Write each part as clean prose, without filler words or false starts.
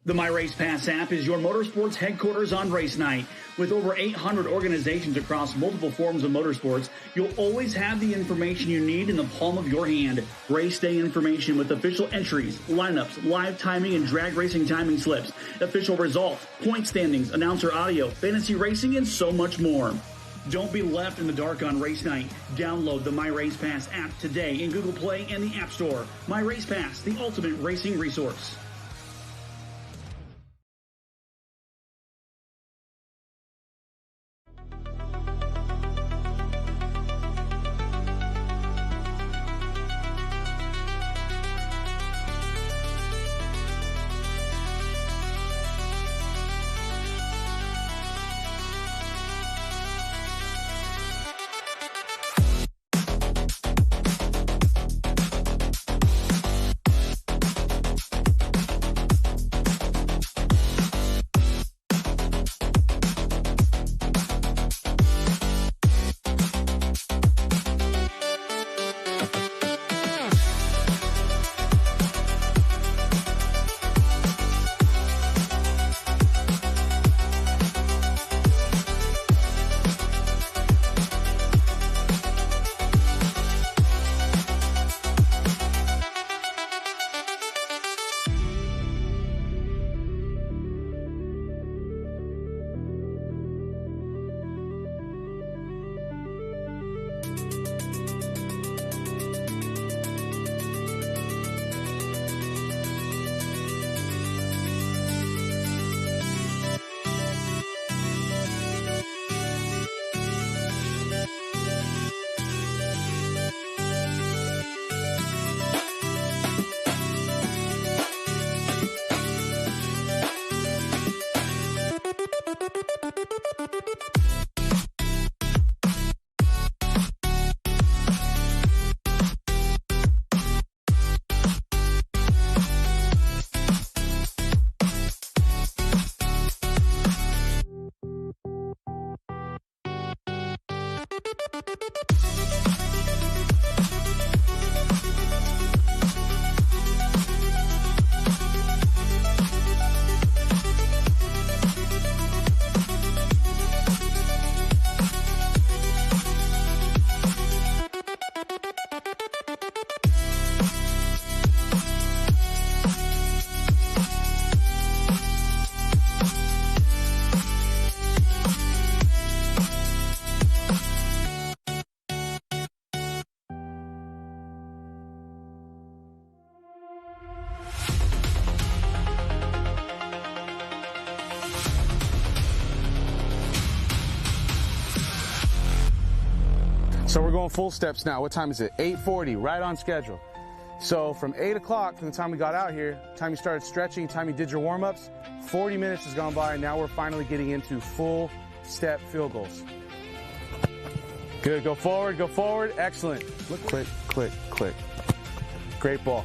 The My Race Pass app is your motorsports headquarters on race night. With over 800 organizations across multiple forms of motorsports, you'll always have the information you need in the palm of your hand. Race day information with official entries, lineups, live timing and drag racing timing slips, official results, point standings, announcer audio, fantasy racing, and so much more. Don't be left in the dark on race night. Download the My Race Pass app today in Google Play and the App Store. My Race Pass, the ultimate racing resource. So we're going full steps now. What time is it? 8:40, right on schedule. So from 8 o'clock from the time we got out here, time you started stretching, time you did your warm-ups, 40 minutes has gone by, and now we're finally getting into full step field goals. Good, go forward, excellent. Click, click, click. Great ball.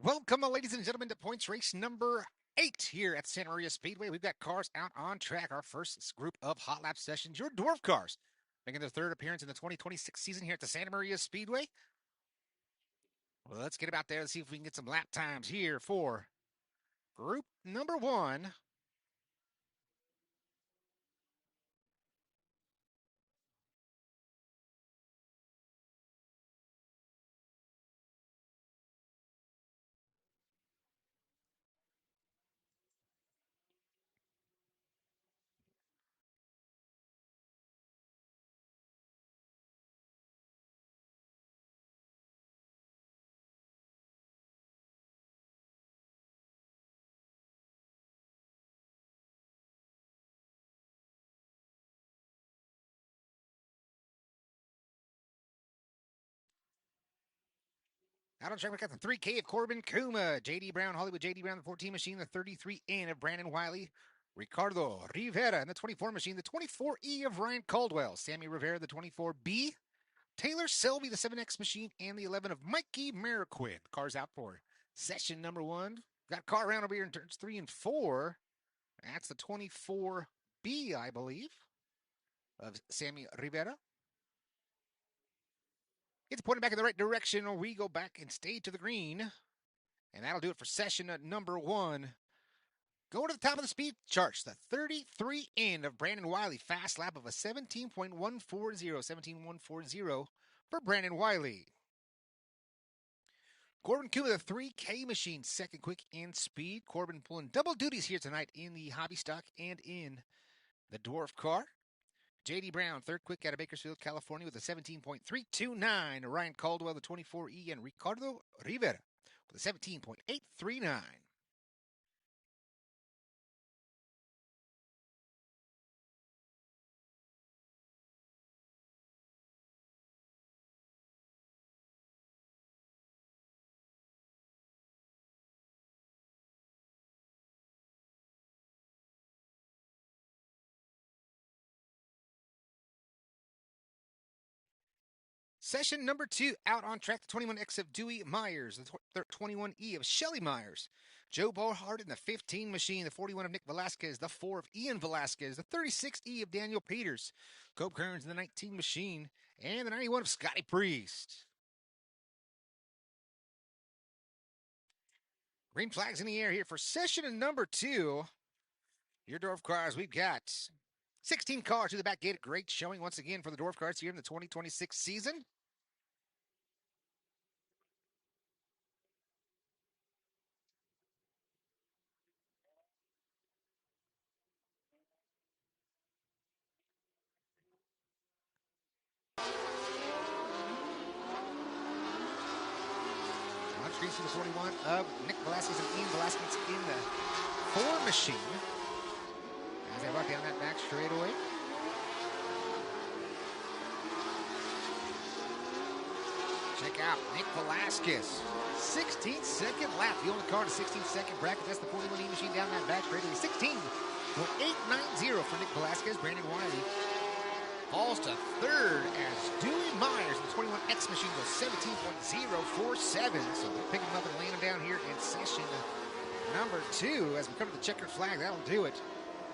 Welcome, ladies and gentlemen, to points race number 8 here at Santa Maria Speedway. We've got cars out on track. Our first group of hot lap sessions, your Dwarf Cars, making their third appearance in the 2026 season here at the Santa Maria Speedway. Well, let's get about there and see if we can get some lap times here for group number 1. Out on track, we got the 3K of Corbin Kuma, J.D. Brown, Hollywood J.D. Brown, the 14 machine, the 33N of Brandon Wiley, Ricardo Rivera, and the 24 machine, the 24E of Ryan Caldwell, Sammy Rivera, the 24B, Taylor Selby, the 7X machine, and the 11 of Mikey Mariquin. Cars out for session number 1. Got a car around over here in turns 3 and 4. That's the 24B, I believe, of Sammy Rivera. It's pointing back in the right direction, or we go back and stay to the green. And that'll do it for session number 1. Going to the top of the speed charts, the 33N of Brandon Wiley. Fast lap of a 17.140, 17.140 for Brandon Wiley. Corbin Kuma, the 3K machine, second quick in speed. Corbin pulling double duties here tonight in the hobby stock and in the dwarf car. J.D. Brown, third quick out of Bakersfield, California with a 17.329. Ryan Caldwell, the 24E, and Ricardo Rivera with a 17.839. Session number 2, out on track, the 21X of Dewey Myers, the 21E of Shelly Myers, Joe Barhart in the 15 machine, the 41 of Nick Velasquez, the 4 of Ian Velasquez, the 36E of Daniel Peters, Cope Kearns in the 19 machine, and the 91 of Scotty Priest. Green flags in the air here for session number 2. Your Dwarf Cars, we've got 16 cars to the back gate. Great showing once again for the Dwarf Cars here in the 2026 season. On screen to the 41 of Nick Velasquez and Ian Velasquez in the 4 machine. As they walk down that back straightaway. Check out Nick Velasquez. 16-second lap. The only car in the 16-second bracket. That's the 41E machine down that back straightaway. 16.890 for Nick Velasquez. Brandon Wiley falls to third as Dewey Myers, the 21X machine, goes 17.047. So we'll pick him up and lay him down here in session number 2. As we come to the checkered flag, that'll do it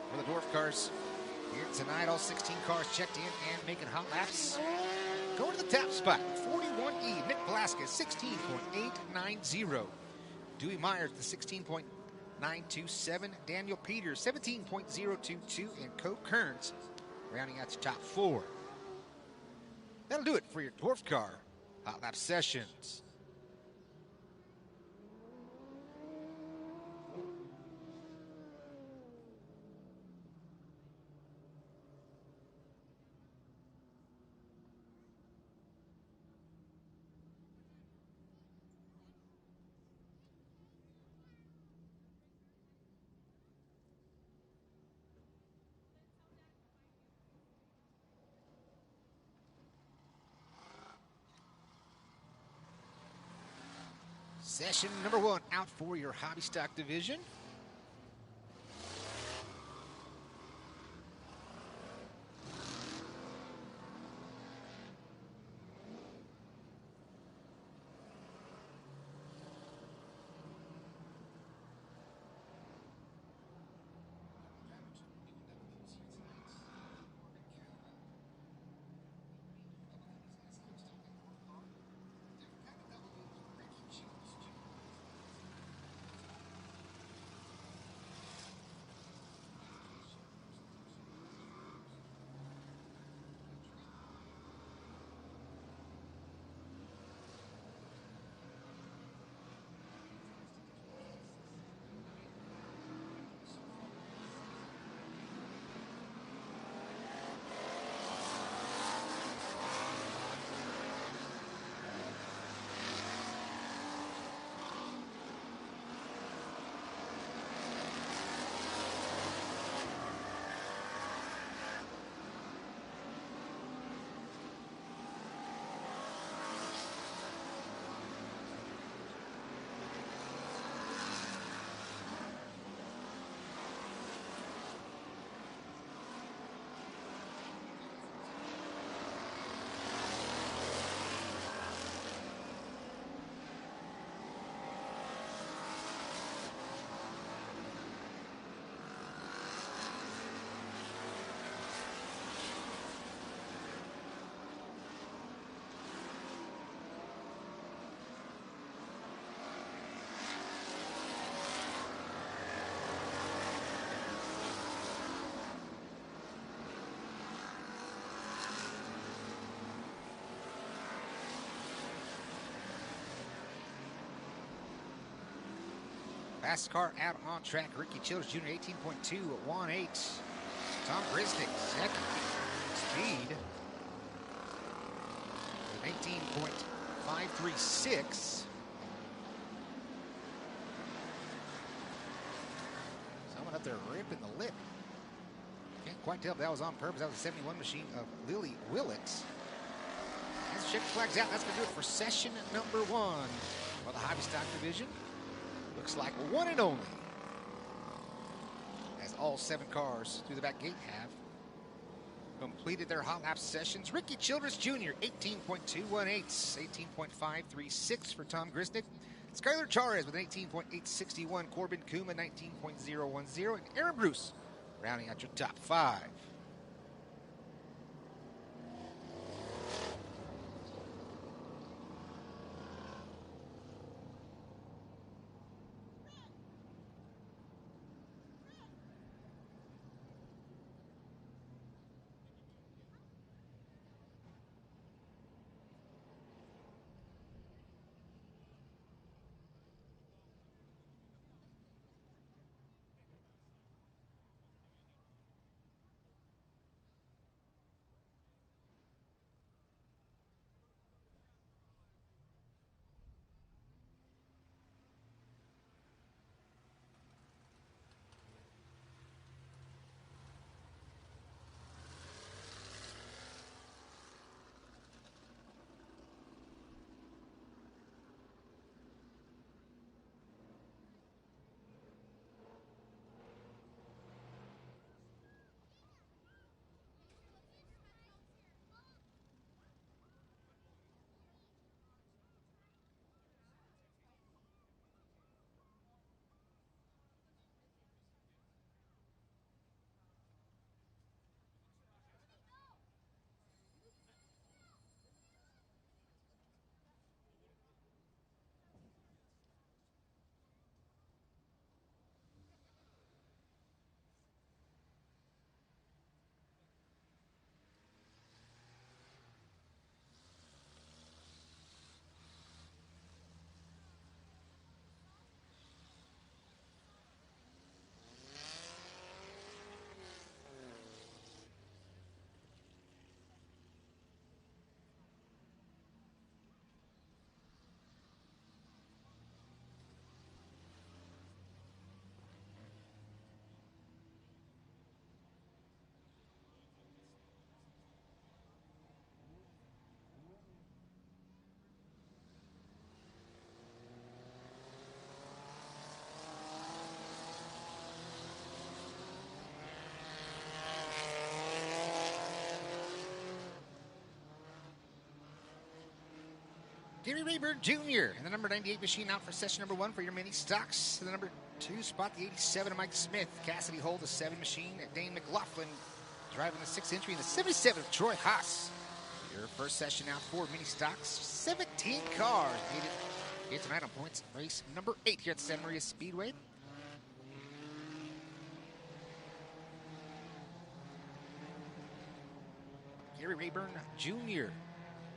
for the Dwarf Cars here tonight. All 16 cars checked in and making hot laps. Going to the top spot, 41E, Nick Velasquez, 16.890. Dewey Myers, the 16.927. Daniel Peters, 17.022. And Cope Kearns, rounding out the top 4. That'll do it for your Dwarf Car Hot Lap Sessions. Session number 1 out for your hobby stock division. Fast car out on track. Ricky Childers Jr. 18.218. Tom Grisnick second. Speed 18.536. Someone up there ripping the lip. Can't quite tell if that was on purpose. That was a 71 machine of Lily Willett. As the checker flags out, that's going to do it for session number 1 for the hobby stock division. Looks like one and only, as all 7 cars through the back gate have completed their hot lap sessions. Ricky Childress Jr., 18.218, 18.536 for Tom Grisnick. Skylar Charez with an 18.861, Corbin Kuma 19.010, and Aaron Bruce rounding out your top 5. Gary Rayburn Jr. and the number 98 machine out for session number 1 for your mini stocks. The number 2 spot, the 87 of Mike Smith. Cassidy Hole, the 7 machine. Dane McLaughlin driving the 6th entry in the 77 of Troy Haas. Your first session out for mini stocks. 17 cars made it here tonight on points race number 8 here at the Santa Maria Speedway. Gary Rayburn Jr.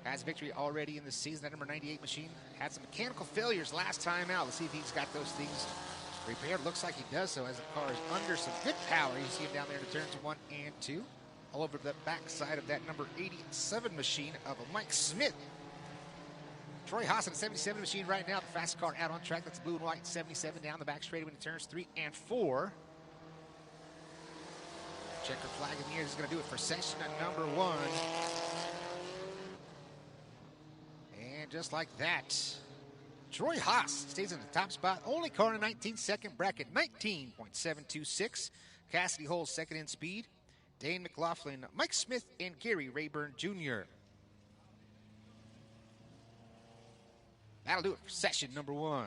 has victory already in the season. That number 98 machine had some mechanical failures last time out. Let's see if he's got those things repaired. Looks like he does so as the car is under some good power. You see him down there in turns 1 and 2. All over the backside of that number 87 machine of Mike Smith. Troy Haas in the 77 machine right now. The fast car out on track. That's blue and white 77 down the back straightaway into turns 3 and 4. Checker flag in the air. This is going to do it for session number 1. And just like that, Troy Haas stays in the top spot. Only car in the 19-second bracket, 19.726. Cassidy Hole second in speed. Dane McLaughlin, Mike Smith, and Gary Rayburn Jr. That'll do it for session number 1.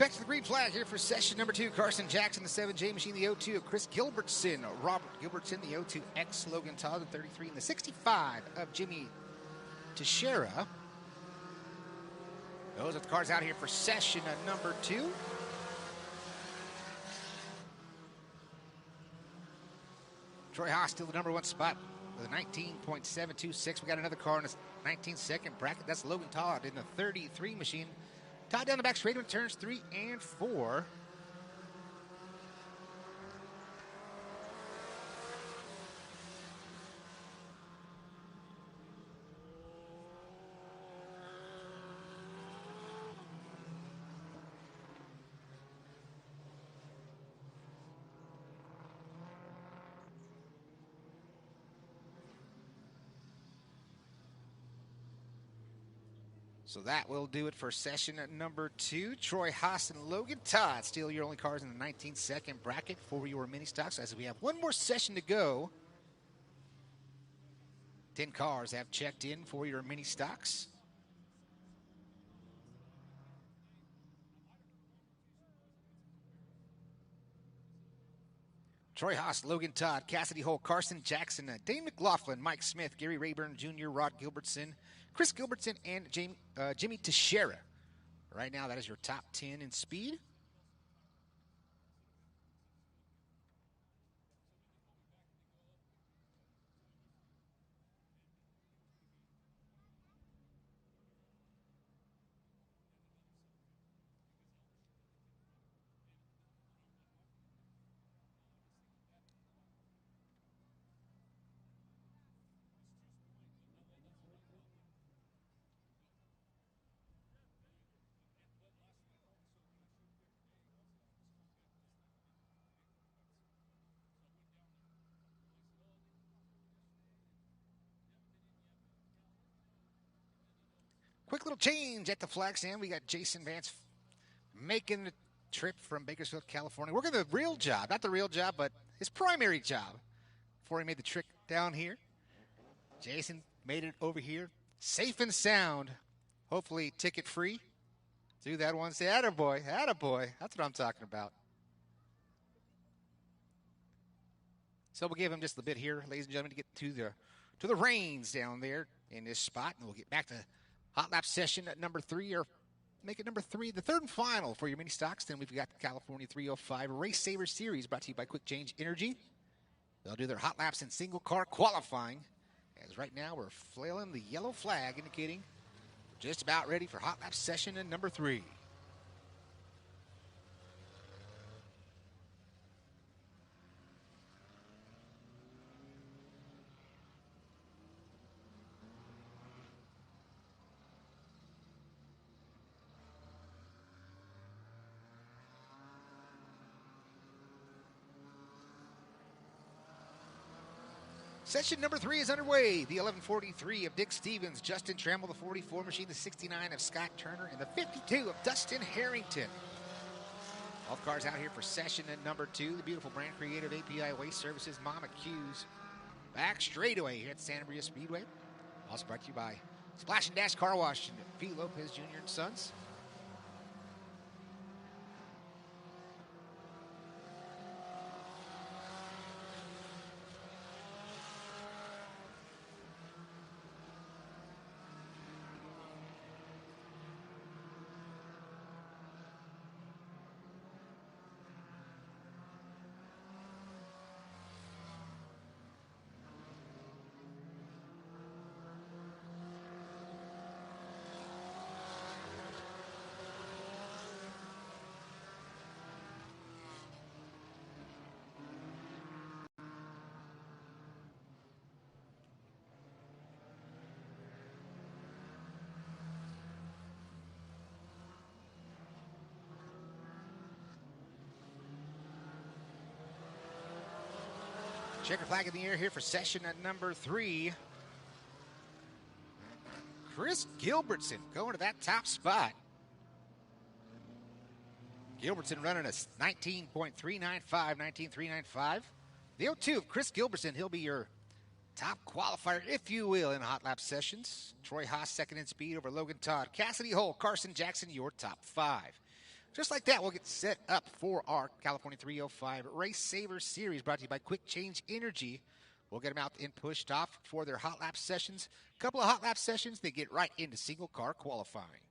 Back to the green flag here for session number 2. Carson Jackson, the 7J machine, the 02 of Chris Gilbertson. Robert Gilbertson, the 02X Logan Todd, the 33, and the 65 of Jimmy Teixeira. Those are the cars out here for session number 2. Troy Haas still the number 1 spot with a 19.726. We got another car in the 19-second bracket. That's Logan Todd in the 33 machine. Todd down the back straight in turns 3 and 4. So that will do it for session number 2. Troy Haas and Logan Todd, still your only cars in the 19-second bracket for your mini stocks. As we have one more session to go. 10 cars have checked in for your mini stocks. Troy Haas, Logan Todd, Cassidy Hole, Carson Jackson, Dane McLaughlin, Mike Smith, Gary Rayburn Jr., Rod Gilbertson, Chris Gilbertson, and Jimmy Teixeira. Right now, that is your top 10 in speed. Quick little change at the flag stand. We got Jason Vance making the trip from Bakersfield, California. Working the real job, not the real job, but his primary job before he made the trip down here. Jason made it over here, safe and sound, hopefully ticket free. Do that one. Say, attaboy, attaboy. That's what I'm talking about. So we'll give him just a bit here, ladies and gentlemen, to get to the reins down there in this spot, and we'll get back to hot lap session at number 3, or make it number 3, the third and final for your mini stocks. Then we've got the California 305 Race Saver Series, brought to you by Quick Change Energy. They'll do their hot laps in single car qualifying, as right now we're flailing the yellow flag, indicating we're just about ready for hot lap session at number 3. Session number 3 is underway. The 1143 of Dick Stevens, Justin Trammell, the 44 machine, the 69 of Scott Turner, and the 52 of Dustin Harrington. All the cars out here for session at number 2. The beautiful brand creative API Waste Services, Mama Q's back straightaway here at Santa Maria Speedway. Also brought to you by Splash and Dash Car Wash and V. Lopez Jr. and Sons. Checker flag in the air here for session at number 3. Chris Gilbertson going to that top spot. Gilbertson running a 19.395. The 02 of Chris Gilbertson, he'll be your top qualifier, if you will, in hot lap sessions. Troy Haas second in speed over Logan Todd. Cassidy Hole, Carson Jackson, your top 5. Just like that, we'll get set up for our California 305 Race Saver Series, brought to you by Quick Change Energy. We'll get them out and pushed off for their hot lap sessions. A couple of hot lap sessions, they get right into single car qualifying.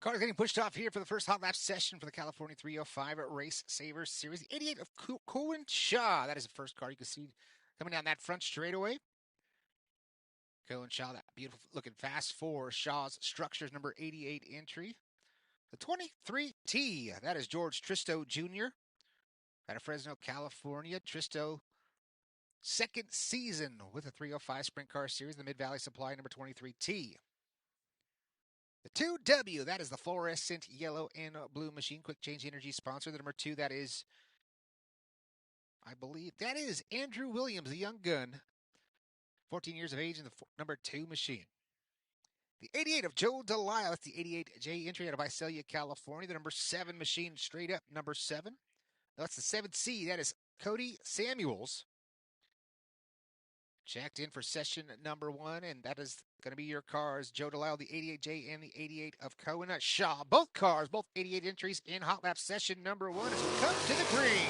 Cars getting pushed off here for the first hot lap session for the California 305 Race Saver Series. The 88 of Cohen Shaw. That is the first car you can see coming down that front straightaway. Cohen Shaw, that beautiful looking Fast 4. Shaw's Structures number 88 entry. The 23T, that is George Tristo Jr. out of Fresno, California. Tristo, second season with the 305 Sprint Car Series, the Mid-Valley Supply number 23T. The 2W, that is the fluorescent yellow and blue machine. Quick Change Energy sponsor. The number 2, that is, I believe, that is Andrew Williams, the young gun. 14 years of age in the number 2 machine. The 88 of Joe Delisle, that's the 88J entry out of Visalia, California. The number 7 machine, straight up number 7. That's the 7C, that is Cody Samuels. Checked in for session number 1, and that is going to be your cars, Joe Delisle, the 88J, and the 88 of Cohen Shaw. Both cars, both 88 entries in hot lap session number 1 as we come to the green.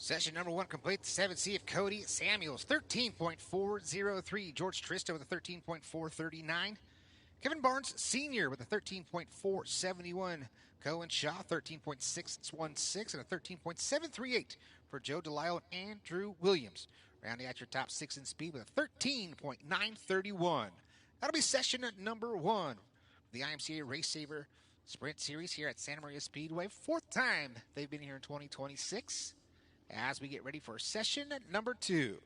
Session number 1 complete. The 7C of Cody Samuels, 13.403. George Tristo with a 13.439. Kevin Barnes Sr. with a 13.471. Cohen Shaw, 13.616 and a 13.738 for Joe Delisle and Andrew Williams. Rounding out your top 6 in speed with a 13.931. That'll be session number 1. The IMCA Race Saver Sprint Series here at Santa Maria Speedway. Fourth time they've been here in 2026 as we get ready for session number 2.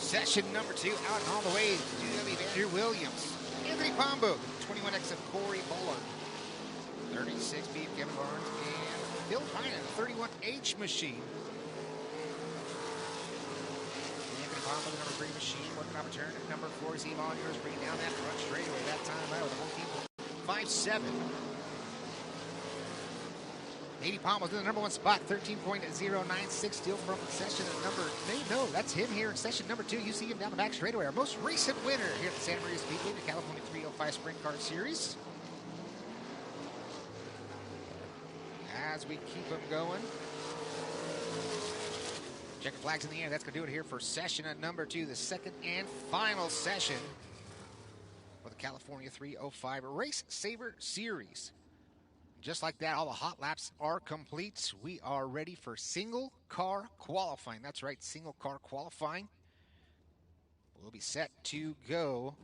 Session number 2 out and all the way to Evander Williams. Anthony Pombo, 21X of Corey Bullard. 36B of Kevin Barnes and Bill Ryan, 31H machine. Anthony Pombo, the number 3 machine, working off a turn at number 4. Steve Oniers bringing down that front straightaway. That time out with a whole team 5-7. 80 Palmas in the number 1 spot, 13.096, steal from session number, no, that's him here in session number 2. You see him down the back straightaway. Our most recent winner here at the Santa Maria Speedway, the California 305 Sprint Car Series. As we keep them going. Checker flags in the air. That's going to do it here for session number 2, the second and final session for the California 305 Race Saver Series. Just like that, all the hot laps are complete. We are ready for single car qualifying. That's right, single car qualifying. We'll be set to go.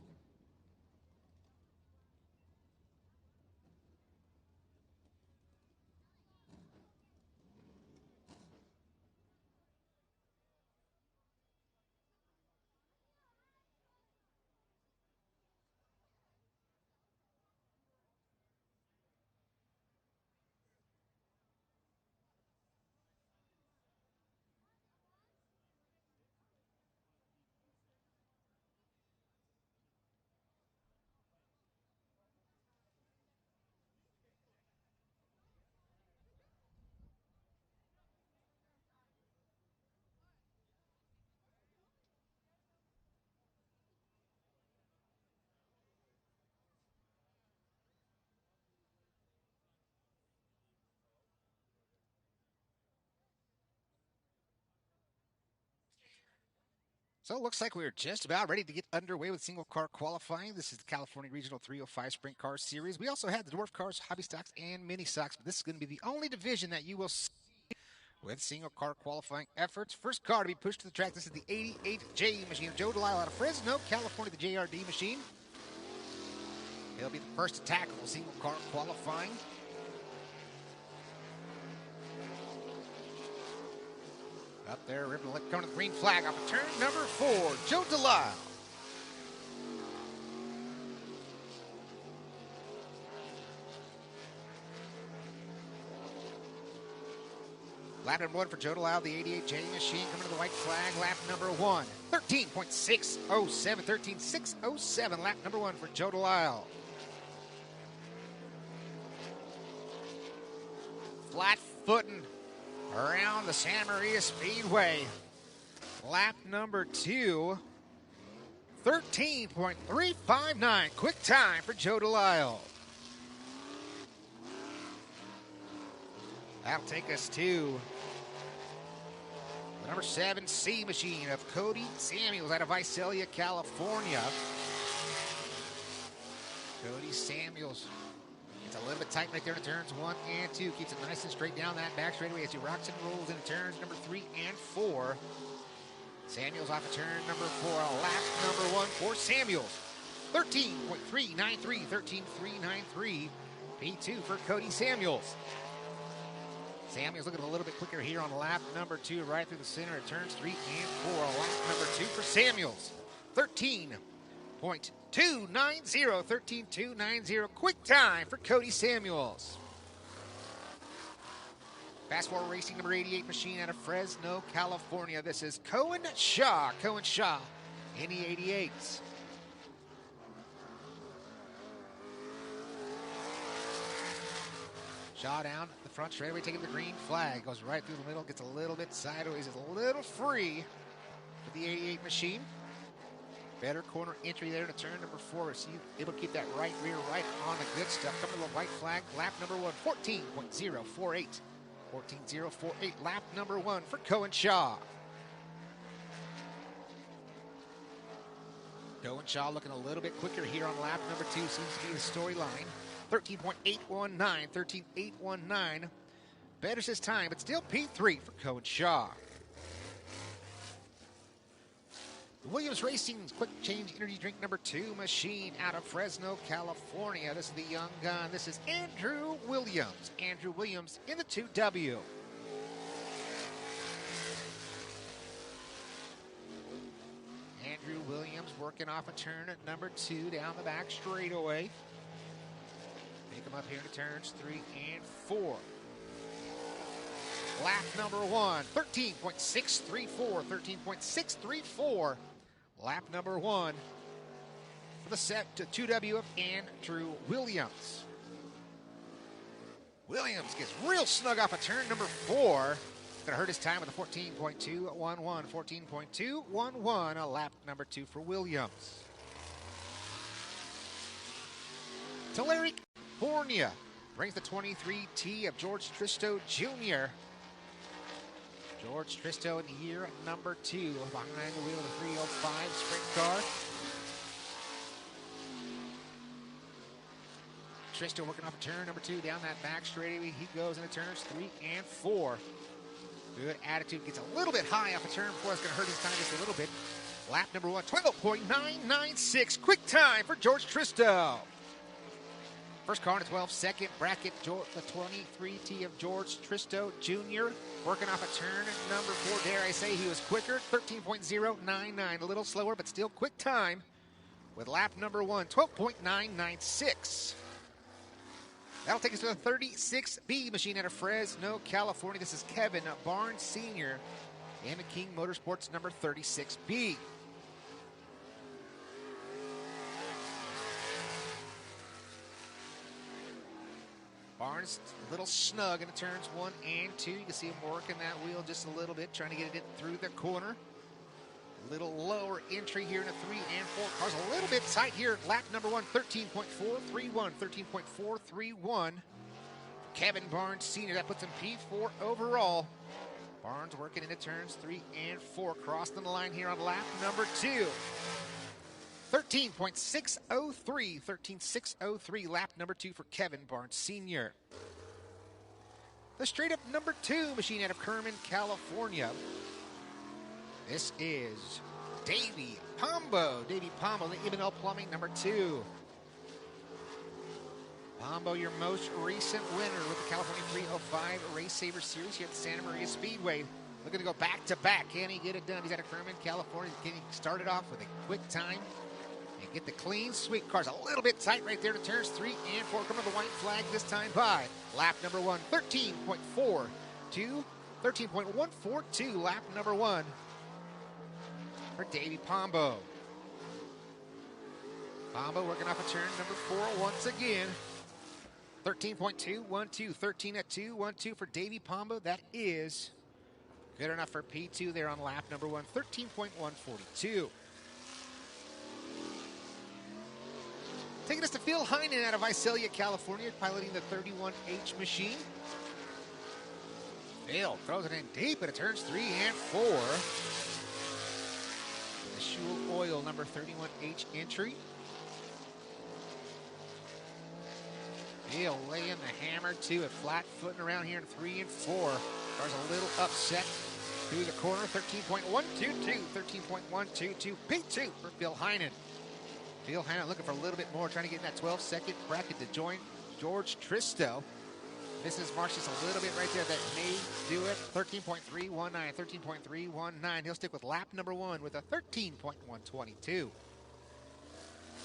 So it looks like we're just about ready to get underway with single car qualifying. This is the California Regional 305 Sprint Car Series. We also had the Dwarf Cars, Hobby Stocks, and Mini Stocks, but this is going to be the only division that you will see with single car qualifying efforts. First car to be pushed to the track, this is the 88J machine of Joe Delisle out of Fresno, California, the JRD machine. He'll be the first to tackle single car qualifying. Up there, ripping the going to the green flag off of turn number 4, Joe Delisle. Lap number 1 for Joe Delisle, the 88J machine coming to the white flag. Lap number 1, 13.607, 13.607. Lap number 1 for Joe Delisle. Flat footing around the Santa Maria Speedway. Lap number 2, 13.359. Quick time for Joe Delisle. That'll take us to the number 7C machine of Cody Samuels out of Visalia, California. Cody Samuels. It's a little bit tight right there in turns 1 and 2. Keeps it nice and straight down that back straightaway as he rocks and rolls into turns number 3 and 4. Samuels off of turn number 4. Lap number 1 for Samuels. 13.393, 13.393. P2 for Cody Samuels. Samuels looking a little bit quicker here on lap number 2, right through the center of turns 3 and 4. Lap number 2 for Samuels. 13.290, 13.290. Quick time for Cody Samuels. Fast Forward Racing number 88 machine out of Fresno, California. This is Cohen Shaw. Cohen Shaw in the 88s. Shaw down the front straightaway, taking the green flag. Goes right through the middle, gets a little bit sideways. Is a little free for the 88 machine. Better corner entry there to turn number 4. So able to keep that right rear right on the good stuff. Coming to the white flag, lap number 1, 14.048. 14.048, lap number 1 for Cohen Shaw. Cohen Shaw looking a little bit quicker here on lap number 2. Seems to be the storyline. 13.819, 13.819. Betters his time, but still P3 for Cohen Shaw. The Williams Racing's Quick Change Energy Drink number 2 machine out of Fresno, California. This is the young gun. This is Andrew Williams. Andrew Williams in the 2W. Andrew Williams working off a turn at number 2 down the back straightaway. Take him up here to turns 3 and 4. Lap number 1, 13.634, 13.634. Lap number 1 for the set to 2W of Andrew Williams. Williams gets real snug off of turn number 4. Gonna hurt his time with a 14.211, 14.211, a lap number 2 for Williams. Tulare, California brings the 23T of George Tristo Jr. George Tristo in year number 2 behind the wheel of the 305 sprint car. Tristo working off of turn number 2 down that back straightaway. He goes into turns 3 and 4. Good attitude, gets a little bit high off of turn 4. It's going to hurt his time just a little bit. Lap number 1, 12.996. Quick time for George Tristo. First car in the 12 second bracket, the 23T of George Tristo Jr. Working off a turn number 4. Dare I say he was quicker, 13.099. A little slower, but still quick time with lap number 1, 12.996. That'll take us to the 36B machine out of Fresno, California. This is Kevin Barnes Sr. and the King Motorsports number 36B. Barnes a little snug in the turns 1 and 2. You can see him working that wheel just a little bit, trying to get it in through the corner. A little lower entry here in the 3 and 4 cars. A little bit tight here. Lap number 1, 13.431. 13.431. Kevin Barnes Sr. That puts him P4 overall. Barnes working into turns 3 and 4. Crossing the line here on lap number 2. 13.603. 13.603. Lap number 2 for Kevin Barnes Sr. The straight up number 2 machine out of Kerman, California. This is Davey Pombo. Davey Pombo, the Ibn L Plumbing number 2. Pombo, your most recent winner with the California 305 Race Saver Series here at the Santa Maria Speedway. Looking to go back-to-back. Can he get it done? He's out of Kerman, California. Can he start it off with a quick time and get the clean sweep? Car's a little bit tight right there to turns 3 and 4. Coming to the white flag this time by lap number 1, 13.42. 13.142, lap number 1 for Davey Pombo. Pombo working off a turn number 4 once again. 13.212, 13 at 212 for Davey Pombo. That is good enough for P2 there on lap number 1, 13.142. Taking us to Phil Heinen out of Visalia, California, piloting the 31H machine. Phil throws it in deep, and it turns 3 and 4. The Schul Oil number 31H entry. Phil laying the hammer to it, flat footing around here in 3 and 4. Car's a little upset through the corner. 13.122, 13.122. P2 for Phil Heinen. Phil Heinen looking for a little bit more, trying to get in that 12-second bracket to join George Tristo. Mrs. Marsh just a little bit right there. That may do it. 13.319, 13.319. He'll stick with lap number 1 with a 13.122.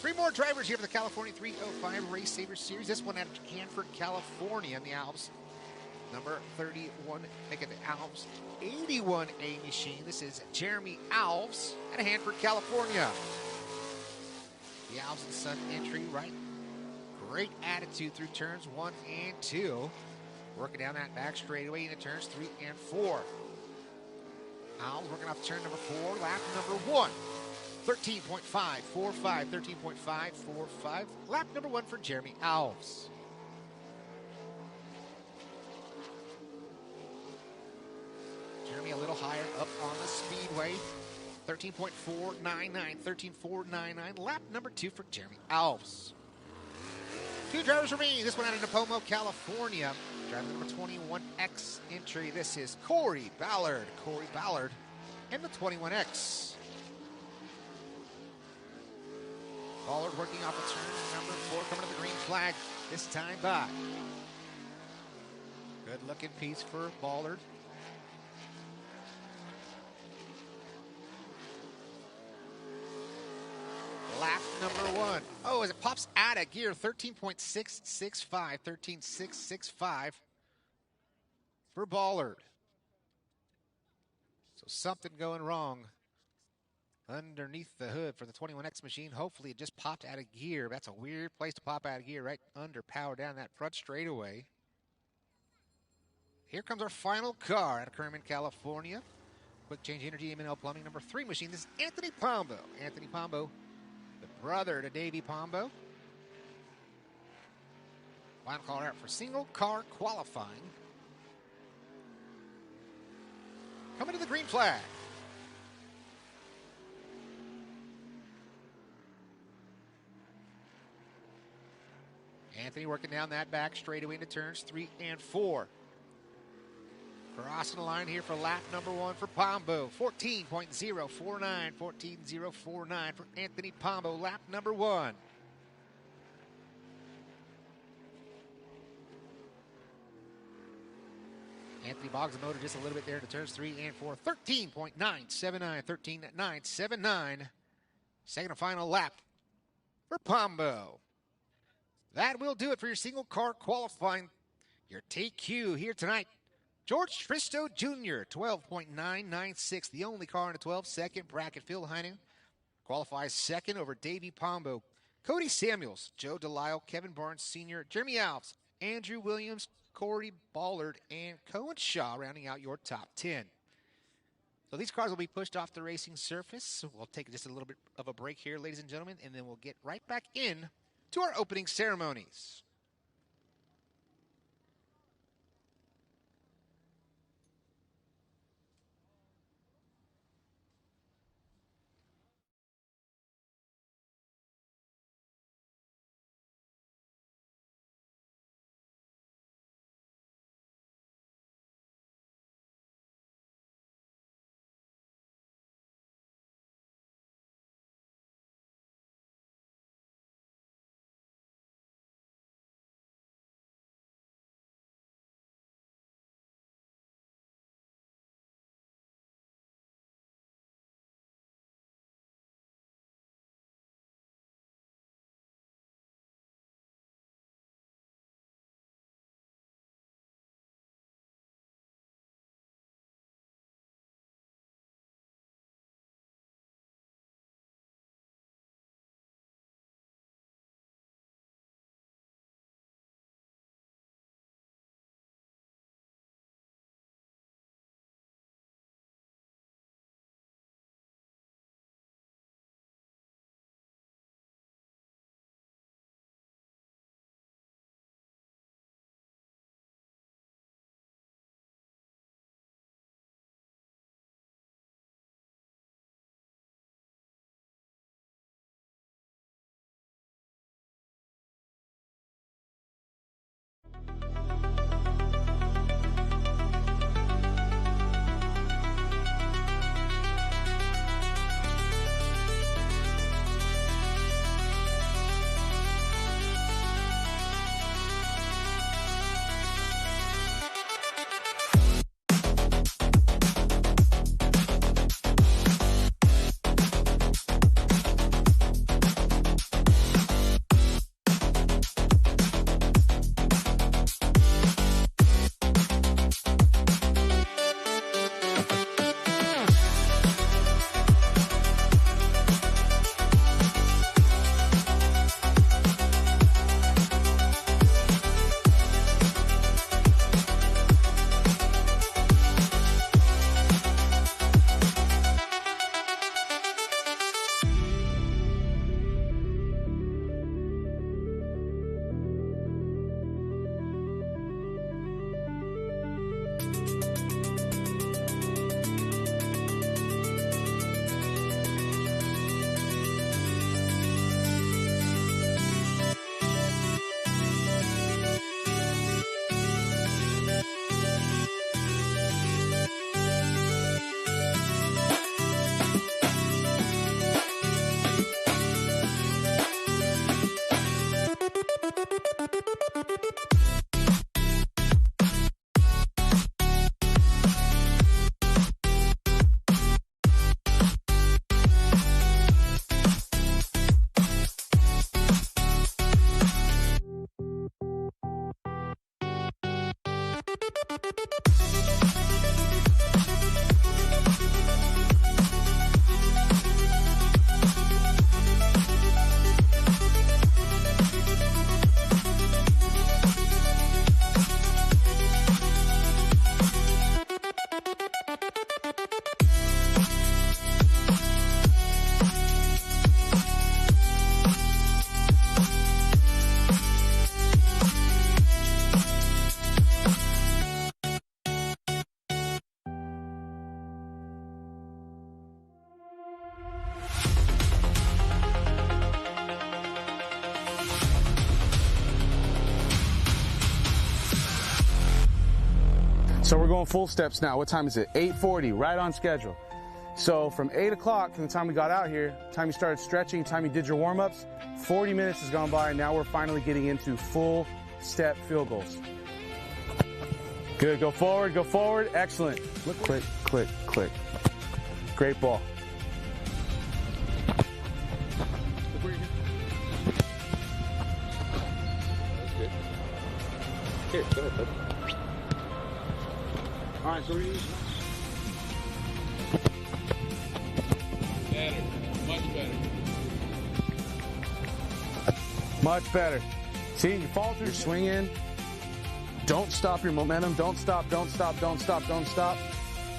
3 more drivers here for the California 305 Race Saver Series. This one out of Hanford, California in the Alps. Number 31, making the Alps 81A machine. This is Jeremy Alves out of Hanford, California. The Alves and Son entry, right? Great attitude through turns 1 and 2. Working down that back straightaway into turns 3 and 4. Alves working off turn number 4, lap number 1. 13.545, 13.545. Lap number 1 for Jeremy Alves. Jeremy a little higher up on the speedway. 13.499, 13.499. Lap number 2 for Jeremy Alves. 2 drivers remain. This one out of Nipomo, California. Driver number 21X entry. This is Corey Ballard. Corey Ballard and the 21X. Ballard working off a turn number 4, coming to the green flag this time by. Good looking piece for Ballard. Lap number 1. Oh, as it pops out of gear, 13.665, 13.665 for Ballard. So something going wrong underneath the hood for the 21X machine. Hopefully it just popped out of gear. That's a weird place to pop out of gear, right under power down that front straightaway. Here comes our final car out of Kerman, California. Quick Change Energy M&L Plumbing number 3 machine. This is Anthony Pombo. Anthony Pombo, the brother to Davey Pombo. Final call out for single car qualifying. Coming to the green flag. Anthony working down that back straightaway into turns 3 and 4. Crossing the line here for lap number 1 for Pombo. 14.049, 14.049 for Anthony Pombo, lap number 1. Anthony bogs the motor just a little bit there to turns 3 and 4. 13.979, 13.979. Second and final lap for Pombo. That will do it for your single car qualifying. Your TQ here tonight. George Tristo Jr., 12.996. The only car in a 12-second bracket. Phil Heinen qualifies second over Davey Pombo. Cody Samuels, Joe Delisle, Kevin Barnes Sr., Jeremy Alves, Andrew Williams, Corey Ballard, and Cohen Shaw rounding out your top 10. So these cars will be pushed off the racing surface. So we'll take just a little bit of a break here, ladies and gentlemen, and then we'll get right back in to our opening ceremonies. So we're going full steps now. What time is it? 8:40, right on schedule. So from 8 o'clock to the time we got out here, time you started stretching, time you did your warm-ups, 40 minutes has gone by, and now we're finally getting into full step field goals. Good, go forward, excellent. Click, click, click. Great ball. Here, go ahead, bud. All right, so we're using Better, much better. much better. See, you fall through, you're swinging. Don't stop your momentum. Don't stop, don't stop, don't stop, don't stop.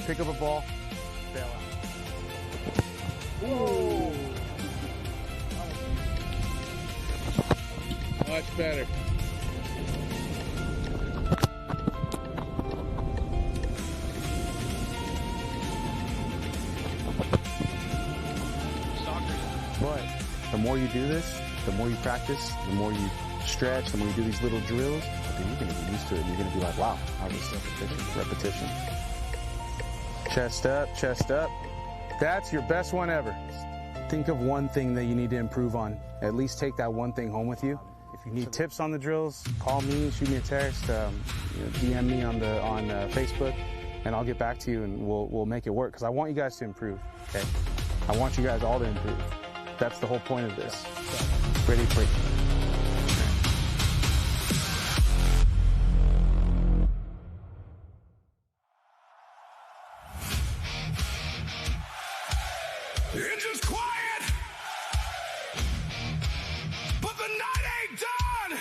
Pick up a ball, bail out. Whoa. Much better. But the more you do this, the more you practice, the more you stretch, the more you do these little drills, then you're going to get used to it. You're going to be like, wow, how this repetition. Chest up, chest up. That's your best one ever. Think of one thing that you need to improve on. At least take that one thing home with you. If you need tips on the drills, call me, shoot me a text, DM me on Facebook, and I'll get back to you and we'll make it work. Because I want you guys to improve. Okay, I want you guys all to improve. That's the whole point of this. Ready, break. The engine's quiet, but the night ain't done.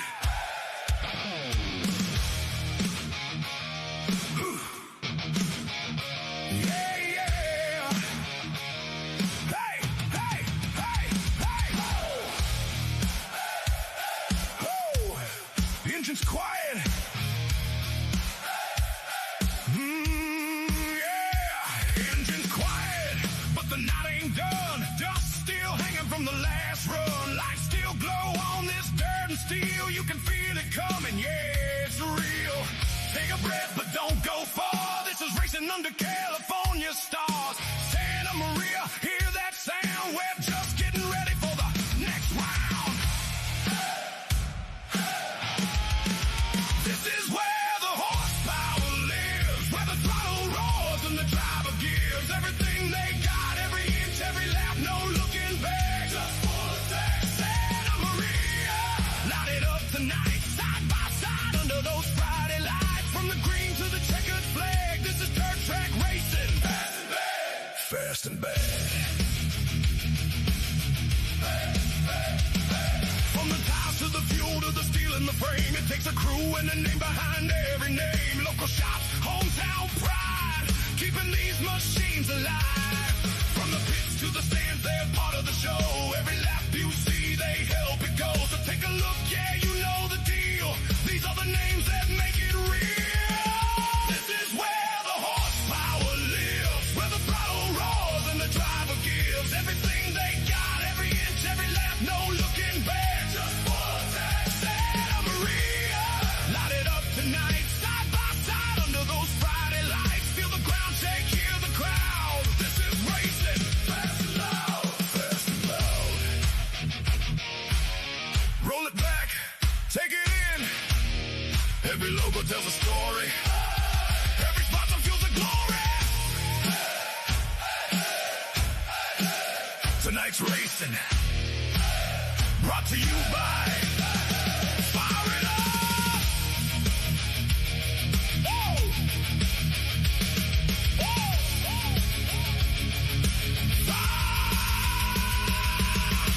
Yeah, yeah. Hey, hey, hey, hey. Oh, the engine's quiet. Done. Dust still hanging from the last run. Lights still glow on this dirt and steel. You can feel it coming, yeah, it's real. Take a breath, but don't go far. This is racing under California stars. Santa Maria, hear that sound? We're just getting ready for the next round. This is where the horsepower lives, where the throttle roars and the driver gives everything they got. Every lap, no looking back. Just full of sex. Santa Maria, light it up tonight. Side by side under those Friday lights. From the green to the checkered flag, this is dirt track racing. Fast and bad. Fast and bad. From the tires to the fuel to the steel in the frame, it takes a crew and a name behind every name. Local shops, hometown pride, keeping these machines alive. From the pits to the stands, they're part of the show. Every lap you see, they help it go. So take a look, yeah, you know the deal. These are the names that make it real. This is where Every logo tells a story. Every sponsor feels the glory. Tonight's racing, brought to you by Fire It Up! Woo!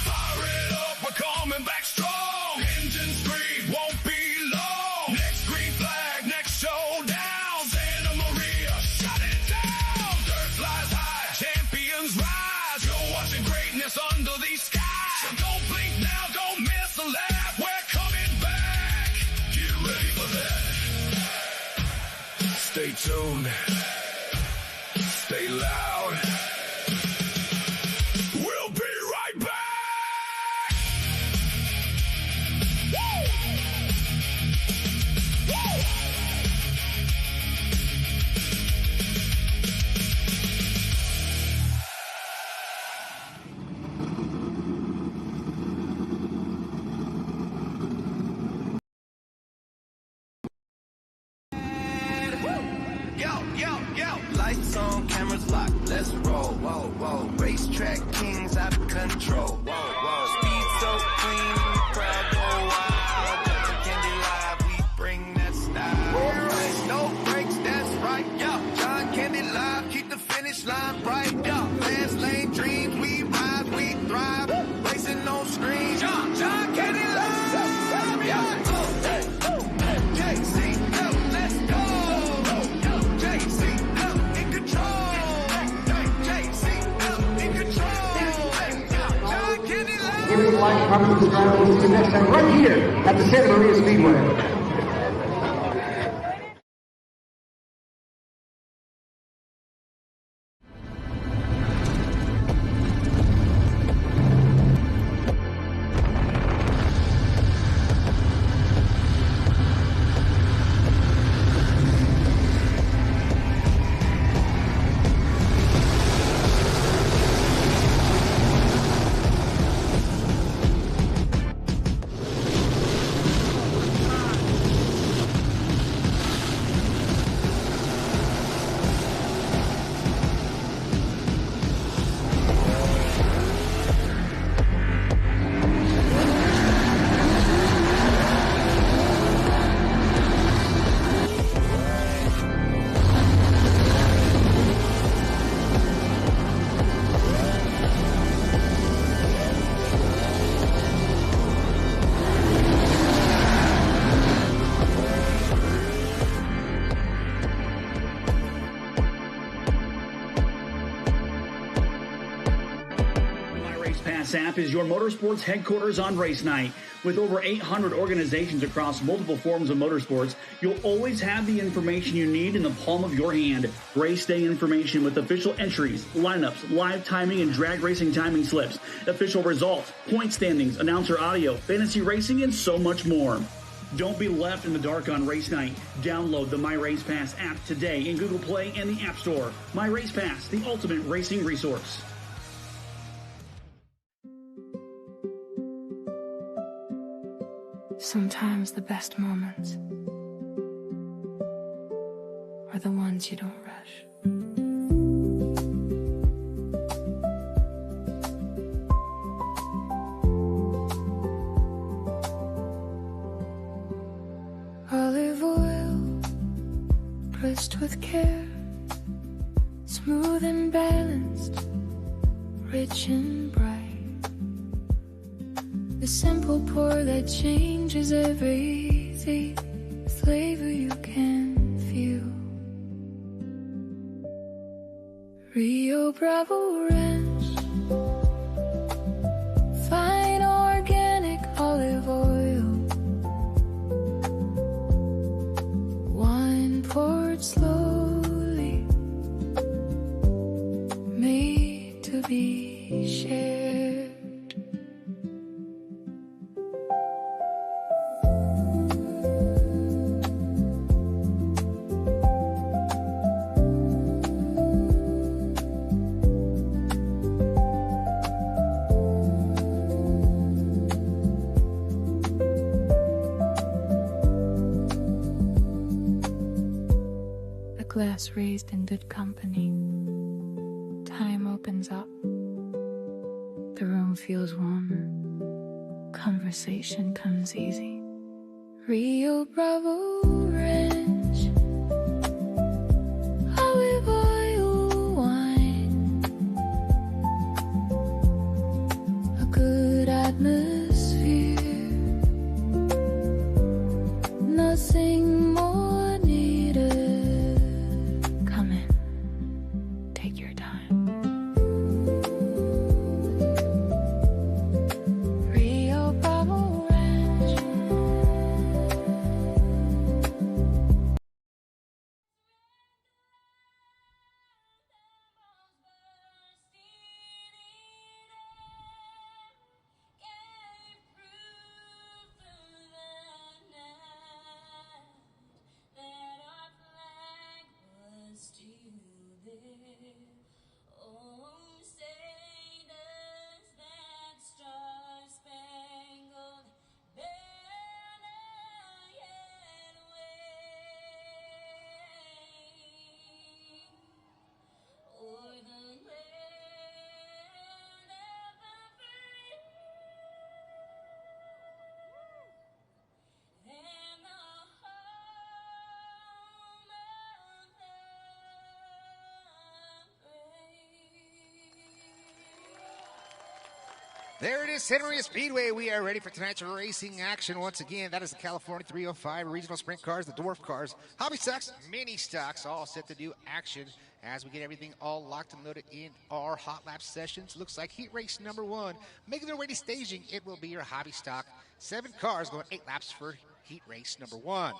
Fire it up, we're coming back strong. Engine scream won't be long. Next green flag, next showdown. Santa Maria, shut it down. Dirt flies high, champions rise. You're watching greatness under these skies. So don't blink now, don't miss a lap. We're coming back. Get ready for that. Stay tuned. Stay loud. We'll be right back. Woo! Woo! Yo, lights on, cameras locked, let's roll, whoa, whoa, racetrack kings out of control, whoa, whoa, speed so clean, the crowd go wild, John Candy Live, we bring that style, right, no brakes, that's right, yo, John Candy Live, keep the finish line bright, yo, fast lane dreams, we rise, we thrive, racing on screens, John Candy Live, yo, JC, yo, let's go. Give us a like, comment, subscribe, and we'll see you next time right here at the Santa Maria Speedway. App is your motorsports headquarters on race night. With over 800 organizations across multiple forms of motorsports, you'll always have the information you need in the palm of your hand. Race day information with official entries, lineups, live timing and drag racing timing slips, official results, point standings, announcer audio, fantasy racing, and so much more. Don't be left in the dark on race night. Download the My Race Pass app today in Google Play and the App Store. My Race Pass, the ultimate racing resource. Sometimes the best moments are the ones you don't rush. Olive oil, pressed with care, smooth and balanced, rich and bright. The simple pour that changes everything, flavor you can feel. Rio Bravo Ranch, fine organic olive oil, wine poured slowly, made to be shared. glass raised in good company. Time opens up. The room feels warmer. Conversation comes easy. Rio Bravo Ranch. Olive oil wine. A good atmosphere. Nothing more needed. Come in. Take your time. Rio Bravo Ranch. There it is, Santa Maria Speedway. We are ready for tonight's racing action once again. That is the California 305 Regional Sprint Cars, the Dwarf Cars, Hobby Stocks, Mini Stocks, all set to do action as we get everything all locked and loaded in our hot lap sessions. Looks like heat race number 1. Making their way to staging, it will be your Hobby Stock. 7 cars going 8 laps for heat race number 1.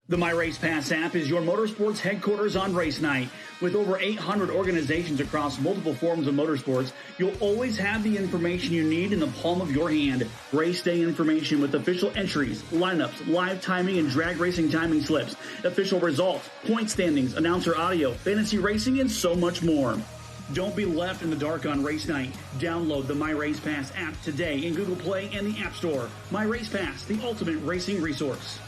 The My Race Pass app is your motorsports headquarters on race night. With over 800 organizations across multiple forms of motorsports, you'll always have the information you need in the palm of your hand. Race day information with official entries, lineups, live timing and drag racing timing slips, official results, point standings, announcer audio, fantasy racing, and so much more. Don't be left in the dark on race night. Download the My Race Pass app today in Google Play and the App Store. My Race Pass, the ultimate racing resource.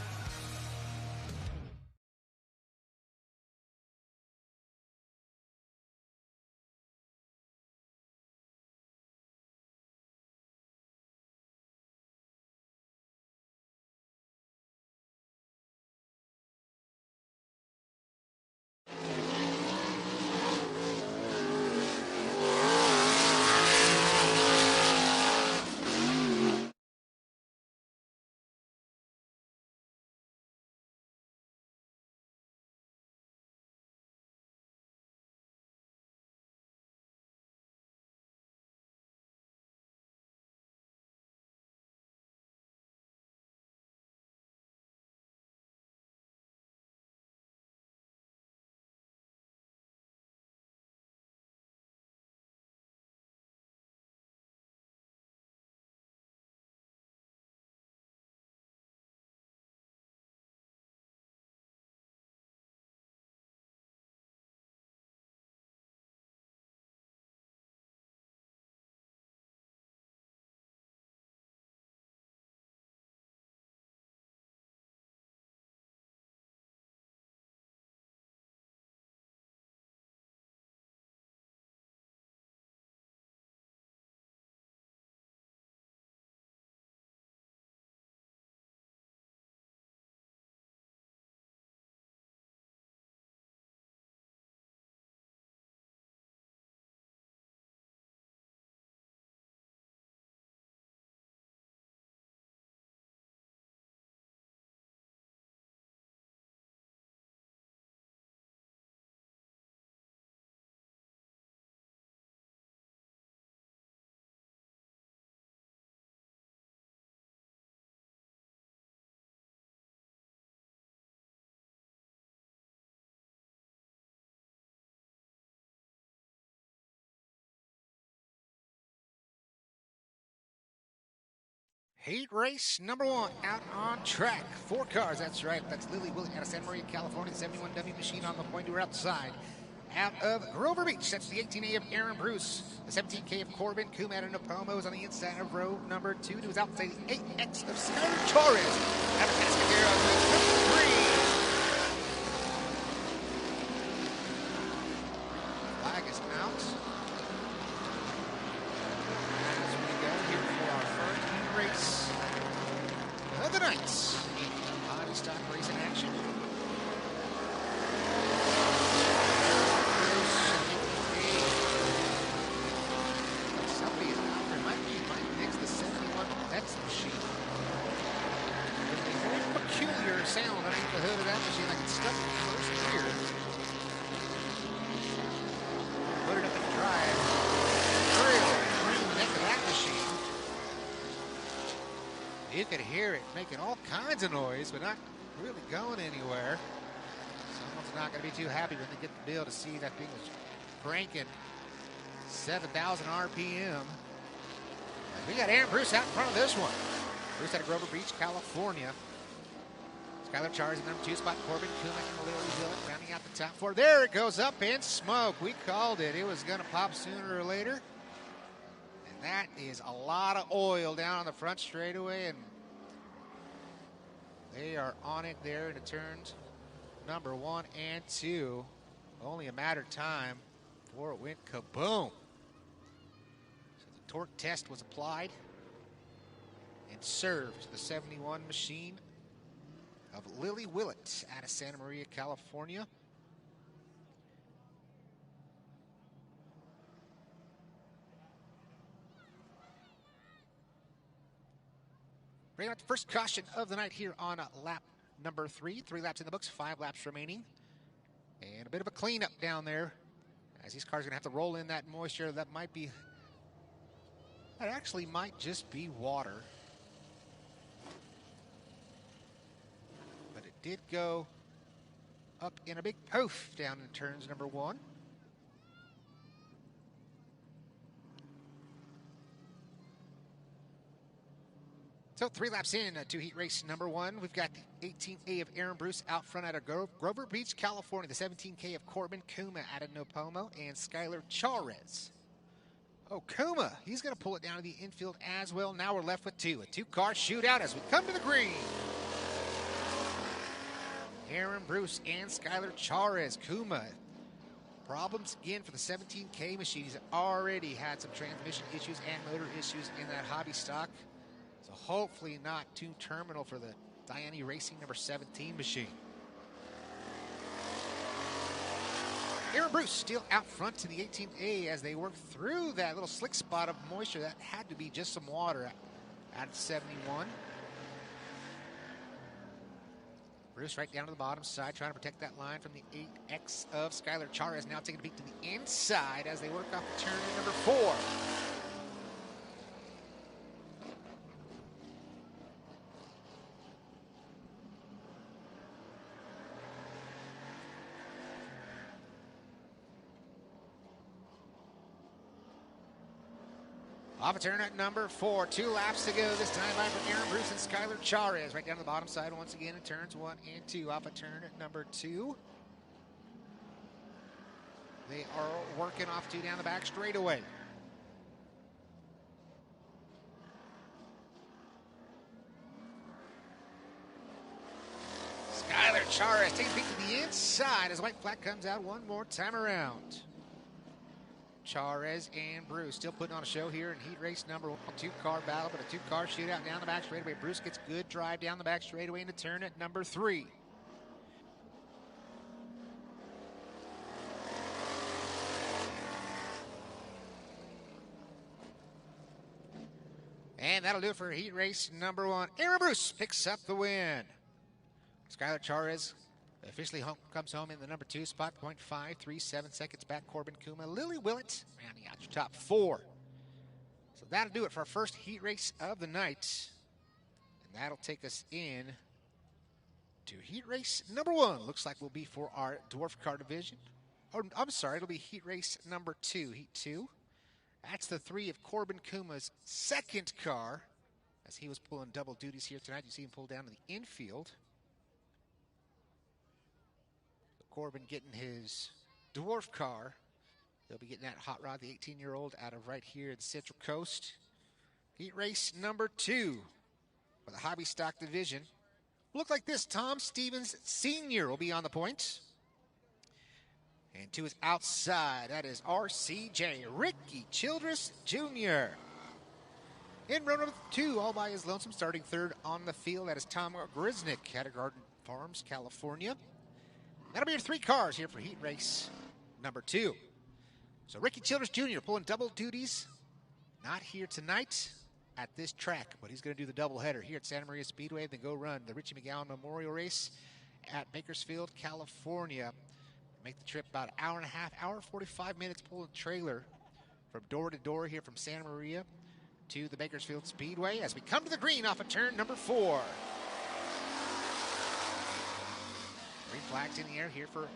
Heat race number 1 out on track. 4 cars, that's right. That's Lily Willie out of Santa Maria, California. The 71W machine on the point. We're outside. Out of Grover Beach, that's the 18A of Aaron Bruce. The 17K of Corbin Kuma out of Nipomo is on the inside of row number 2. To his outside, the 8X of Skyler Torres. Out of Cascadero, number 3. Flag is out. As we go here for our first heat race of the night. Hobby stock race in action. Somebody is out there. Might mix the 71 X machine. There's a very peculiar sound underneath the hood of that machine, like it's stuck in first gear. Put it up in drive. Really bring the neck of that machine. You could hear it making all kinds of noise, but not really going anywhere. Someone's not going to be too happy when they get the bill to see that thing was cranking 7,000 RPM. We got Aaron Bruce out in front of this one. Bruce out of Grover Beach, California. Skyler Charles in number 2 spot. Corbin Kuma and Lily Willett rounding out the top 4. There it goes up in smoke. We called it. It was going to pop sooner or later. And that is a lot of oil down on the front straightaway. And they are on it there into turns number 1 and 2. Only a matter of time before it went kaboom. So the torque test was applied and served to the 71 machine of Lily Willett out of Santa Maria, California. Bringing out the first caution of the night here on lap number 3. 3 laps in the books, 5 laps remaining. And a bit of a cleanup down there, as these cars are going to have to roll in that moisture. That actually might just be water. But it did go up in a big poof down in turns number 1. So 3 laps in to heat race number 1. We've got the 18A of Aaron Bruce out front out of Grover Beach, California. The 17K of Corbin Kuma out of Nipomo and Skyler Charez. Oh, Kuma, he's going to pull it down to the infield as well. Now we're left with 2. A 2-car shootout as we come to the green. Aaron Bruce and Skyler Charez. Kuma, problems again for the 17K machine. He's already had some transmission issues and motor issues in that hobby stock. So hopefully not too terminal for the Diane Racing number 17 machine. Aaron Bruce still out front to the 18A as they work through that little slick spot of moisture. That had to be just some water at 71. Bruce right down to the bottom side, trying to protect that line from the 8X of Skyler Charez. Now taking a peek to the inside as they work off the turn in number 4. Off a turn at number 4. 2 laps to go this time by from Aaron Bruce and Skyler Charez. Right down to the bottom side once again in turns 1 and 2. Off a turn at number 2. They are working off 2 down the back straightaway. Skyler Charez taking a peek to the inside as white flag comes out one more time around. Charez and Bruce still putting on a show here in heat race number 1. 2-car battle, but a 2-car shootout down the back straightaway. Bruce gets good drive down the back straightaway into turn at number 3. And that'll do it for heat race number 1. Aaron Bruce picks up the win. Skyler Charez officially comes home in the number 2 spot, 0.537 seconds back. Corbin Kuma, Lily Willett rounding out your top 4. So that'll do it for our first heat race of the night. And that'll take us in to heat race number 1. Looks like will be for our Dwarf Car division. Oh, I'm sorry, it'll be heat race number 2, heat 2. That's the 3 of Corbin Kuma's second car. as he was pulling double duties here tonight. You see him pull down to the infield. Corbin getting his Dwarf Car. He'll be getting that hot rod, the 18-year-old, out of right here in Central Coast. Heat race number 2 for the hobby stock division. Look like this. Tom Stevens Sr. will be on the points. And to his outside, that is RCJ, Ricky Childress Jr. In row number 2, all by his lonesome, starting third on the field, that is Tom Grisnick out of Garden Farms, California. That'll be your 3 cars here for heat race number 2. So Ricky Childress Jr. pulling double duties. Not here tonight at this track, but he's going to do the doubleheader here at Santa Maria Speedway, then go run the Richie McGowan Memorial Race at Bakersfield, California. Make the trip about an hour and a half, hour 45 minutes, pulling trailer from door to door here from Santa Maria to the Bakersfield Speedway as we come to the green off of turn number 4. Green flags in the air here for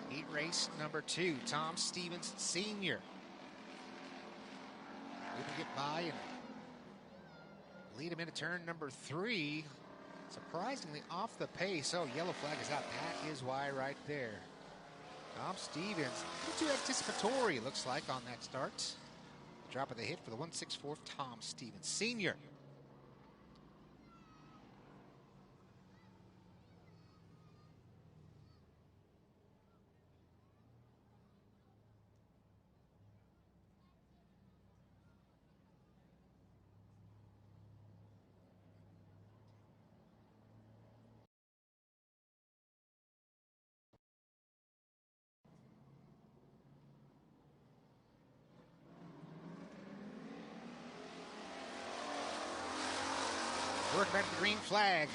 heat race number 2. Tom Stevens Sr. Able to get by and lead him into turn number 3. Surprisingly off the pace. Oh, yellow flag is out. That is why right there. Tom Stevens, a little too anticipatory, looks like, on that start. Drop of the hit for the 164th Tom Stevens Sr. Work back to the green flag.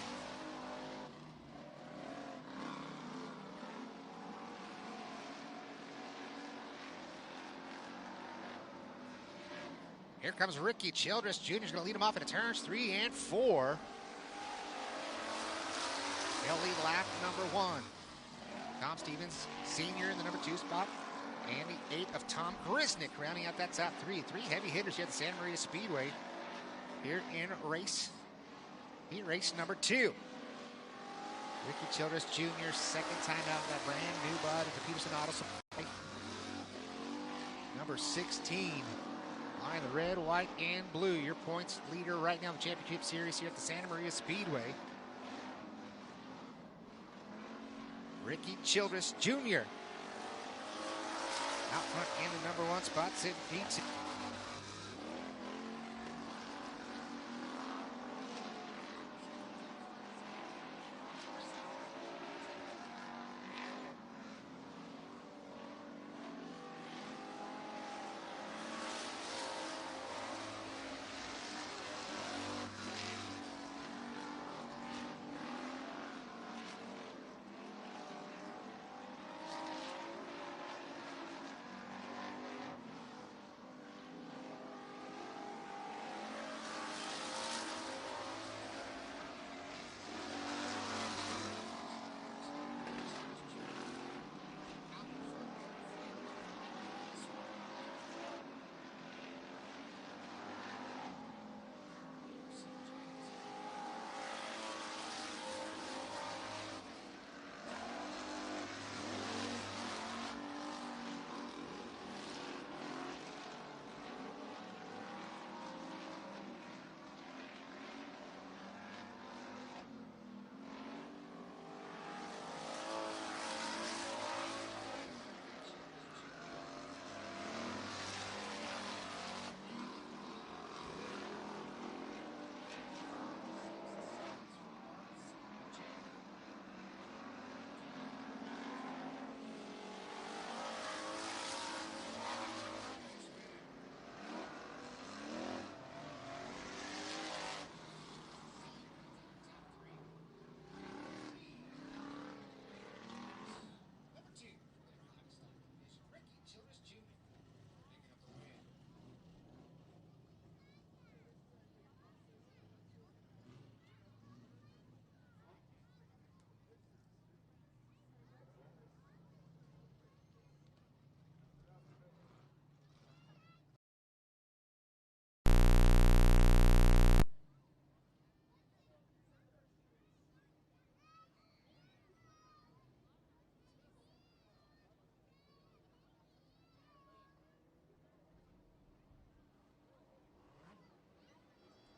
Here comes Ricky Childress Jr. is going to lead him off into turns 3 and 4. They'll lead lap number 1. Tom Stevens Sr. in the number 2 spot. And the 8 of Tom Grisnick rounding out that top 3. 3 heavy hitters here at the Santa Maria Speedway here in heat race number 2. Ricky Childress Jr. second time out of that brand new bud at the Peterson Auto Supply. Number 16. Line the red, white, and blue. Your points leader right now in the championship series here at the Santa Maria Speedway. Ricky Childress Jr. out front in the number 1 spot. Sid Pete.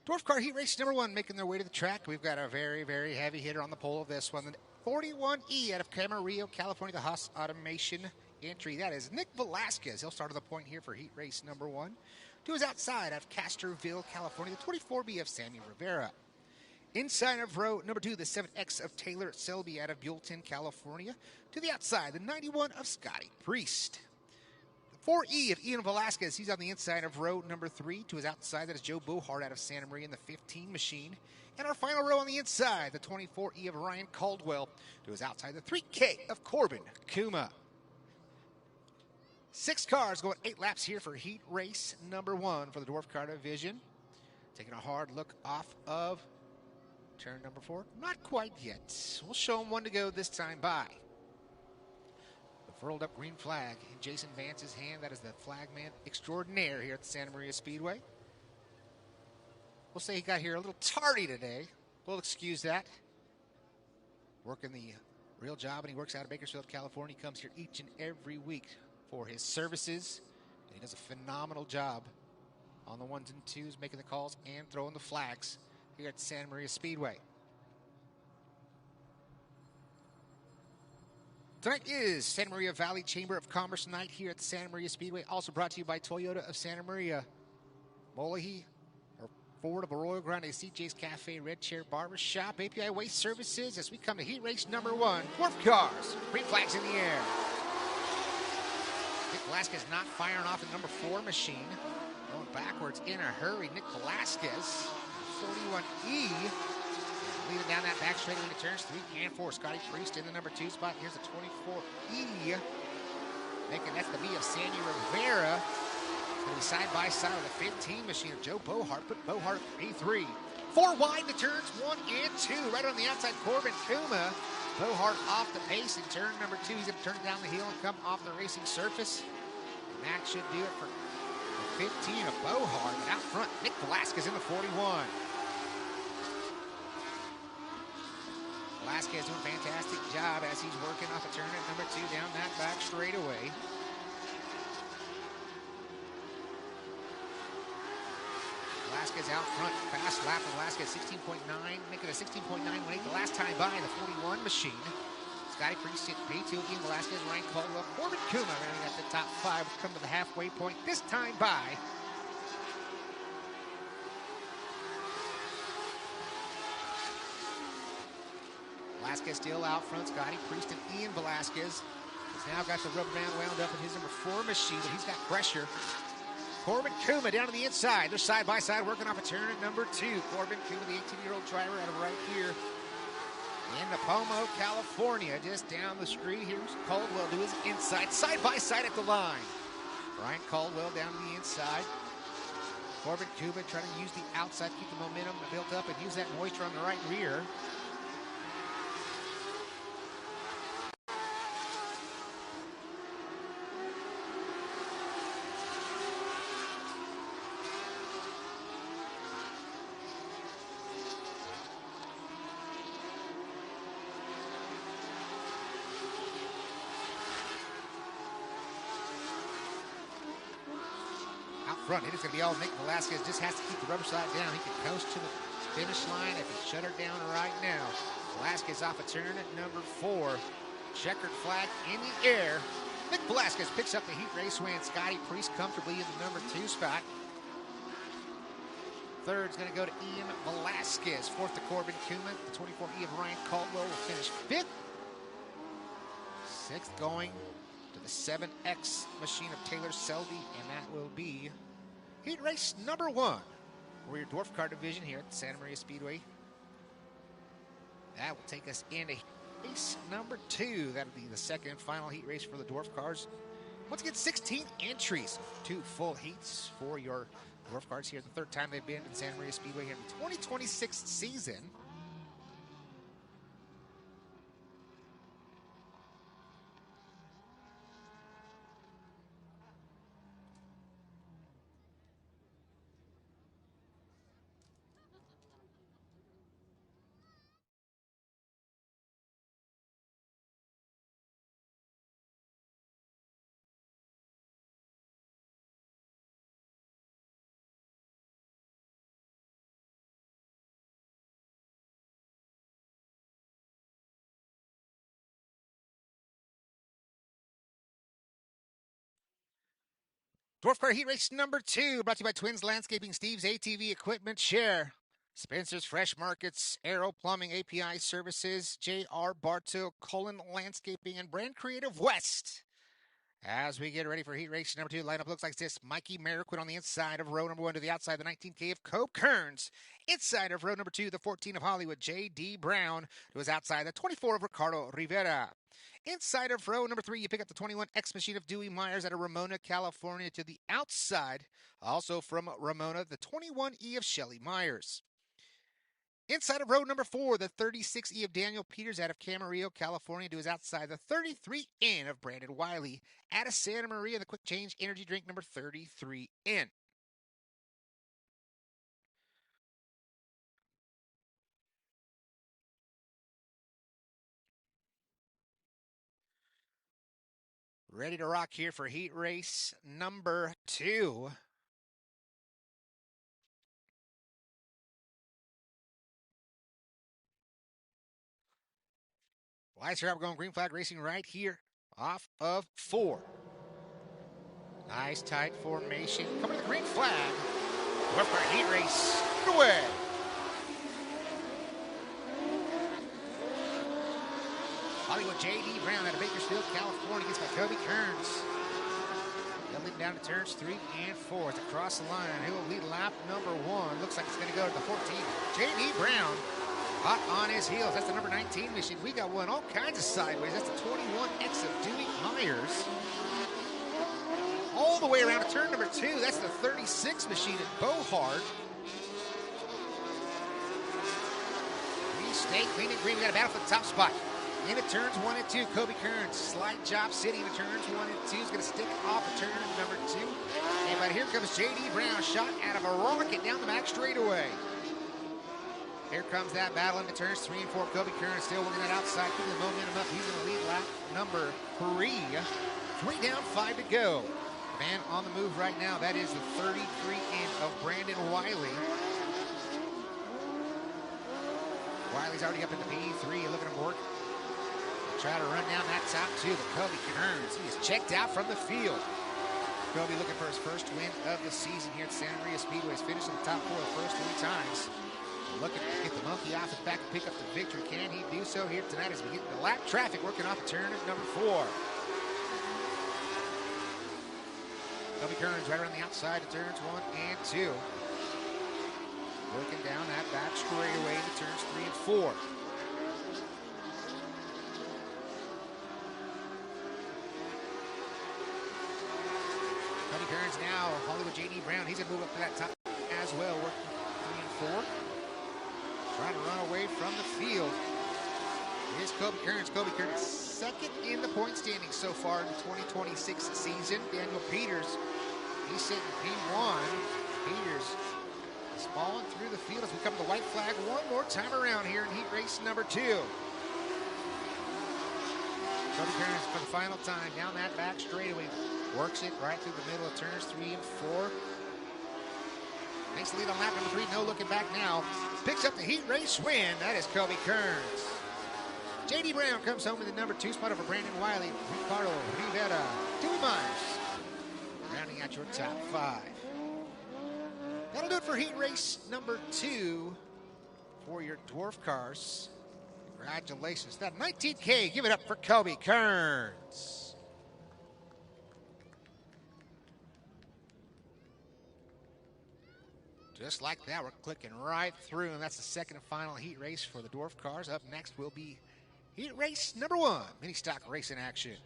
Dwarf Car Heat Race number 1 making their way to the track. We've got a very, very heavy hitter on the pole of this one. The 41E out of Camarillo, California, the Haas Automation entry. That is Nick Velasquez. He'll start at the point here for Heat Race number 1. To his outside of Castroville, California, the 24B of Sammy Rivera. Inside of row number 2, the 7X of Taylor Selby out of Buellton, California. To the outside, the 91 of Scotty Priest. 4E of Ian Velasquez, he's on the inside of row number 3. To his outside, that is Joe Bohart out of Santa Maria in the 15 machine. And our final row on the inside, the 24E of Ryan Caldwell. To his outside, the 3K of Corbin Kuma. 6 cars going 8 laps here for heat race number 1 for the Dwarf Car Division. Taking a hard look off of turn number 4. Not quite yet. We'll show them one to go this time by. Furled up green flag in Jason Vance's hand. That is the flagman extraordinaire here at the Santa Maria Speedway. We'll say he got here a little tardy today. We'll excuse that. Working the real job, and he works out of Bakersfield, California. He comes here each and every week for his services. And he does a phenomenal job on the 1s and 2s, making the calls and throwing the flags here at the Santa Maria Speedway. Tonight is Santa Maria Valley Chamber of Commerce night here at the Santa Maria Speedway. Also brought to you by Toyota of Santa Maria, Molahi, or Ford of Arroyo Grande, CJ's Cafe, Red Chair Barber Shop, API Waste Services, as we come to heat race number 1, Dwarf Cars. Green flags in the air. Nick Velasquez not firing off the number 4 machine. Going backwards in a hurry. Nick Velasquez, 41E. Leading down that back straight into turns 3 and 4. Scotty Priest in the number 2 spot. Here's the 24E. Making that's the B of Sandy Rivera. It's going to be side by side with the 15 machine of Joe Bohart. Put Bohart A3. 4 wide to turns 1 and 2. Right on the outside, Corbin Kuma. Bohart off the pace in turn number 2. He's going to turn down the hill and come off the racing surface. And that should do it for the 15 of Bohart. And out front, Nick Velasquez in the 41. Velasquez doing a fantastic job as he's working off a turn at number 2 down that back straightaway. Velasquez out front, fast lap for Velasquez, 16.9, making a 16.918 the last time by the 41 machine. Scotty Priest at P2, Ian Velasquez, Ryan Caldwell, Corbin Kuma rounding at the top 5, come to the halfway point this time by. Velasquez still out front. Scotty Priest and Ian Velasquez has now got the rubber band wound up in his number 4 machine, but he's got pressure. Corbin Kuma down to the inside. They're side by side working off a turn at number 2. Corbin Kuma, the 18-year-old driver out of right here in Nipomo, California. Just down the street. Here's Caldwell to his inside. Side by side at the line. Ryan Caldwell down to the inside. Corbin Kuma trying to use the outside, keep the momentum built up, and use that moisture on the right rear. Front. It is going to be all Nick Velasquez. Just has to keep the rubber side down. He can coast to the finish line if he shut her down right now. Velasquez off a turn at number 4. Checkered flag in the air. Nick Velasquez picks up the heat race win. Scotty Priest comfortably in the number 2 spot. Third's going to go to Ian Velasquez. 4th to Corbin Kuma. The 24E of Ryan Caldwell will finish 5th. 6th going to the 7X machine of Taylor Selby, and that will be heat race number 1 for your Dwarf Car Division here at the Santa Maria Speedway. That will take us into race number 2. That'll be the second and final heat race for the Dwarf Cars. Once again, 16 entries, 2 full heats for your Dwarf Cars here. The 3rd time they've been in Santa Maria Speedway here in the 2026 season. Dwarf Car Heat Race number 2, brought to you by Twins Landscaping, Steve's ATV Equipment Share, Spencer's Fresh Markets, Aero Plumbing, API Services, J.R. Bartow, Cullen Landscaping, and Brand Creative West. As we get ready for Heat Race number 2, lineup looks like this. Mikey Merriquin on the inside of row number 1 to the outside of the 19K of Cope Kearns. Inside of row number 2, the 14 of Hollywood, J.D. Brown, to his outside, the 24 of Ricardo Rivera. Inside of row number 3, you pick up the 21 X Machine of Dewey Myers out of Ramona, California, to the outside. Also from Ramona, the 21E of Shelly Myers. Inside of row number 4, the 36E of Daniel Peters out of Camarillo, California, to his outside. The 33N of Brandon Wiley out of Santa Maria, the Quick Change Energy Drink number 33N. Ready to rock here for Heat Race number 2. Lights are up, going green flag racing right here off of 4. Nice tight formation. Coming to the green flag. Dwarf Car Heat Race away. Hollywood J.D. Brown out of Bakersfield, California, gets by Kobe Kearns. Building down to turns 3 and 4. It's across the line. Who will lead lap number 1? Looks like it's going to go to the 14. J.D. Brown hot on his heels. That's the number 19 machine. We got one all kinds of sideways. That's the 21X of Dewey Myers. All the way around to turn number 2. That's the 36 machine at Bohart. We stay clean and green. We got a battle for the top spot. Into turns 1 and 2, Kobe Kearns, slight job sitting into turns 1 and 2. He's going to stick off of turn number 2. And but here comes J.D. Brown, shot out of a rocket down the back straightaway. Here comes that battle into turns 3 and 4. Kobe Kearns still working that outside, keeping the momentum up. He's going to lead lap number 3. 3 down, 5 to go. The man on the move right now, that is the 33-in of Brandon Wiley. Wiley's already up into P3. Look at him work. Try to run down that top 2, but Kobe Kearns, he is checked out from the field. Kobe looking for his first win of the season here at Santa Maria Speedway. He's finished in the top 4 the first 3 times. Looking to get the monkey off his back and pick up the victory. Can he do so here tonight as we get the lap traffic working off of turn number 4? Kobe Kearns right around the outside of turns 1 and 2. Working down that back straightaway into turns 3 and 4. Kobe Kearns now, Hollywood J.D. Brown, he's going to move up to that top as well, working 3 and 4. Trying to run away from the field. Here's Kobe Kearns. Kobe Kearns second in the point standings so far in the 2026 season. Daniel Peters, he's sitting P1. Peters is falling through the field as we come to the white flag one more time around here in heat race number 2. Kobe Kearns for the final time down that back straightaway. Works it right through the middle of turns 3 and 4. Makes the lead on lap number 3. No looking back now. Picks up the heat race win. That is Kobe Kearns. J.D. Brown comes home in the number 2 spot over Brandon Wiley, Ricardo Rivera, Dewey Myers. Rounding out your top 5. That'll do it for heat race number 2 for your Dwarf Cars. Congratulations. That 19K, give it up for Kobe Kearns. Just like that, we're clicking right through, and that's the second and final heat race for the Dwarf Cars. Up next will be heat race number 1, mini stock racing action.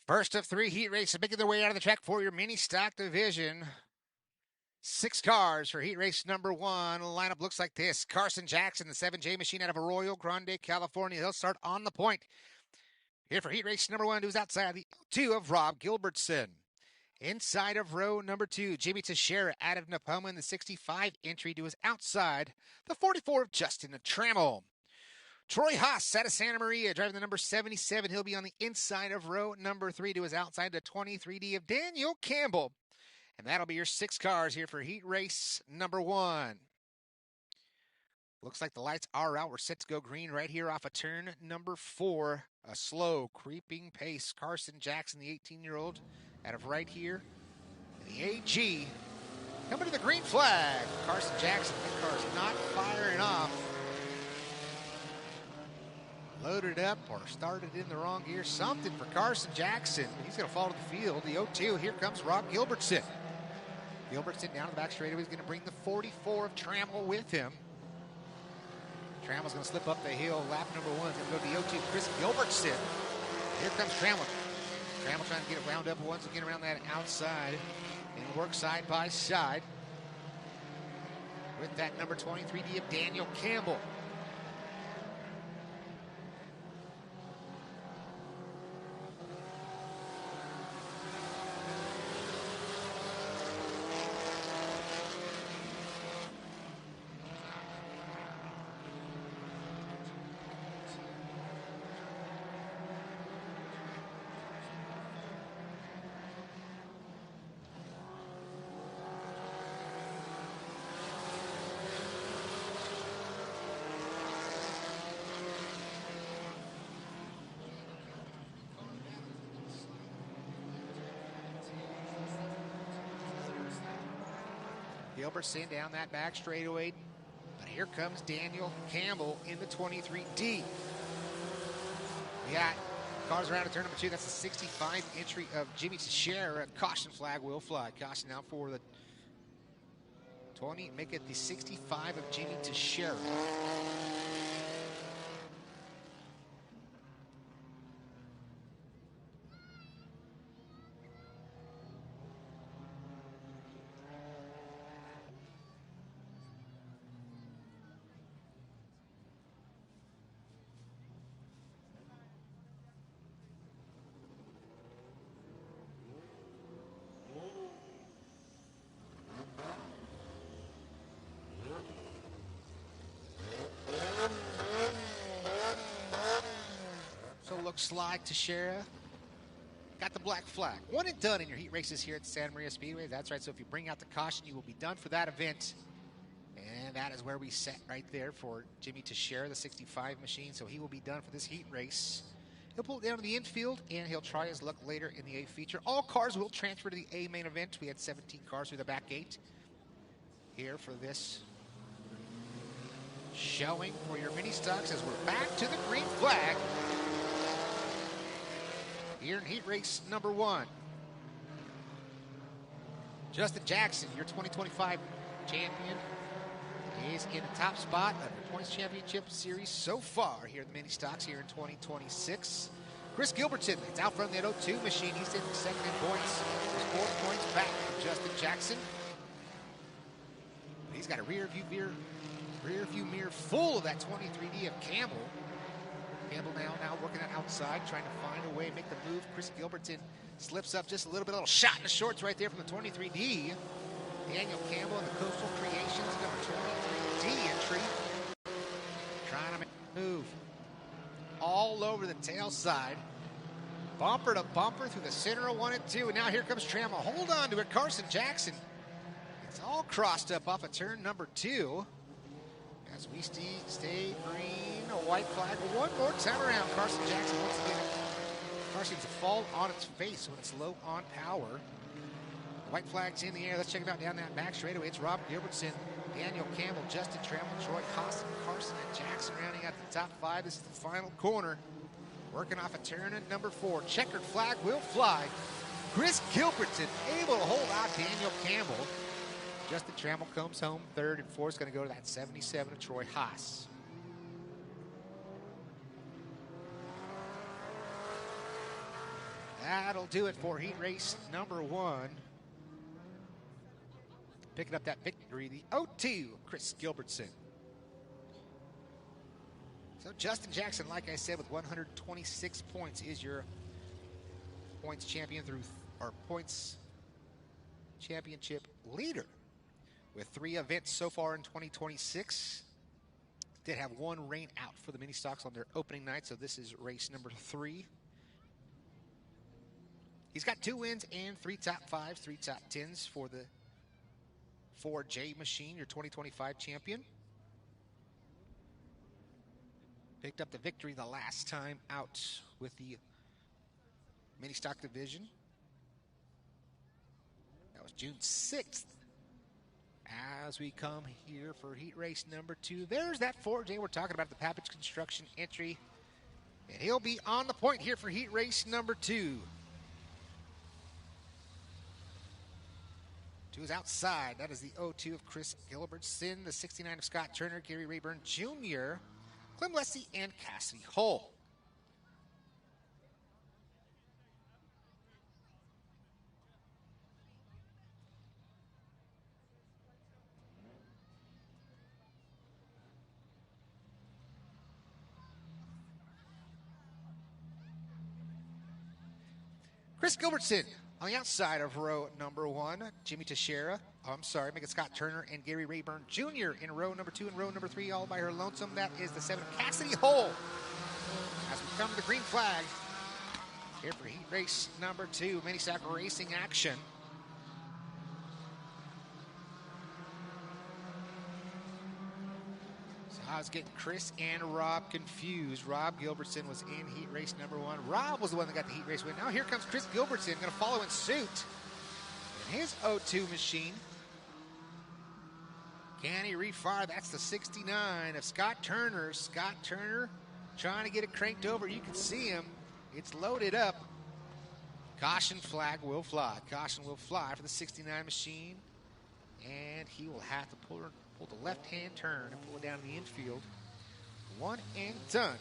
First of 3 heat races making their way out of the track for your mini stock division. 6 cars for heat race number 1. The lineup looks like this. Carson Jackson, the 7J machine out of Arroyo Grande, California. He'll start on the point. Here for heat race number 1, who's outside the 2 of Rob Gilbertson. Inside of row number 2, Jimmy Teixeira out of Nipomo in the 65 entry to his outside, the 44 of Justin Trammell. Troy Haas out of Santa Maria driving the number 77. He'll be on the inside of row number 3 to his outside, the 23D of Daniel Campbell. And that'll be your 6 cars here for heat race number 1. Looks like the lights are out. We're set to go green right here off of turn number 4. A slow, creeping pace. Carson Jackson, the 18-year-old, out of right here. The AG coming to the green flag. Carson Jackson, that car's not firing off. Loaded up or started in the wrong gear. Something for Carson Jackson. He's going to fall to the field. The 0-2. Here comes Rob Gilbertson. Gilbertson down the back straightaway. He's going to bring the 44 of Trammell with him. Trammell's going to slip up the hill. Lap number 1 is going to go to the 0-2. Chris Gilbertson. Here comes Trammell. Trammell trying to get it wound up once again around that outside and work side by side with that number 23D of Daniel Campbell. Gilbertson down that back straightaway. But here comes Daniel Campbell in the 23D. We got cars around to turn number 2. That's the 65 entry of Jimmy Teixeira. Caution flag will fly. Caution now for the 20. Make it the 65 of Jimmy Teixeira. Looks like Teixeira got the black flag. 1 and done in your heat races here at Santa Maria Speedway. That's right, so if you bring out the caution, you will be done for that event. And that is where we set right there for Jimmy Teixeira, the 65 machine. So he will be done for this heat race. He'll pull it down to the infield, and he'll try his luck later in the A feature. All cars will transfer to the A main event. We had 17 cars through the back gate here for this showing for your mini stocks as we're back to the green flag here in heat race number 1. Justin Jackson, your 2025 champion, is in the top spot of the Points Championship Series so far here in the mini stocks here in 2026. Chris Gilbertson, it's out front of that 0-2 machine. He's in second in points. There's 4 points back from Justin Jackson. But he's got a rear view mirror full of that 23D of Campbell. Campbell now working that outside, trying to find a way, make the move. Chris Gilbertson slips up just a little bit, a little shot in the shorts right there from the 23D. Daniel Campbell and the Coastal Creations, number 23D entry. Trying to make a move. All over the tail side. Bumper to bumper through the center of 1 and 2. And now here comes Trammell. Hold on to it. Carson Jackson. It's all crossed up off of turn number 2. As we stay green, a white flag. One more time around. Carson Jackson once again. Car seems to fall on its face when it's low on power. White flag's in the air. Let's check it out down that back straightaway. It's Rob Gilbertson, Daniel Campbell, Justin Trammell, Troy Haas, Carson, and Jackson rounding out the top 5. This is the final corner. Working off a turn at number 4. Checkered flag will fly. Chris Gilbertson able to hold out Daniel Campbell. Justin Trammell comes home 3rd, and 4th is going to go to that 77 of Troy Haas. That'll do it for heat race number 1. Picking up that victory, the 0-2, Chris Gilbertson. So Justin Jackson, like I said, with 126 points, is your points champion points championship leader. With 3 events so far in 2026. Did have 1 rain out for the mini stocks on their opening night, so this is race number 3. He's got 2 wins and 3 top 5s, 3 top 10s for the 4J machine, your 2025 champion. Picked up the victory the last time out with the mini stock division. That was June 6th. As we come here for heat race number 2, there's that 4J we're talking about, the Papich Construction entry. And he'll be on the point here for heat race number 2. 2 is outside. That is the 0-2 of Chris Gilbertson, the 69 of Scott Turner, Gary Rayburn Jr., Clem Leslie, and Cassidy Hull. Chris Gilbertson on the outside of row number 1. Jimmy Teixeira, Megan Scott Turner, and Gary Rayburn Jr. in row number 2 and row number 3 all by her lonesome. That is the 7 Cassidy Hull. As we come to the green flag here for heat race number 2, mini stock racing action. I was getting Chris and Rob confused. Rob Gilbertson was in heat race number 1. Rob was the one that got the heat race win. Now here comes Chris Gilbertson, going to follow in suit in his 0-2 machine. Can he refire? That's the 69 of Scott Turner. Scott Turner trying to get it cranked over. You can see him. It's loaded up. Caution flag will fly. Caution will fly for the 69 machine. And he will have to pull the left-hand turn and pull it down to the infield. 1 and done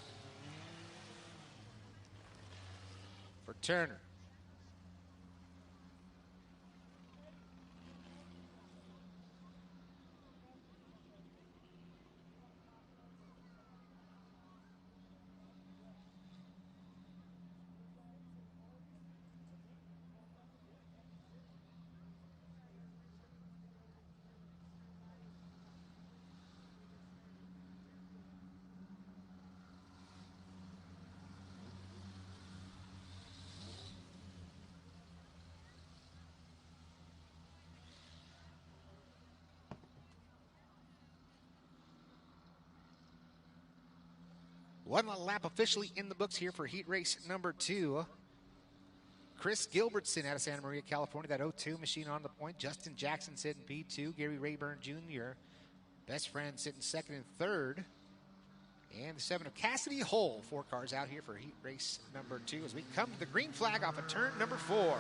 for Turner. One lap officially in the books here for heat race number 2. Chris Gilbertson out of Santa Maria, California, that 0-2 machine on the point. Justin Jackson sitting P2. Gary Rayburn Jr., best friend, sitting 2nd and 3rd. And the 7 of Cassidy Hull, 4 cars out here for heat race number 2 as we come to the green flag off of turn number 4.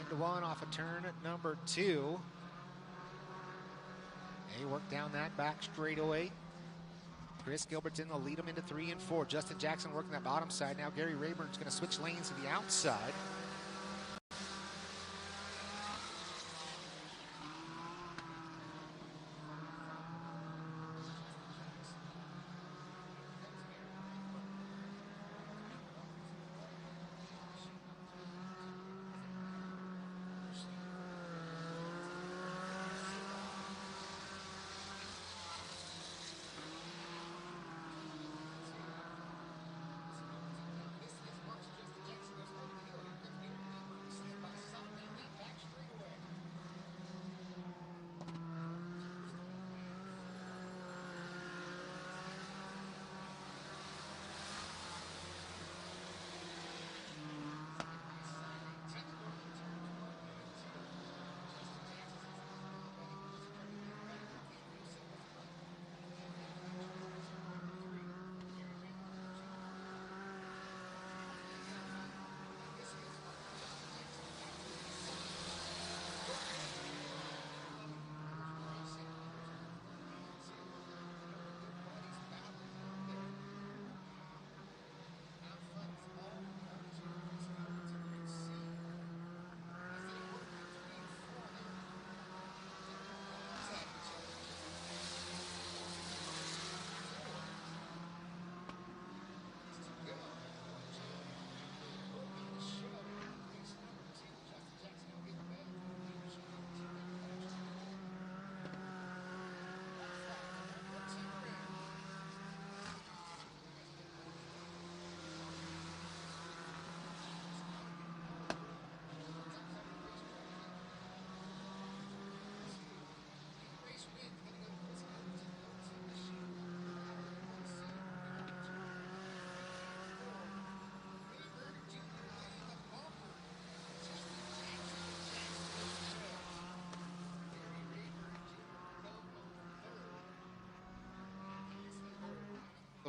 Into 1 off of turn number 2. They work down that back straightaway. Chris Gilbertson will lead them into 3 and 4. Justin Jackson working that bottom side. Now Gary Rayburn's going to switch lanes to the outside.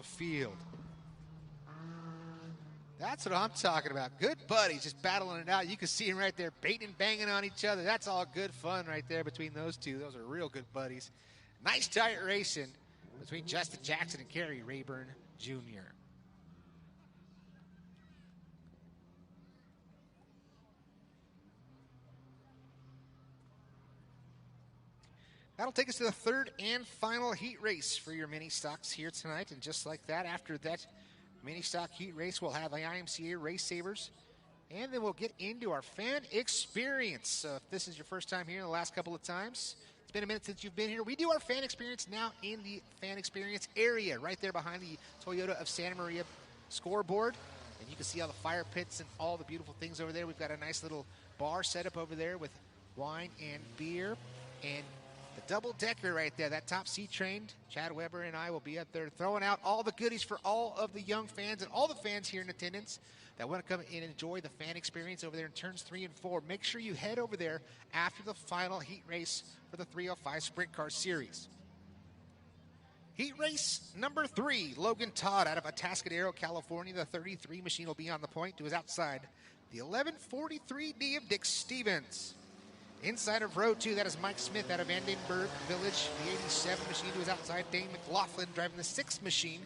the field. That's what I'm talking about. Good buddies just battling it out. You can see them right there baiting and banging on each other. That's all good fun right there between those two. Those are real good buddies. Nice tight racing between Justin Jackson and Kerry Rayburn Jr. That'll take us to the third and final heat race for your mini stocks here tonight. And just like that, after that mini stock heat race, we'll have the IMCA Race Sabers. And then we'll get into our fan experience. So if this is your first time here in the last couple of times, it's been a minute since you've been here. We do our fan experience now in the fan experience area, right there behind the Toyota of Santa Maria scoreboard. And you can see all the fire pits and all the beautiful things over there. We've got a nice little bar set up over there with wine and beer. And the double-decker right there, that top seat train, Chad Weber and I will be up there throwing out all the goodies for all of the young fans and all the fans here in attendance that want to come in and enjoy the fan experience over there in turns 3 and 4. Make sure you head over there after the final heat race for the 305 Sprint Car Series. Heat race number 3, Logan Todd out of Atascadero, California. The 33 machine will be on the point to his outside. The 1143D of Dick Stevens. Inside of row 2, that is Mike Smith out of Vandenberg Village. The 87 machine who is outside. Dane McLaughlin driving the 6th machine.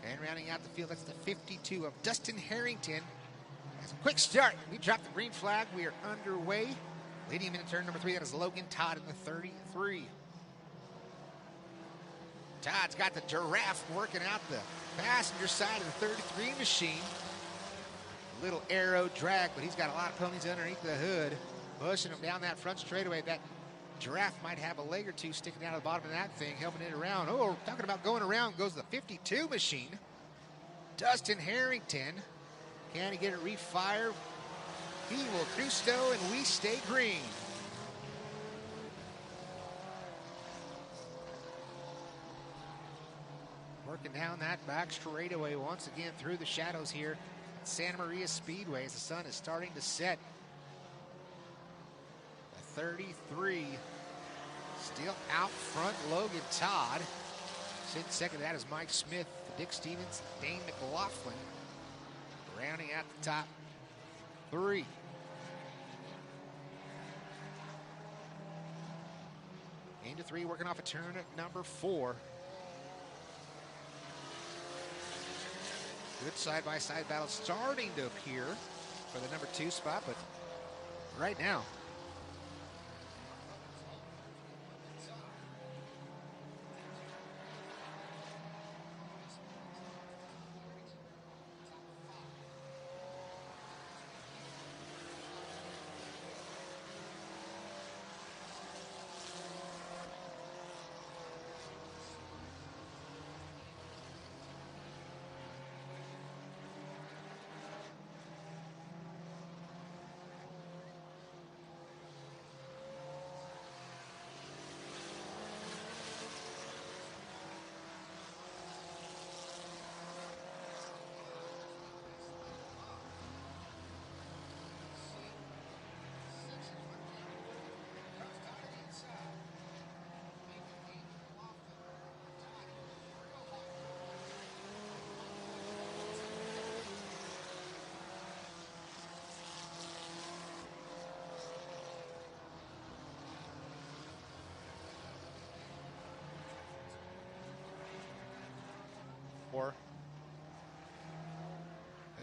And rounding out the field, that's the 52 of Dustin Harrington. As a quick start, we drop the green flag. We are underway. Leading him into turn number 3, that is Logan Todd in the 33. Todd's got the giraffe working out the passenger side of the 33 machine. A little aero drag, but he's got a lot of ponies underneath the hood. Pushing him down that front straightaway. That giraffe might have a leg or two sticking out of the bottom of that thing, helping it around. Oh, talking about going around goes the 52 machine. Dustin Harrington. Can he get it refire? He will Custo, and we stay green. Working down that back straightaway once again through the shadows here at Santa Maria Speedway as the sun is starting to set. 33 still out front, Logan Todd. Sitting second to that is Mike Smith, Dick Stevens, Dane McLaughlin. Rounding out the top 3. Into 3, working off a turn at number 4. Good side-by-side battle starting to appear for the number 2 spot, but right now,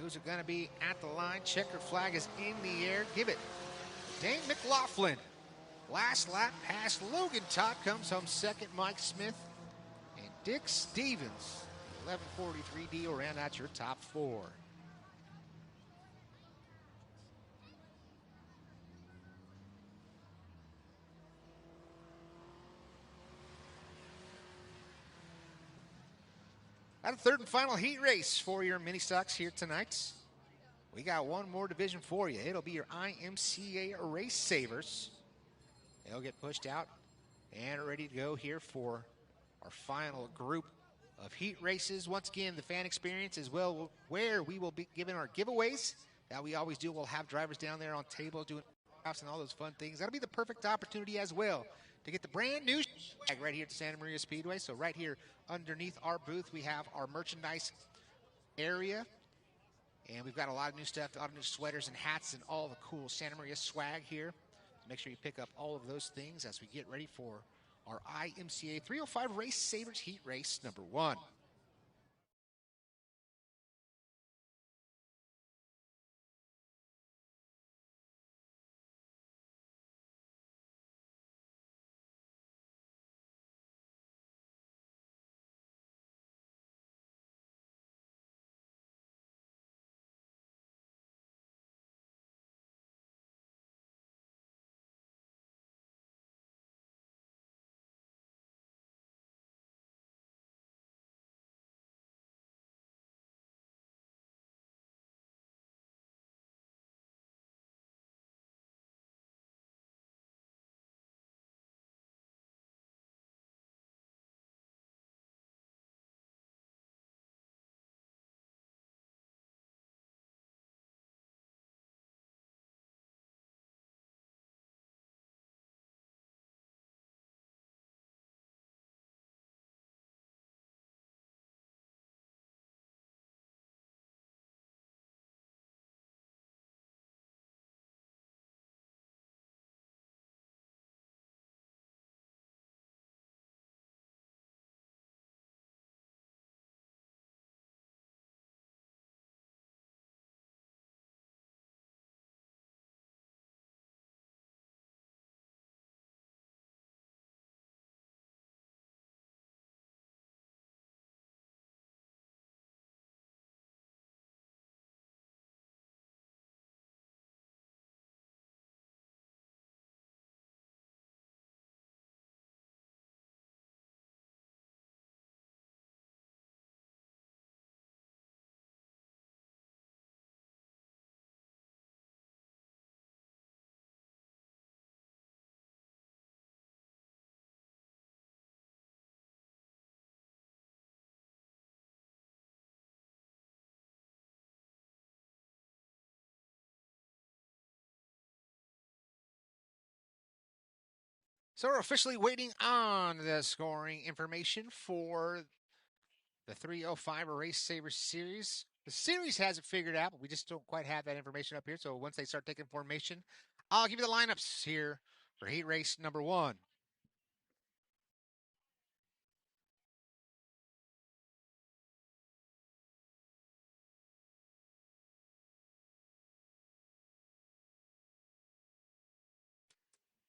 who's it going to be at the line? Checker flag is in the air. Give it. Dane McLaughlin. Last lap past Logan Todd. Comes home second, Mike Smith. And Dick Stevens. 1143D will round out your top 4. At a third and final heat race for your mini stocks here tonight. We got one more division for you. It'll be your IMCA Race Savers. They'll get pushed out and ready to go here for our final group of heat races. Once again, the fan experience as well, where we will be giving our giveaways that we always do. We'll have drivers down there on tables doing and all those fun things. That'll be the perfect opportunity as well to get the brand new swag right here at the Santa Maria Speedway. So right here underneath our booth, we have our merchandise area. And we've got a lot of new stuff, a lot of new sweaters and hats and all the cool Santa Maria swag here. Make sure you pick up all of those things as we get ready for our IMCA 305 Race Savers Heat Race number 1. So we're officially waiting on the scoring information for the 305 Race Saver Series. The series has it figured out, but we just don't quite have that information up here. So once they start taking formation, I'll give you the lineups here for heat race number 1.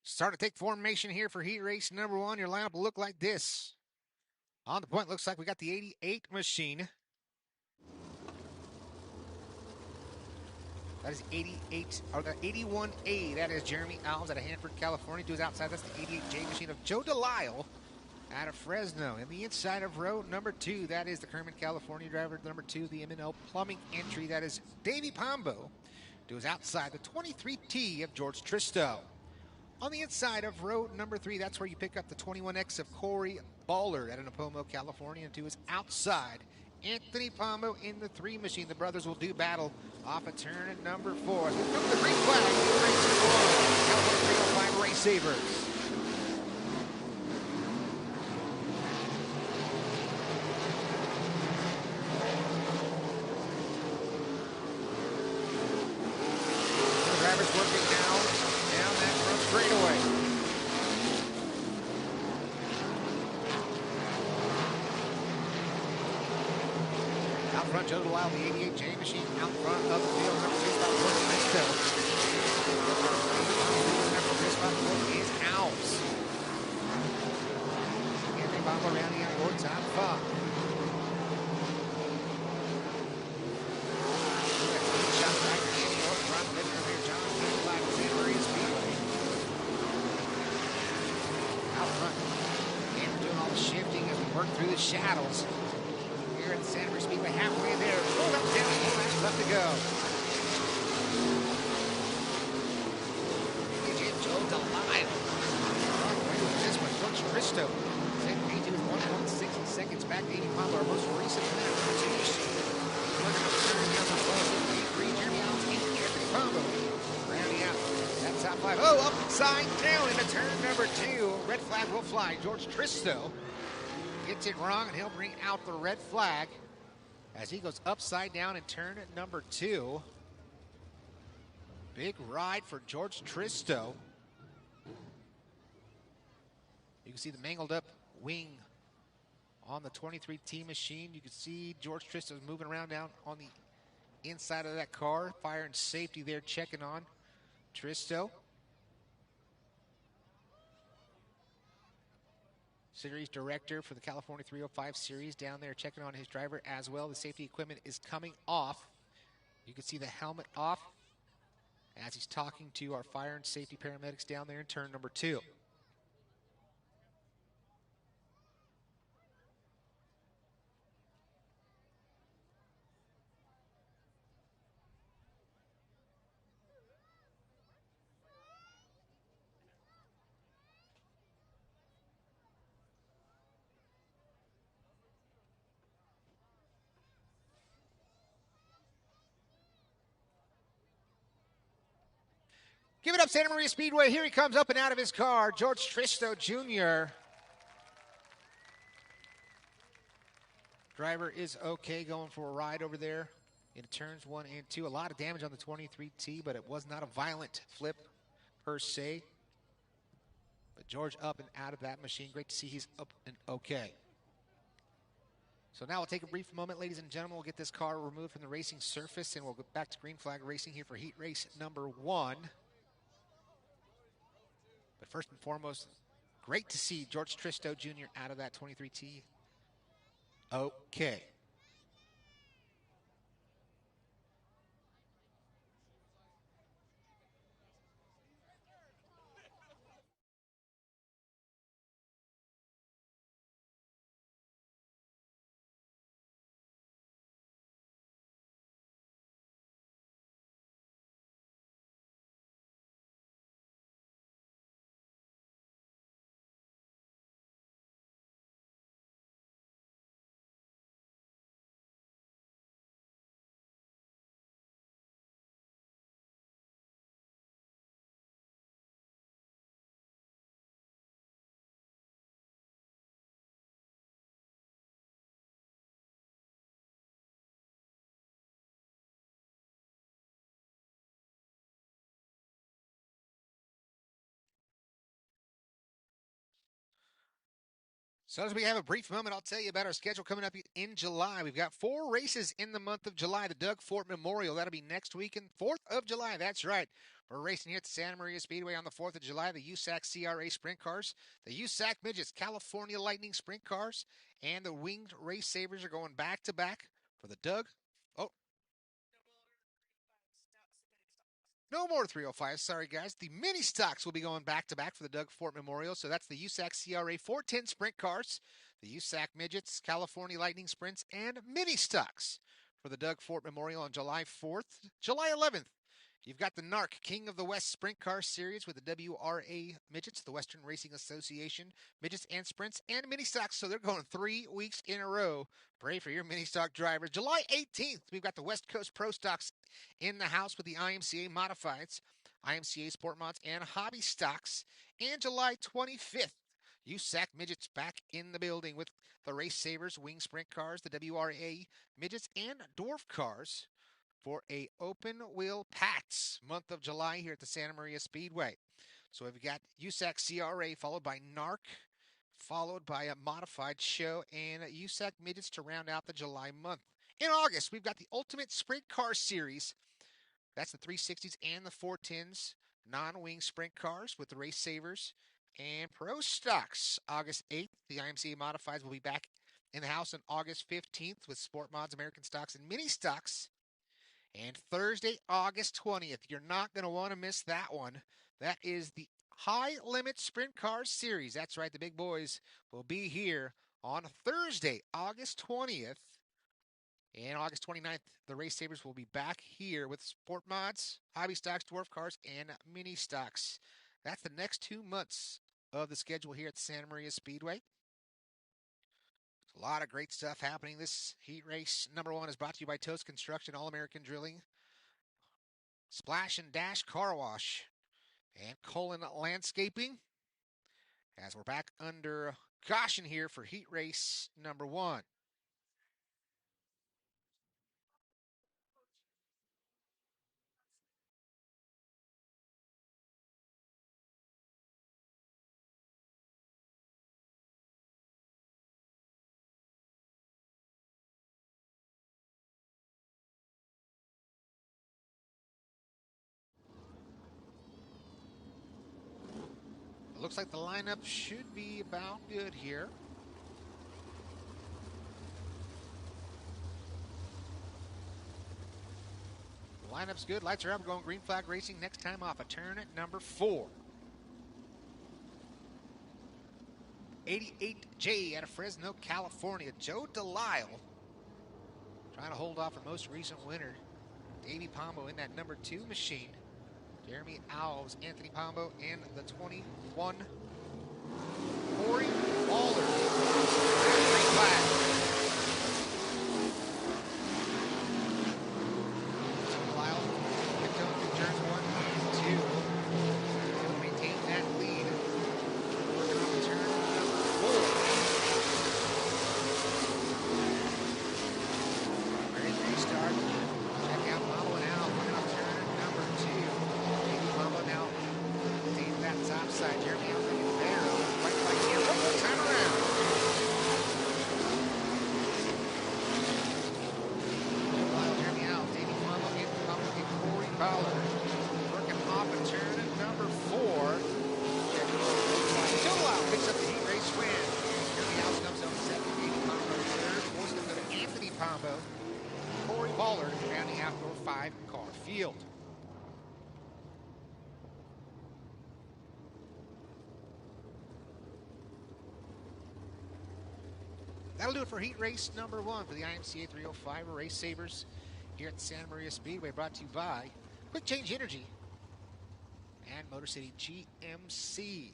Start to take formation here for heat race number 1. Your lineup will look like this. On the point, looks like we got the 88 machine. That is 88, or the 81A. That is Jeremy Alves out of Hanford, California. To his outside, that's the 88J machine of Joe Delisle out of Fresno. In the inside of row number 2, that is the Kerman, California driver. Number 2, the M&L Plumbing entry. That is Davey Pombo. To his outside, the 23T of George Tristo. On the inside of row number 3, that's where you pick up the 21X of Corey Baller out of Nipomo, California. And to his outside, Anthony Pombo in the 3 machine. The brothers will do battle off a turn at number 4. So we come to the green flag. California 305 Race Savers. The drivers working now down that front straightaway. Out front, Joe Delisle, the 88J machine. Out front of the field, number 2 spot, George Tristo. Number 3 spot, is Alves. Anthony Pombo rounding out your top 5. Shot back to Andy North, front victor here, John Goodlight of Santa Maria Speedway. Out front, and we're doing all the shifting as we work through the shadows. Here at the Santa Maria Speedway, halfway there. Pulled up down, 4 laps left to go. Joe Delisle. This one, George Tristo. Second P2 is 1.6 seconds back. 80 Pombo, our most recent winner. Looking up turn number 12, 83, Jeremy Alves, and Anthony Pombo. Rounding out that top down 5. Oh, upside down into turn number 2. Red flag will fly. George Tristo gets it wrong, and he'll bring out the red flag as he goes upside down in turn number 2. Big ride for George Tristo. You can see the mangled up wing on the 23T machine. You can see George Tristo moving around down on the inside of that car. Fire and safety there checking on Tristo. Series director for the California 305 series down there checking on his driver as well. The safety equipment is coming off. You can see the helmet off as he's talking to our fire and safety paramedics down there in turn number 2. Give it up, Santa Maria Speedway. Here he comes up and out of his car, George Tristo Jr. Driver is okay going for a ride over there into turns 1 and 2. A lot of damage on the 23T, but it was not a violent flip per se. But George up and out of that machine. Great to see he's up and okay. So now we'll take a brief moment, ladies and gentlemen. We'll get this car removed from the racing surface, and we'll go back to green flag racing here for heat race number 1. But first and foremost, great to see George Tristo Jr. out of that 23T. Okay. So as we have a brief moment, I'll tell you about our schedule coming up in July. We've got 4 races in the month of July. The Doug Fort Memorial, that'll be next weekend, 4th of July. That's right. We're racing here at the Santa Maria Speedway on the 4th of July. The USAC CRA Sprint Cars, the USAC Midgets, California Lightning Sprint Cars, and the Winged Race Sabers are going back-to-back for the Doug. Oh. No more 305s, sorry guys. The mini stocks will be going back-to-back for the Doug Fort Memorial. So that's the USAC CRA 410 Sprint Cars, the USAC Midgets, California Lightning Sprints, and mini stocks for the Doug Fort Memorial on July 4th. July 11th, you've got the NARC King of the West Sprint Car Series with the WRA Midgets, the Western Racing Association, Midgets and Sprints, and mini stocks. So they're going 3 weeks in a row. Pray for your mini stock drivers. July 18th, we've got the West Coast Pro Stocks in the house with the IMCA Modifieds, IMCA Sport Mods, and Hobby Stocks. And July 25th, USAC Midgets back in the building with the Race Sabers, Wing Sprint Cars, the WRA Midgets, and Dwarf Cars for a open wheel PATS month of July here at the Santa Maria Speedway. So we've got USAC CRA followed by NARC, followed by a modified show, and USAC Midgets to round out the July month. In August, we've got the Ultimate Sprint Car Series. That's the 360s and the 410s, non-wing sprint cars with the Race Savers and Pro Stocks. August 8th, the IMCA Modifieds will be back in the house on August 15th with Sport Mods, American Stocks, and Mini Stocks. And Thursday, August 20th, you're not going to want to miss that one. That is the High Limit Sprint Cars Series. That's right, the big boys will be here on Thursday, August 20th. And August 29th, the Race Sabers will be back here with Sport Mods, Hobby Stocks, Dwarf Cars, and Mini Stocks. That's the next 2 months of the schedule here at the Santa Maria Speedway. A lot of great stuff happening. This heat race number 1 is brought to you by Toast Construction, All-American Drilling, Splash and Dash Car Wash, and Cullen Landscaping. As we're back under caution here for heat race number 1. It looks like the lineup should be about good here. The lineup's good. Lights are up. We're going green flag racing next time off of turn at number 4. 88J out of Fresno, California. Joe Delisle trying to hold off our most recent winner, Davey Pombo, in that number 2 machine. Jeremy Alves, Anthony Pombo, and the 21 Corey Waller. Green flag. Delisle picked up in turns 1 and 2. He'll maintain that lead. Working on turn number 4. Ready to restart. Check out Pombo and Al working on turn number 2. Pombo now maintains that top side. Jeremy Alves in the barrel. Fight like here. One more time around. Jeremy Alves, Davey Pombo, and Corey Ballard. Working off of turn number 4. Delisle picks up the heat race win. Jeremy Alves comes over second. Davey Pombo third. Forced to go to Anthony Pombo. Corey Ballard rounding out your 5-car field. That'll do it for heat race number 1 for the IMCA 305 Race Sabers here at Santa Maria Speedway, brought to you by Quick Change Energy and Motor City GMC.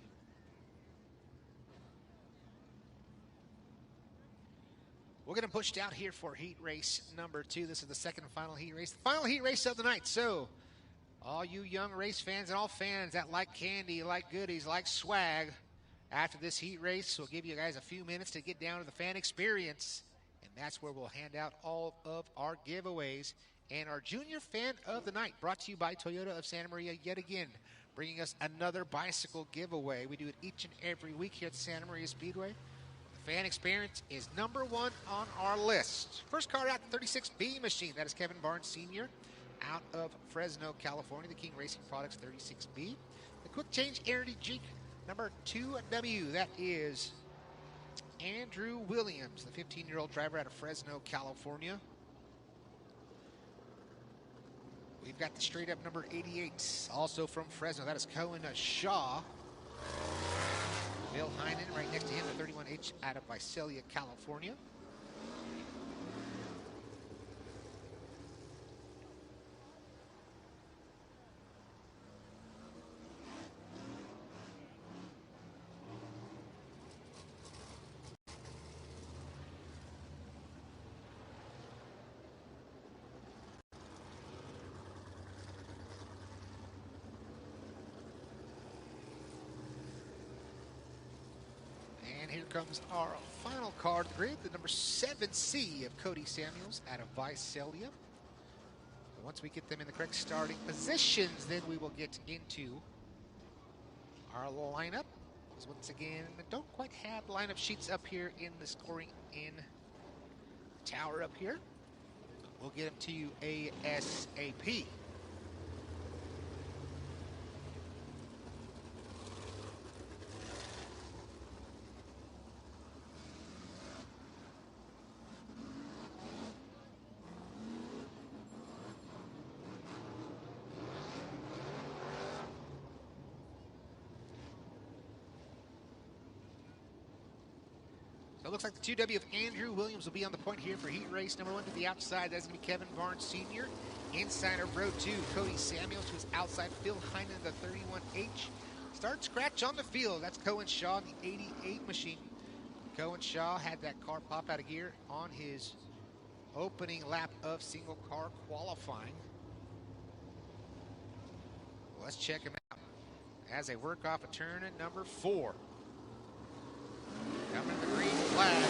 We're getting pushed out here for heat race number 2. This is the second and final heat race, the final heat race of the night. So, all you young race fans and all fans that like candy, like goodies, like swag, after this heat race, we'll give you guys a few minutes to get down to the fan experience, and that's where we'll hand out all of our giveaways. And our junior fan of the night, brought to you by Toyota of Santa Maria yet again, bringing us another bicycle giveaway. We do it each and every week here at Santa Maria Speedway. The fan experience is number 1 on our list. First car out, the 36B machine. That is Kevin Barnes Sr. out of Fresno, California. The King Racing Products 36B. The Quick Change Energy Jeep number 2W, that is Andrew Williams, the 15-year-old driver out of Fresno, California. We've got the straight-up number 88, also from Fresno. That is Cohen Shaw. Bill Heinen right next to him, the 31H out of Visalia, California. Here comes our final car of the grid, the number 7C of Cody Samuels out of Visalia. Once we get them in the correct starting positions, then we will get into our lineup. Because once again, I don't quite have lineup sheets up here in the scoring in tower up here. We'll get them to you ASAP. So it looks like the 2W of Andrew Williams will be on the point here for heat race number 1 to the outside. That's going to be Kevin Barnes Sr. Inside of row 2, Cody Samuels, who's outside. Phil Heinen, the 31H. Start scratch on the field. That's Cohen Shaw, the 88 machine. Cohen Shaw had that car pop out of gear on his opening lap of single car qualifying. Let's check him out. as they work off a turn at number 4. Coming to the green flag.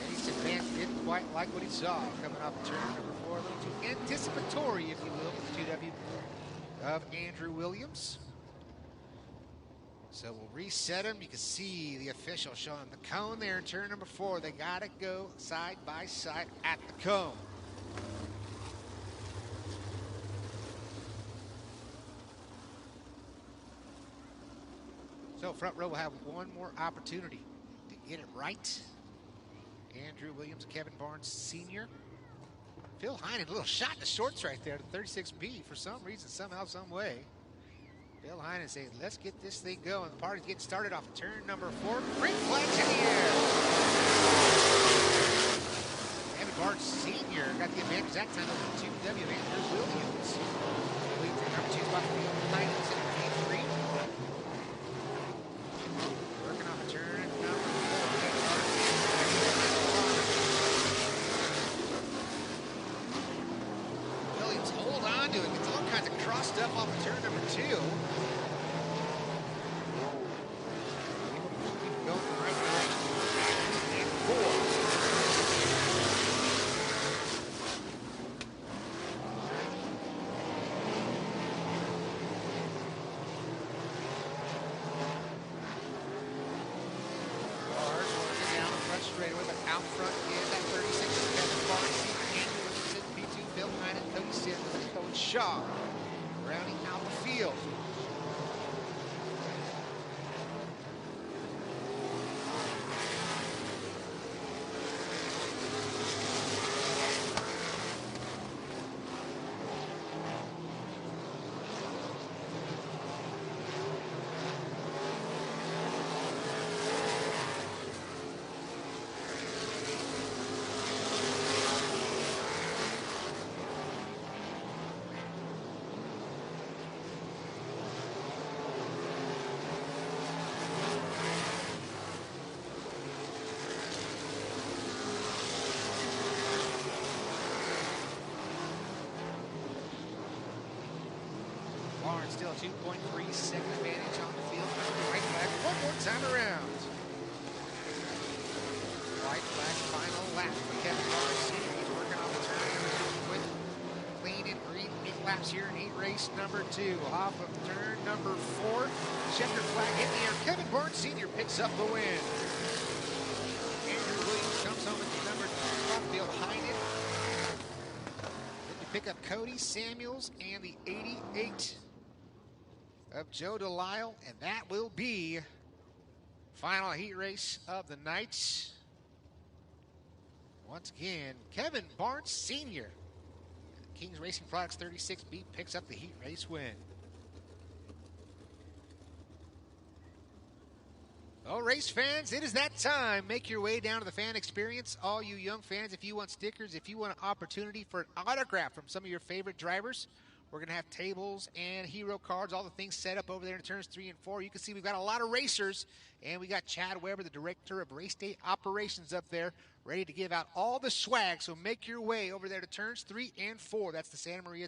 Mason Vance didn't quite like what he saw coming off turn number 4. A little too anticipatory, if you will, with the 2W of Andrew Williams. So we'll reset him. You can see the official showing the cone there in turn number 4. They got to go side by side at the cone. So front row will have one more opportunity to get it right. Andrew Williams and Kevin Barnes Sr. Phil Heinen, a little shot in the shorts right there to 36B for some reason, somehow, some way. Phil Heinen saying, let's get this thing going. The party's getting started off turn number 4. Green flags in the air. Kevin Barnes Sr. got the advantage that time over 2W of Andrew Williams. Lead to number 2 spot for Phil Heinen in P3. Working off a turn number 4. Williams hold on to it. Gets all kinds of cross stuff off of turn number 2. Going in the right direction. And 4. Cars working down the front straightaway, but out front is that 36 Kevin Barnes, Andrew Williams in P2, Phil Heinen, 36 with Coach Shaw, rounding out the field. Barnes still a 2.3 second advantage on the field. White flag one more time around. White flag final lap for Kevin Barnes Sr. He's working on the turn with clean and green 8 laps here in heat race number 2. Off of turn number 4. Checker flag in the air. Kevin Barnes Sr. picks up the win. Andrew Williams comes home at the number 2 spot. Phil Heinen. Then you pick up Cody Samuels and the 88 of Joe Delisle, and that will be final heat race of the night. Once again, Kevin Barnes Sr. Kings Racing Products 36B picks up the heat race win. Oh, race fans, it is that time. Make your way down to the fan experience. All you young fans, if you want stickers, if you want an opportunity for an autograph from some of your favorite drivers, we're going to have tables and hero cards, all the things set up over there in turns 3 and 4. You can see we've got a lot of racers, and we got Chad Weber, the director of race day operations up there, ready to give out all the swag. So make your way over there to turns 3 and 4. That's the Santa Maria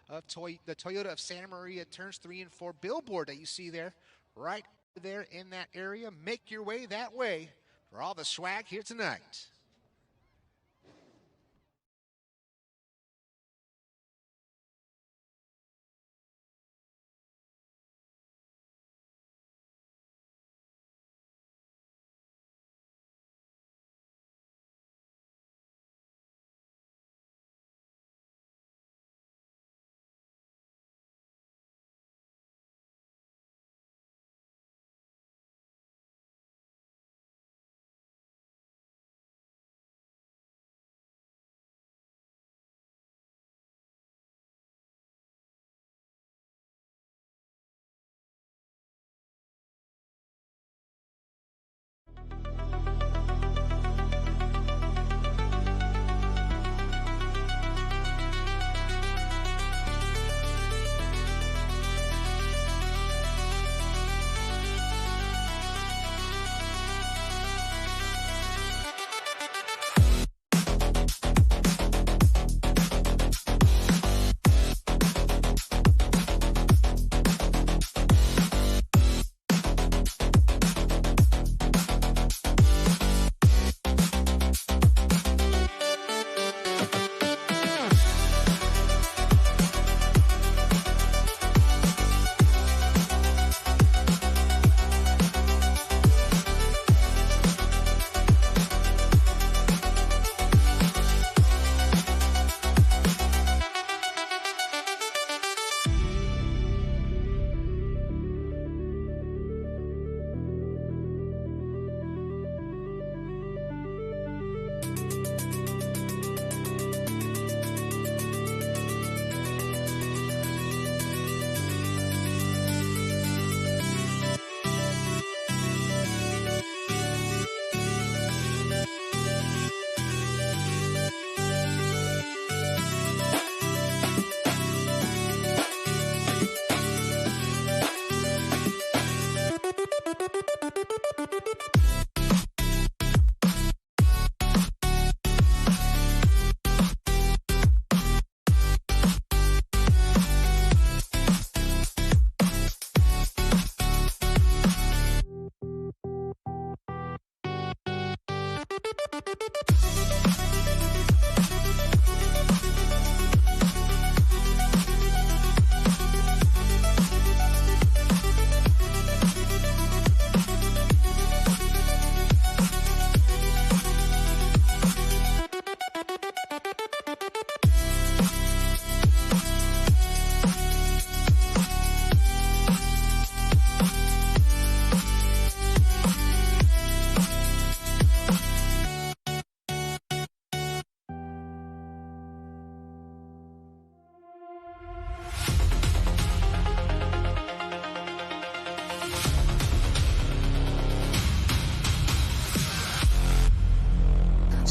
the Toyota of Santa Maria turns 3 and 4 billboard that you see there, right there in that area. Make your way that way for all the swag here tonight.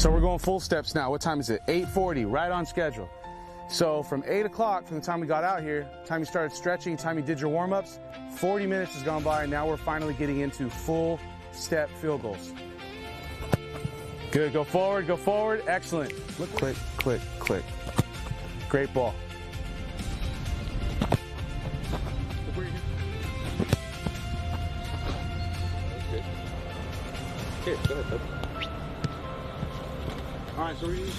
So we're going full steps now. What time is it? 8:40, right on schedule. So from 8 o'clock, from the time we got out here, time you started stretching, time you did your warm-ups, 40 minutes has gone by, and now we're finally getting into full step field goals. Good, go forward, excellent. Look, click, click, click. Great ball. Here, go ahead, bud. All right, so we're using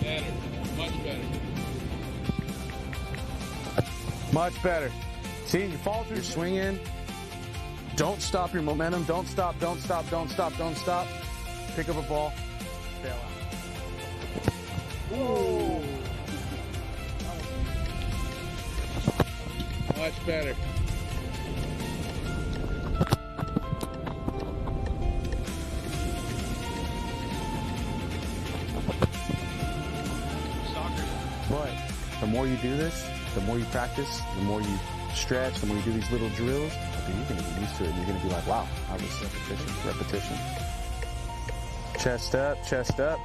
Better. Much better. much better. See, you fall through, you're swinging. Don't stop your momentum. Don't stop, don't stop, don't stop, don't stop. Pick up a ball, bail out. Whoa. Much better. But the more you do this, the more you practice, the more you stretch, the more you do these little drills, then you're going to get used to it. And you're going to be like, wow, I was repetition. Chest up, chest up.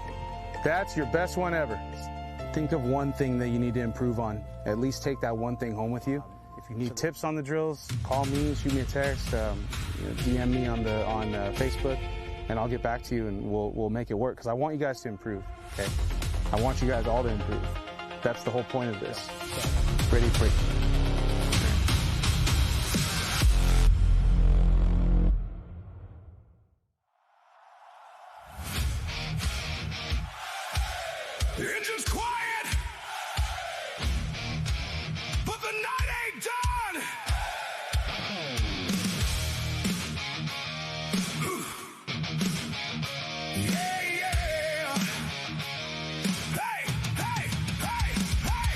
That's your best one ever. Think of one thing that you need to improve on. At least take that one thing home with you. If you need tips on the drills, call me, shoot me a text, DM me on Facebook, and I'll get back to you and we'll make it work. Because I want you guys to improve. Okay, I want you guys all to improve. That's the whole point of this. Ready, break. The engine's quiet, but the night ain't done. Yeah, yeah. Hey, hey, hey, hey.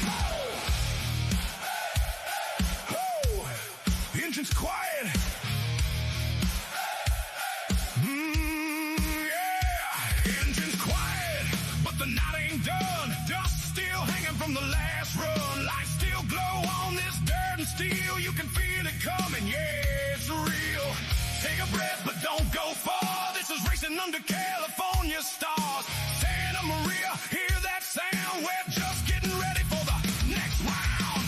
Oh, the engine's quiet. Yeah, engine's quiet, but the night ain't done. Dust still hanging from the last run. Lights still glow on this dirt and steel. You can feel it coming, yeah, it's real. Take a breath, but don't go far. This is racing under California stars. Santa Maria, hear that sound? We're just getting ready for the next round.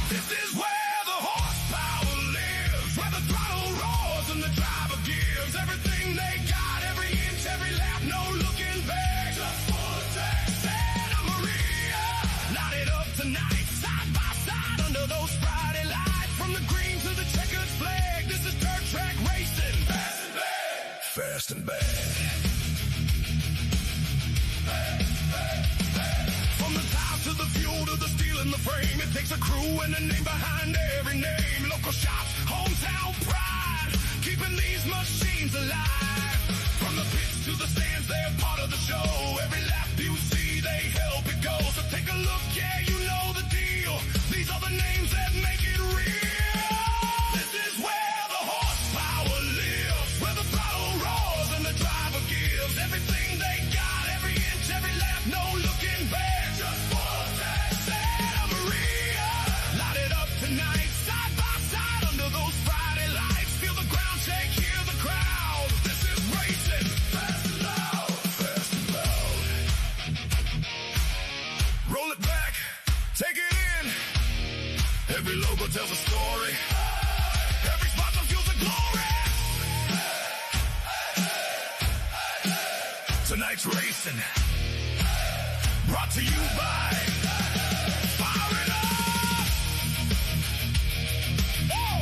This is where the horsepower lives, where the throttle roars and the driver gives everything they got, every inch, every lap, no looking back. Just full attack, Santa Maria. Light it up tonight, side by side under those Friday lights. From the green to the checkered flag, this is dirt track racing. Fast and bad. Fast and bad. From the tires to the fuel to the steel in the frame, it takes a crew and a name behind every name. Local shops, hometown pride, keeping these machines alive. From the pits to the stands, they're part of the show. Every lap you see, they help it go. So take a look, yeah, you know the deal. These are the names that make it real. This is where the horsepower lives, where the throttle roars and the driver gives everything they got, every inch, every lap, no looking back. Just full attack, Santa Maria. Light it up tonight, side by side under those Friday lights. Feel the ground shake, hear the crowd. This is racing, fast and loud, fast and loud. Roll it back, take it in. Every logo tells a story. Every sponsor fuels the glory. Tonight's racing, brought to you by Fire It Up. Whoa.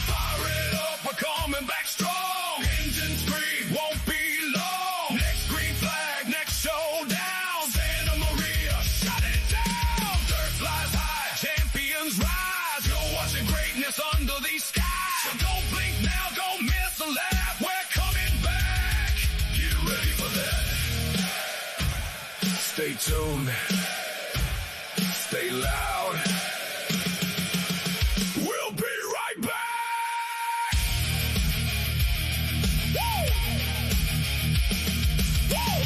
Fire it up, we're coming back strong. Engine scream, won't be long. Next green flag, next showdown. Santa Maria, shut it down. Dirt flies high, champions rise. You're watching greatness under these skies. So don't blink now, don't miss a lap. We're coming back. Get ready for that. Stay tuned. Stay loud. We'll be right back. Woo! Woo!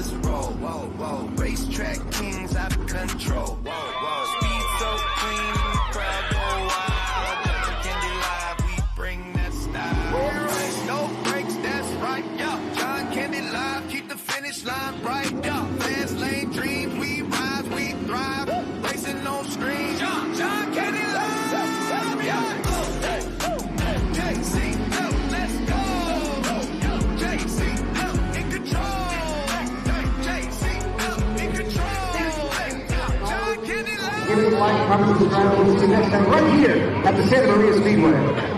let's roll. Whoa, whoa, racetrack kings out of control. Whoa, whoa, speed so clean, the crowd go wild. Dr. Candy Live, we bring that style. No brakes, that's right, yeah. John Candy Live, keep the finish line bright, yeah. Fast lane dreams, we rise, we thrive. Racing on screen, John Candy Live, yeah. JC, let's go. JC, in control. JC, in control. John Candy Live. Giving live coverage of the Grassroots next time right here at the Santa Maria Speedway.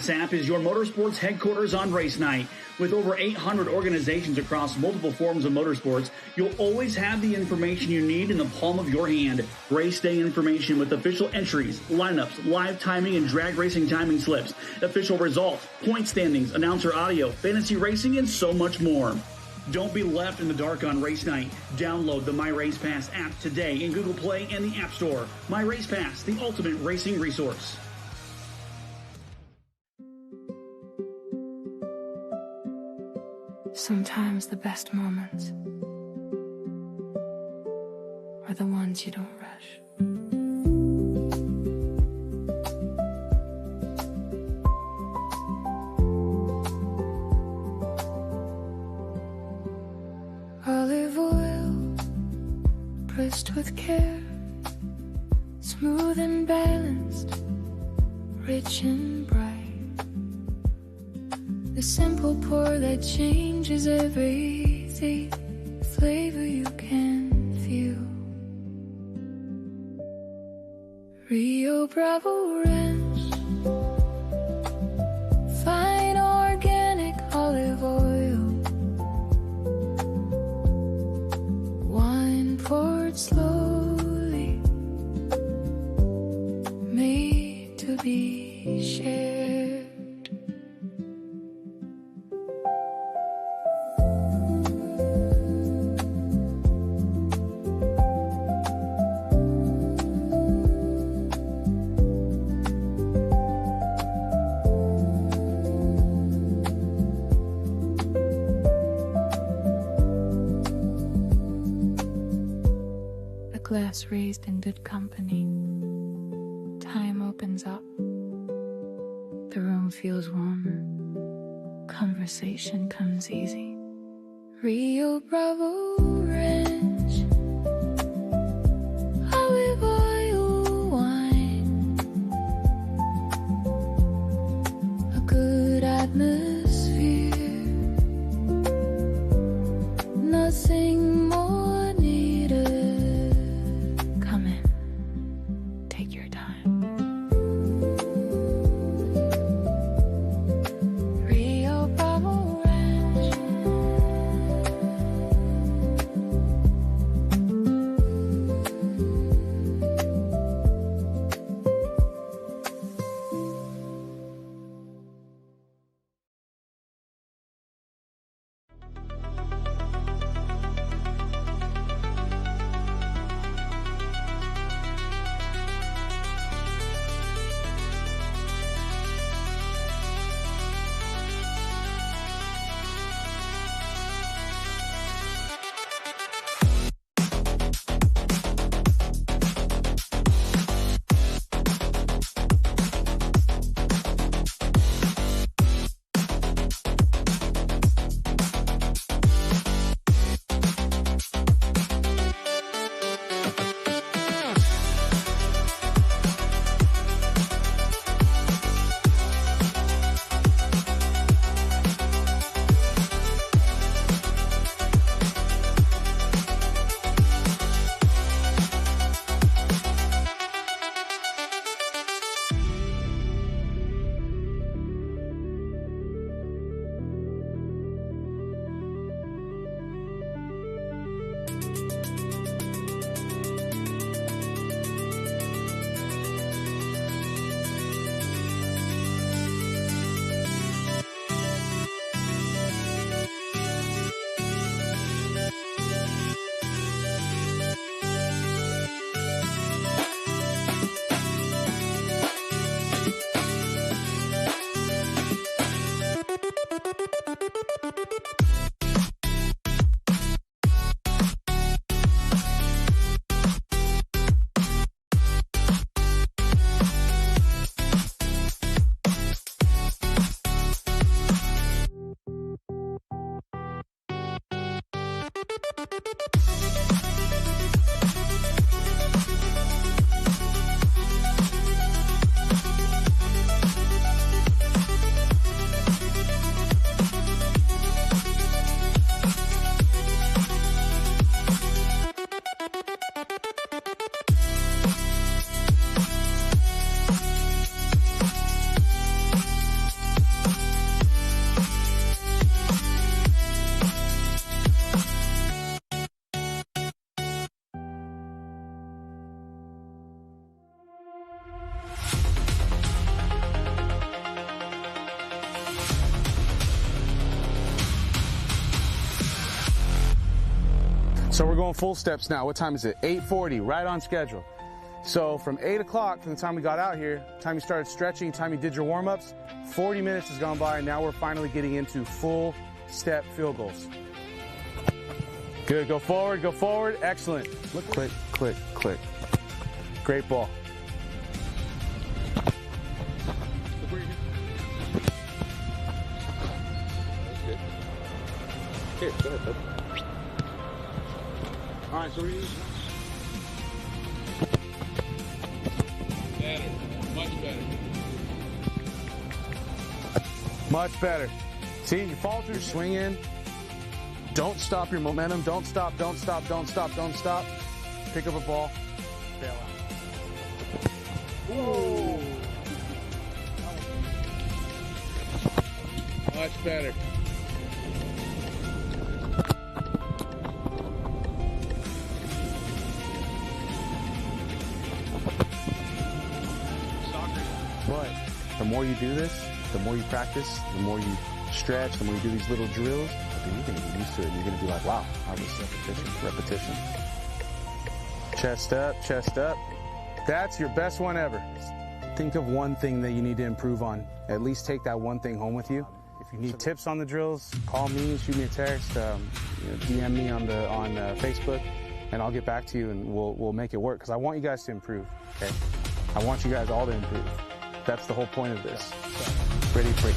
App is your motorsports headquarters on race night. With over 800 organizations across multiple forms of motorsports, you'll always have the information you need in the palm of your hand. Race day information with official entries, lineups, live timing and drag racing timing slips, official results, point standings, announcer audio, fantasy racing, and so much more. Don't be left in the dark on race night. Download the My Race Pass app today in Google Play and the App Store. My Race Pass, the ultimate racing resource. Sometimes the best moments are the ones you don't rush. Olive oil pressed with care, smooth and balanced, rich and bright. The simple pour that changes everything, flavor you can feel. Rio Bravo Ranch, fine organic olive oil, wine poured slowly, made to be shared. Glass raised in good company. Time opens up. The room feels warmer. Conversation comes easy. Rio Bravo Ranch, olive oil wine, a good atmosphere, nothing more. So we're going full steps now. What time is it? 8:40, right on schedule. So from 8 o'clock from the time we got out here, time you started stretching, time you did your warm-ups, 40 minutes has gone by, and now we're finally getting into full step field goals. Good, go forward, excellent. Look, click, click, click. Great ball. Here, go ahead, bud. All right, so we're going to use... Better. Much better. Much better. See, you fall through, swing in. Don't stop your momentum. Don't stop, don't stop, don't stop, don't stop. Pick up a ball. Bail out. Whoa. Much better. But the more you do this, the more you practice, the more you stretch, the more you do these little drills, then you're going to get used to it. You're going to be like, wow, I was repetition. Chest up, chest up. That's your best one ever. Think of one thing that you need to improve on. At least take that one thing home with you. If you need tips on the drills, call me, shoot me a text, DM me on Facebook, and I'll get back to you and we'll make it work. Because I want you guys to improve. Okay, I want you guys all to improve. That's the whole point of this. Ready, break.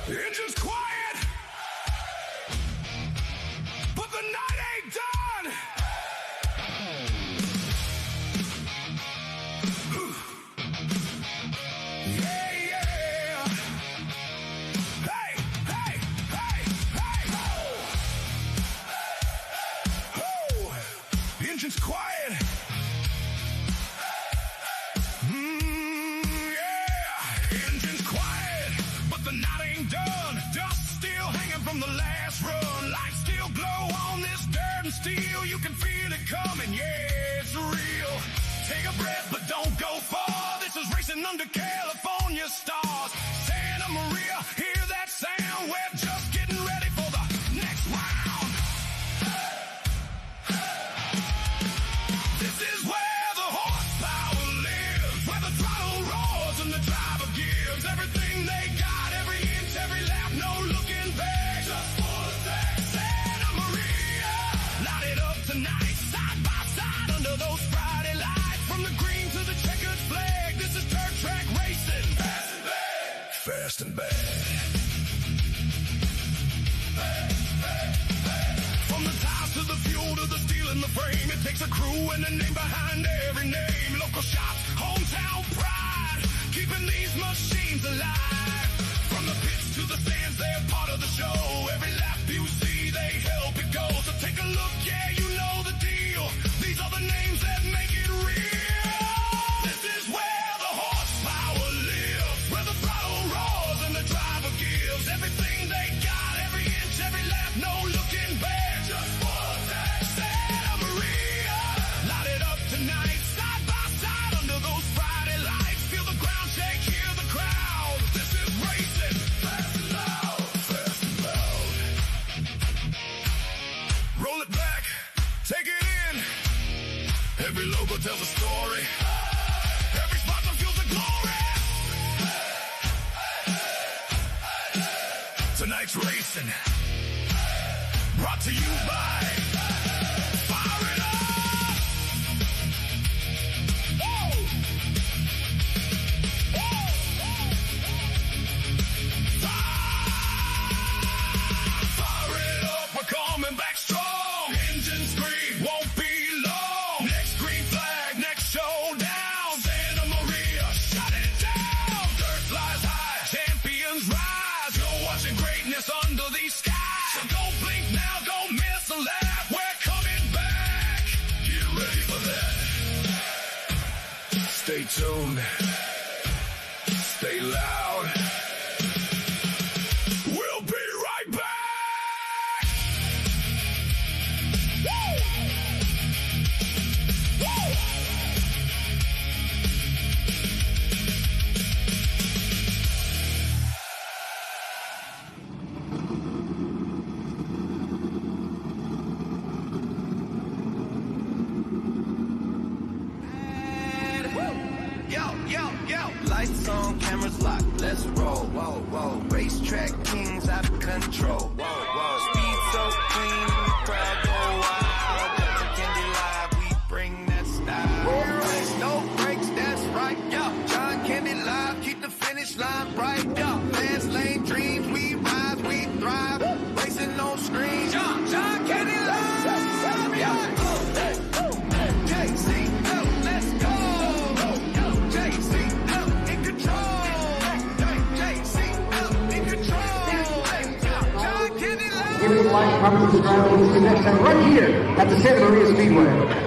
The engine's quiet, but the night ain't done. Yeah, yeah. Hey, hey, hey, hey. Oh, the engine's quiet. Yeah, engine's quiet, but the night ain't done. Dust still hanging from the last run. Lights still glow on this dirt and steel. You can feel it coming, yeah, it's real. Take a breath, but don't go far. This is racing under California stars. Santa Maria, hear that sound? We're just getting ready for the next round. This is where the horsepower lives, where the throttle roars and the driver gives everything they got, every inch, every lap, no looking back. Just for the tech, Santa Maria. Light it up tonight, side by side under those Friday lights. From the green to the checkered flag, this is dirt track racing. Fast and bad. Fast and bad. From the tires to the fuel to the steel in the frame, it takes a crew and a name behind every name. Local shots, hometown pride, keeping these machines alive. From the pits to the stands, they're part of the show. Every lap you see, they help it go. So take a look, yeah, you know the deal. These are the names that make it real. This is where Every logo tells a story. Every sponsor feels the glory. Tonight's racing, brought to you by Fire It Up. Woo! Fire it up, we're coming back strong. Engine scream, won't be long. Next green flag, next showdown. Santa Maria, shut it down. Dirt flies high, champions rise. You're watching greatness under these skies. So don't blink now, don't miss a laugh. We're coming back. Get ready for that. Stay tuned. Stay loud. We'll be right back. Woo! Woo! Yo, yo, yo. Lights on, cameras locked, let's roll. Whoa, whoa. Racetrack kings out of control. Whoa, whoa. Speed so clean, the crowd go wild. John Candy Live, we bring that style. Race, no breaks, that's right, yo. John Candy Live, keep the finish line bright, yo. Fast lane dreams, we rise, we thrive. Racing on screens, John Candy Live, yo. JC, let's go. JC in control. JC in control. John Candy Live. Give us live coverage of the Grassroots next time right here at the Santa Maria Speedway.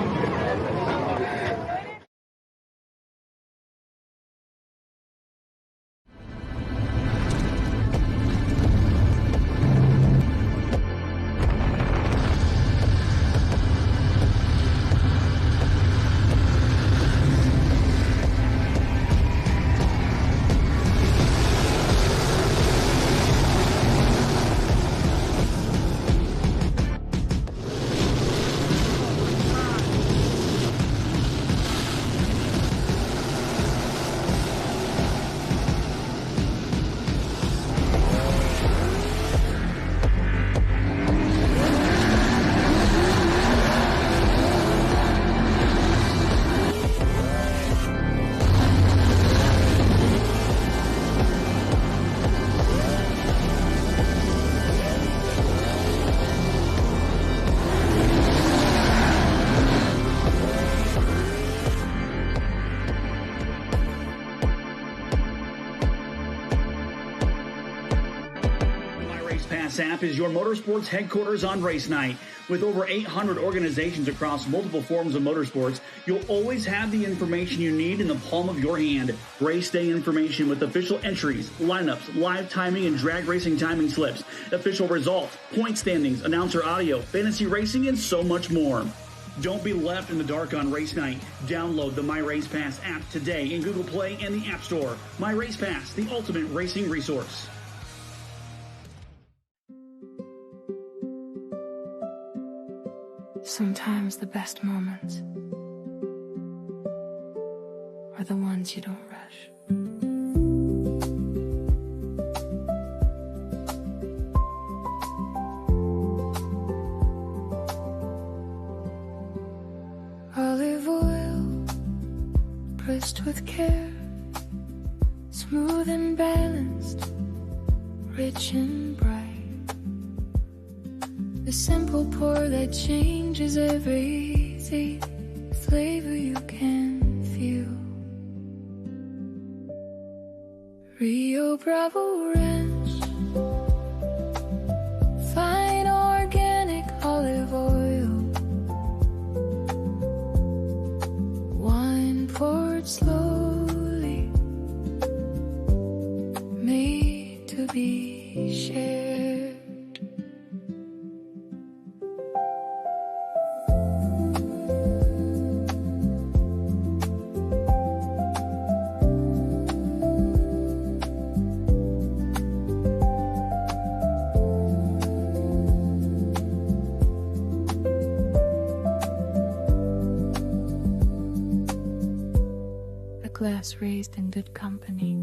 App is your motorsports headquarters on race night. With over 800 organizations across multiple forms of motorsports, you'll always have the information you need in the palm of your hand. Race day information with official entries, lineups, live timing and drag racing timing slips, official results, point standings, announcer audio, fantasy racing, and so much more. Don't be left in the dark on race night. Download the My Race Pass app today in Google Play and the App Store. My Race Pass, the ultimate racing resource. Sometimes the best moments are the ones you don't rush. Olive oil, pressed with care, smooth and balanced, rich and bright. The simple pour that changes everything, flavor you can feel. Rio Bravo Ranch, fine organic olive oil, wine poured slowly, made to be shared. glass raised in good company.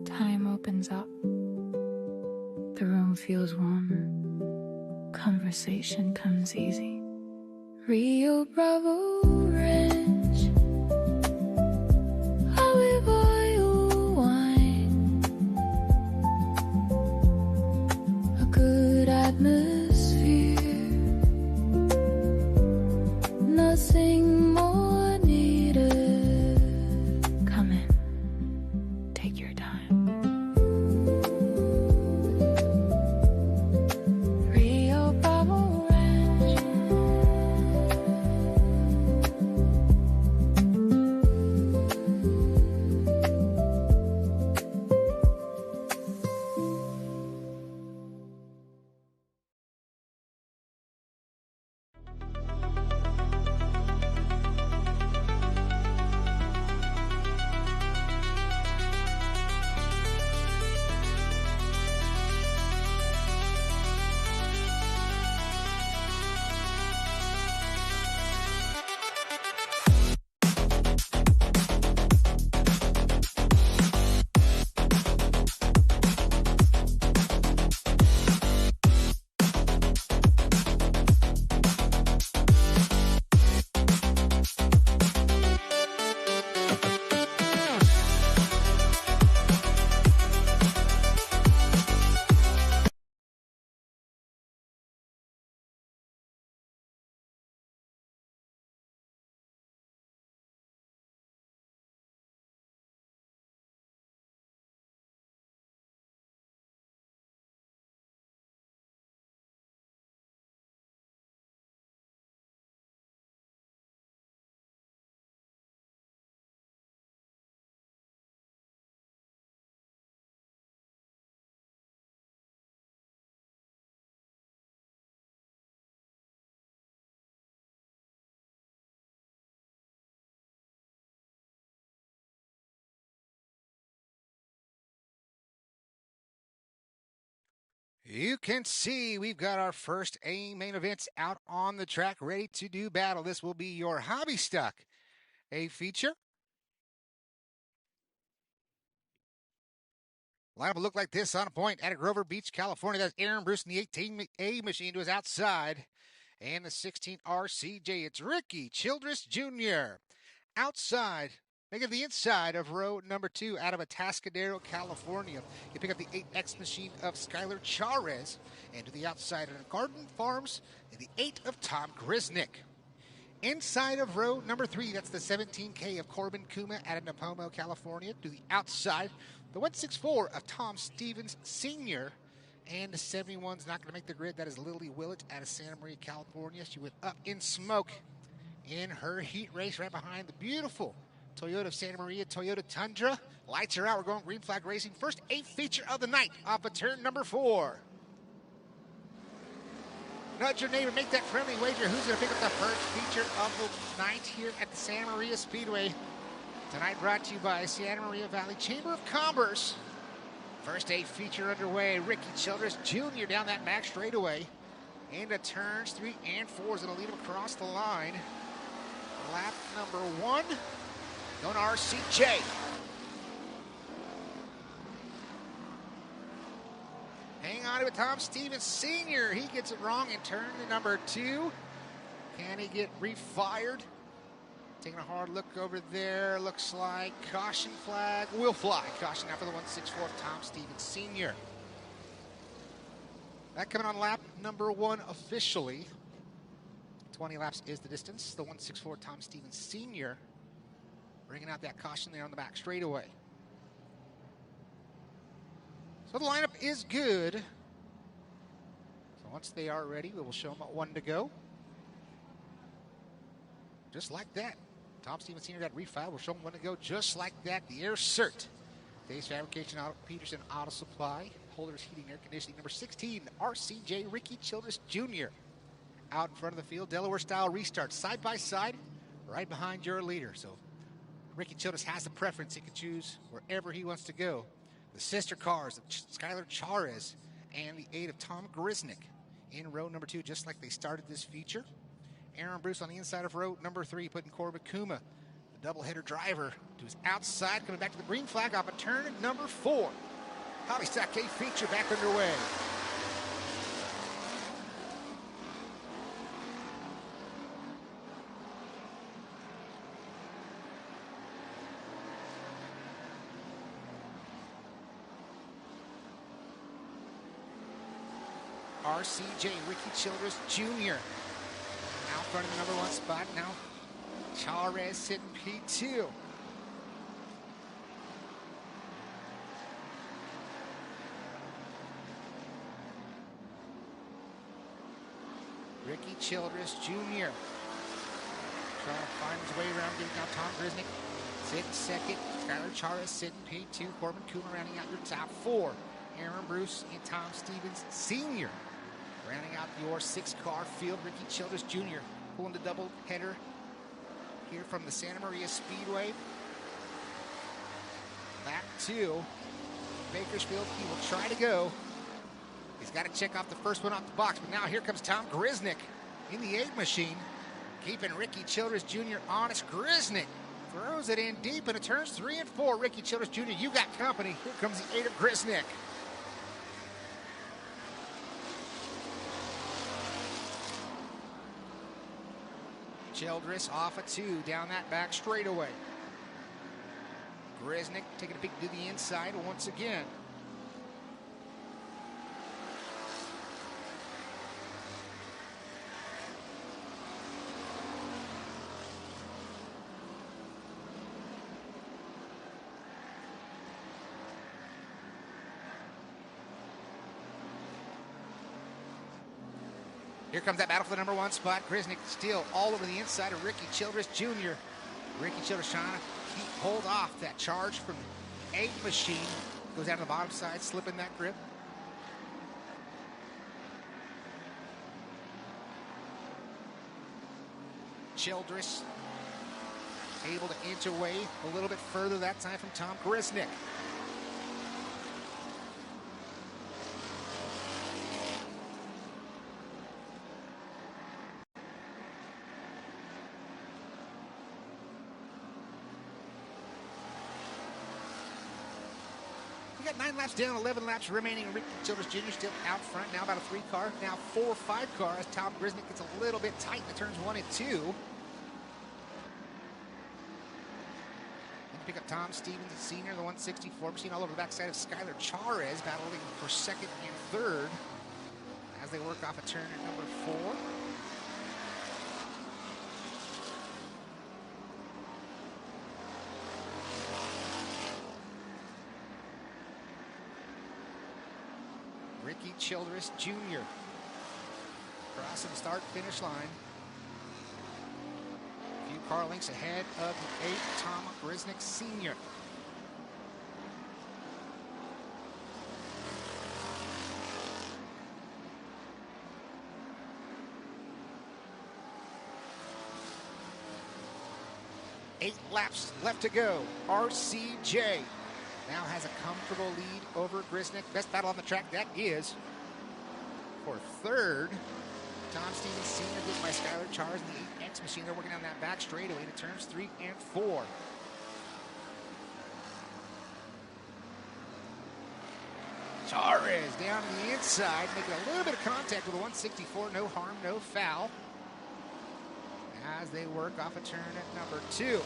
Time opens up. The room feels warmer. Conversation comes easy. Rio Bravo Ranch. Olive oil wine. A good atmosphere. Nothing more needed. Come in. Take your time. Rio Bravo Ranch. You can see we've got our first A main events out on the track, ready to do battle. This will be your Hobby Stock A feature. Lineup will look like this on a point at Grover Beach, California. That's Aaron Bruce in the 18A machine to his outside. And the 16 RCJ, it's Ricky Childress Jr. Outside, making the inside of row number 2 out of Atascadero, California. You pick up the 8X machine of Skylar Charez. And to the outside of Garden Farms, the 8 of Tom Grisnick. Inside of row number 3, that's the 17K of Corbin Kuma out of Nipomo, California. To the outside, the 164 of Tom Stevens Sr. And the 71's not going to make the grid. That is Lily Willett out of Santa Maria, California. She went up in smoke in her heat race right behind the beautiful Toyota of Santa Maria, Toyota Tundra. Lights are out. We're going green flag racing. First 8 feature of the night off of turn number 4. Nudge your neighbor, make that friendly wager. Who's going to pick up the first feature of the night here at the Santa Maria Speedway? Tonight brought to you by Santa Maria Valley Chamber of Commerce. First 8 feature underway. Ricky Childress Jr. down that back straightaway. Into turns 3 and 4 is going to lead him across the line. Lap number 1. Going RCJ. Hang on to it, Tom Stevens Sr. He gets it wrong in turn number 2. Can he get refired? Taking a hard look over there. Looks like caution flag will fly. Caution now for the 164 Tom Stevens Sr. That coming on lap number 1 officially. 20 laps is the distance. The 164 Tom Stevens Sr. bringing out that caution there on the back straightaway. So the lineup is good. So once they are ready, we will show them 1 to go. Just like that. Tom Stevens Sr. got refiled. We'll show them 1 to go just like that. The Air Cert. Days Fabrication Auto, Peterson Auto Supply. Holders Heating Air Conditioning. Number 16, RCJ Ricky Childress Jr. Out in front of the field. Delaware style restart. Side by side. Right behind your leader. So Ricky Childress has the preference. He can choose wherever he wants to go. The sister cars of Skylar Charez and the 8 of Tom Grisnick in row number 2, just like they started this feature. Aaron Bruce on the inside of row number 3, putting Corbin Kuma, the doubleheader driver to his outside, coming back to the green flag off a turn at number 4. Holly Stock K feature back underway. RCJ, Ricky Childress Jr. Out front in the number 1 spot. Now Chavez sitting P2. Ricky Childress Jr. trying to find his way around, getting out Tom Grisnick sitting second. Skylar Chavez sitting P2. Corbin Kuma rounding out your top 4. Aaron Bruce and Tom Stevens Sr. rounding out your 6-car field. Ricky Childress Jr. pulling the double header here from the Santa Maria Speedway. Back to Bakersfield. He will try to go. He's got to check off the first one off the box, but now here comes Tom Grisnick in the 8 machine, keeping Ricky Childress Jr. honest. Grisnick throws it in deep, and it turns 3 and 4. Ricky Childress Jr., you got company. Here comes the 8 of Grisnick. Childress off a 2 down that back straightaway. Grisnick taking a peek to the inside once again. Here comes that battle for the number 1 spot. Grisnick still all over the inside of Ricky Childress Jr. Ricky Childress trying to hold off that charge from 8 machine. Goes down to the bottom side, slipping that grip. Childress able to inch away a little bit further that time from Tom Grisnick. We got 9 laps down, 11 laps remaining. Ricky Childress Jr. still out front. Now about a 3-car, now 4 or 5 cars. Tom Grisnick gets a little bit tight in the turns 1 and 2. Pick up Tom Stevens Sr., the 164 machine, all over the backside of Skylar Chavez, battling for 2nd and 3rd as they work off a turn at number 4. Ricky Childress Jr. crossing the start-finish line. A few car lengths ahead of the 8, Tom Grisnick Sr. Eight laps left to go. RCJ now has a comfortable lead over Grisnick. Best battle on the track, that is for 3rd. Tom Stevens Sr. beaten by Skylar Chavez in the 8X machine. They're working on that back straightaway to turns 3 and 4. Chavez down to the inside, making a little bit of contact with a 164. No harm, no foul, as they work off a turn at number 2.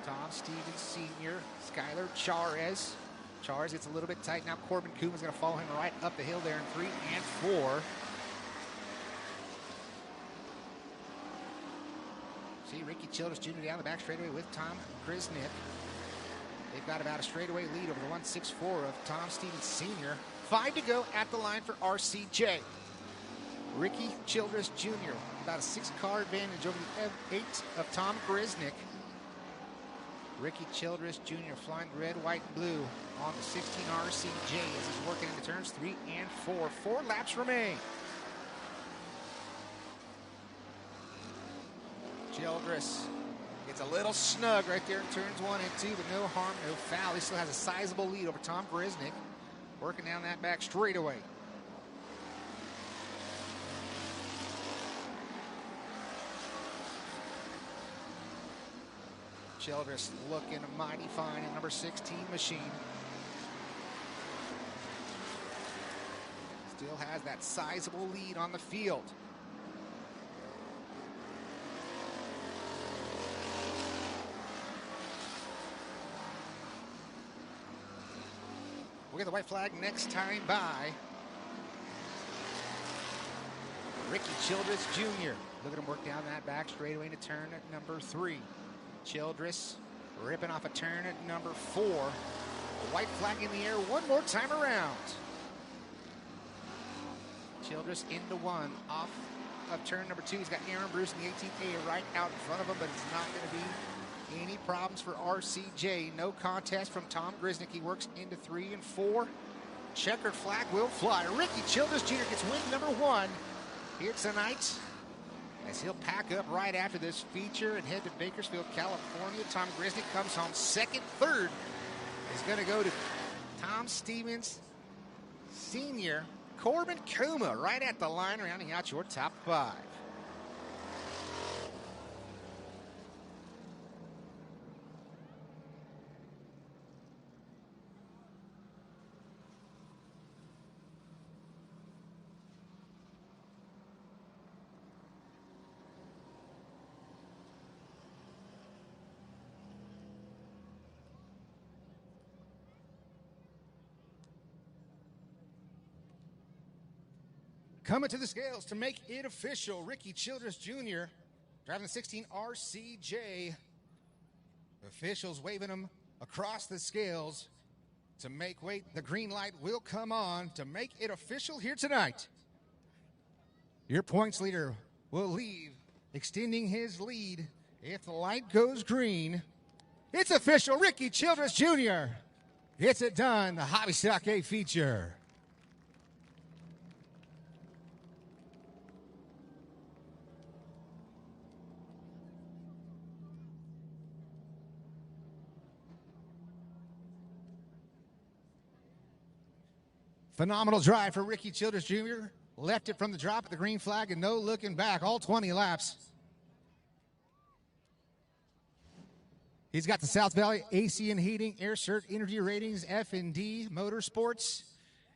Tom Stevens Sr., Skylar Chavez. Chavez gets a little bit tight now. Corbin Kuma's going to follow him right up the hill there in 3 and 4. See Ricky Childress Jr. down the back straightaway with Tom Grisnick. They've got about a straightaway lead over the 164 of Tom Stevens Sr. 5 to go at the line for RCJ. Ricky Childress Jr. about a 6-car advantage over the 8 of Tom Grisnick. Ricky Childress Jr. flying red, white, and blue on the 16 RCJ as he's working into turns 3 and 4. 4 laps remain. Childress gets a little snug right there in turns 1 and 2, but no harm, no foul. He still has a sizable lead over Tom Grisnick, working down that back straightaway. Childress looking mighty fine in number 16 machine. Still has that sizable lead on the field. We'll get the white flag next time by Ricky Childress Jr. Look at him work down that back straightaway into turn at number 3. Childress ripping off a turn at number 4. The white flag in the air one more time around. Childress into 1 off of turn number 2. He's got Aaron Bruce in the 18A right out in front of him, but it's not going to be any problems for RCJ. No contest from Tom Grisnick. He works into 3 and 4. Checkered flag will fly. Ricky Childress Jr. gets win number 1 here tonight, as he'll pack up right after this feature and head to Bakersfield, California. Tom Grisnick comes home second. Third is going to go to Tom Stevens Sr., Corbin Kuma right at the line, rounding out your top 5. Coming to the scales to make it official, Ricky Childress Jr. driving the 16 RCJ. Officials waving him across the scales to make weight. The green light will come on to make it official here tonight. Your points leader will leave, extending his lead. If the light goes green, it's official. Ricky Childress Jr. gets it done. The Hobby Stock A feature. Phenomenal drive for Ricky Childress Jr. Left it from the drop at the green flag and no looking back. All 20 laps. He's got the South Valley AC and Heating, Air Cert, Energy Ratings, F&D, Motorsports,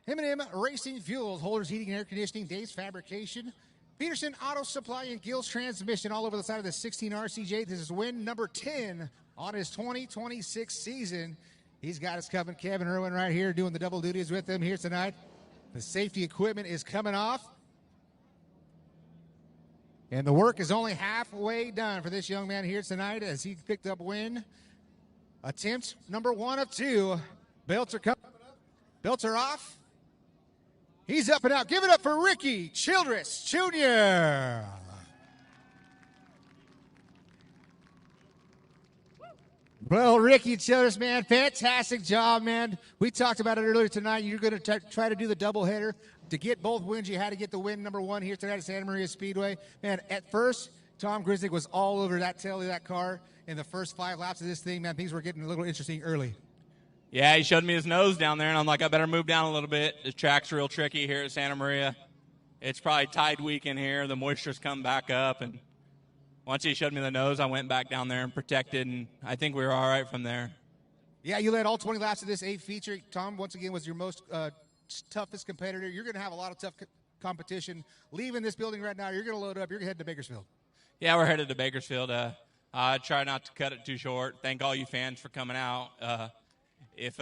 M&M Racing Fuels, Holders Heating and Air Conditioning, Dave's Fabrication, Peterson Auto Supply, and Gill's Transmission all over the side of the 16 RCJ. This is win number 10 on his 2026 season. He's got us covered. Kevin Irwin right here doing the double duties with him here tonight. The safety equipment is coming off. And the work is only halfway done for this young man here tonight as he picked up win. Attempt number 1 of 2. Belts are coming up. Belts are off. He's up and out. Give it up for Ricky Childress Jr. Well, Ricky Childress, man, fantastic job, man. We talked about it earlier tonight. You're going to try to do the doubleheader. To get both wins, you had to get the win number 1 here tonight at Santa Maria Speedway. Man, at first, Tom Grisnick was all over that tail of that car in the first 5 laps of this thing. Man, things were getting a little interesting early. Yeah, he showed me his nose down there, and I'm like, I better move down a little bit. The track's real tricky here at Santa Maria. It's probably tide week in here. The moisture's come back up, and once he showed me the nose, I went back down there and protected, and I think we were all right from there. Yeah, you led all 20 laps of this A feature. Tom, once again, was your most toughest competitor. You're going to have a lot of tough competition. Leaving this building right now, you're going to load up. You're going to head to Bakersfield. Yeah, we're headed to Bakersfield. I try not to cut it too short. Thank all you fans for coming out. If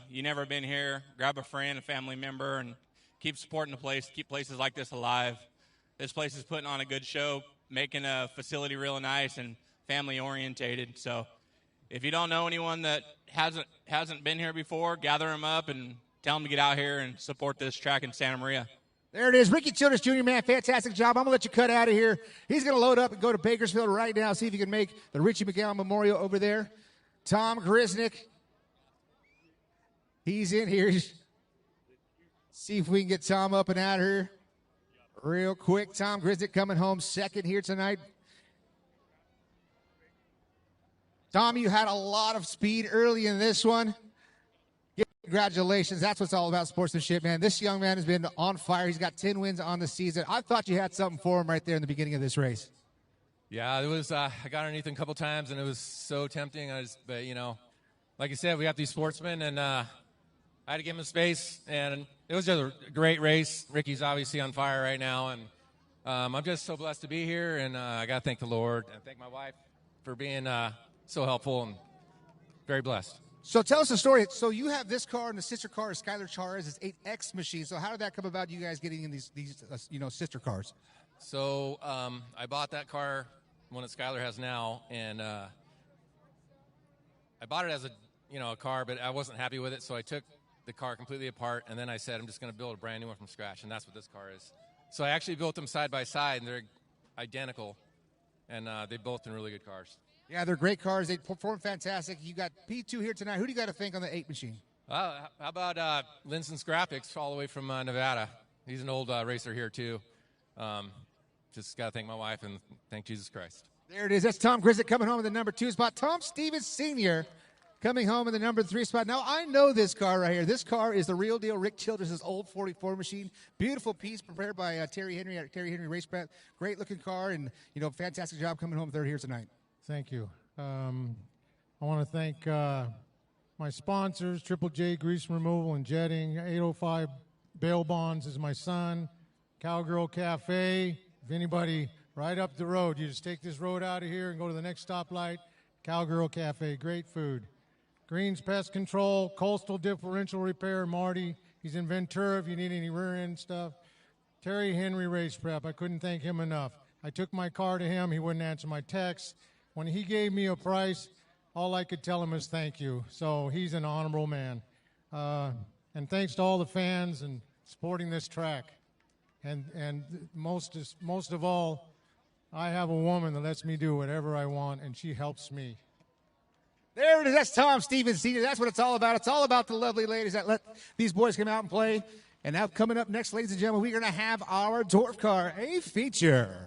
you never been here, grab a friend, a family member, and keep supporting the place. Keep places like this alive. This place is putting on a good show, making a facility real nice and family orientated. So if you don't know anyone that hasn't been here before, gather them up and tell them to get out here and support this track in Santa Maria. There it is. Ricky Childress Jr., man, fantastic job. I'm going to let you cut out of here. He's going to load up and go to Bakersfield right now, see if he can make the Richie McGowan Memorial over there. Tom Grisnick, he's in here. See if we can get Tom up and out here real quick. Tom Grisnick coming home second here tonight. Tom, you had a lot of speed early in this one. Congratulations. That's what's all about sportsmanship, man. This young man has been on fire. He's got 10 wins on the season. I thought you had something for him right there in the beginning of this race. Yeah, it was. I got underneath him a couple times, and it was so tempting. But like I said, we got these sportsmen, and I had to give him space, and it was just a great race. Ricky's obviously on fire right now, and I'm just so blessed to be here, and I got to thank the Lord and thank my wife for being so helpful and very blessed. So tell us the story. So you have this car and the sister car is Skylar Char's 8X machine. So how did that come about, you guys getting in these sister cars? So I bought that car, one that Skylar has now, and I bought it as a car, but I wasn't happy with it, so I took the car completely apart, and then I said I'm just going to build a brand new one from scratch, and that's what this car is. So I actually built them side by side, and they're identical, and they've both been really good cars. Yeah, they're great cars. They perform fantastic. You got P2 here tonight. Who do you got to thank on the 8 machine? How about Linson's Graphics all the way from Nevada? He's an old racer here, too. Just got to thank my wife and thank Jesus Christ. There it is. That's Tom Grizzett coming home in the number 2 spot. Tom Stevens Sr. coming home in the number 3 spot. Now, I know this car right here. This car is the real deal. Rick Childress' old 44 machine. Beautiful piece prepared by Terry Henry at Terry Henry Racetrack. Great looking car, and, fantastic job coming home third here tonight. Thank you. I want to thank my sponsors, Triple J Grease Removal and Jetting, 805 Bail Bonds is my son, Cowgirl Cafe. If anybody right up the road, you just take this road out of here and go to the next stoplight, Cowgirl Cafe, great food. Greens Pest Control, Coastal Differential Repair, Marty. He's in Ventura if you need any rear end stuff. Terry Henry Race Prep, I couldn't thank him enough. I took my car to him, he wouldn't answer my texts. When he gave me a price, all I could tell him is thank you. So he's an honorable man. And thanks to all the fans and supporting this track. And most of all, I have a woman that lets me do whatever I want, and she helps me. There it is. That's Tom Stevens Sr. That's what it's all about. It's all about the lovely ladies that let these boys come out and play. And now coming up next, ladies and gentlemen, we're going to have our Dwarf Car, a feature.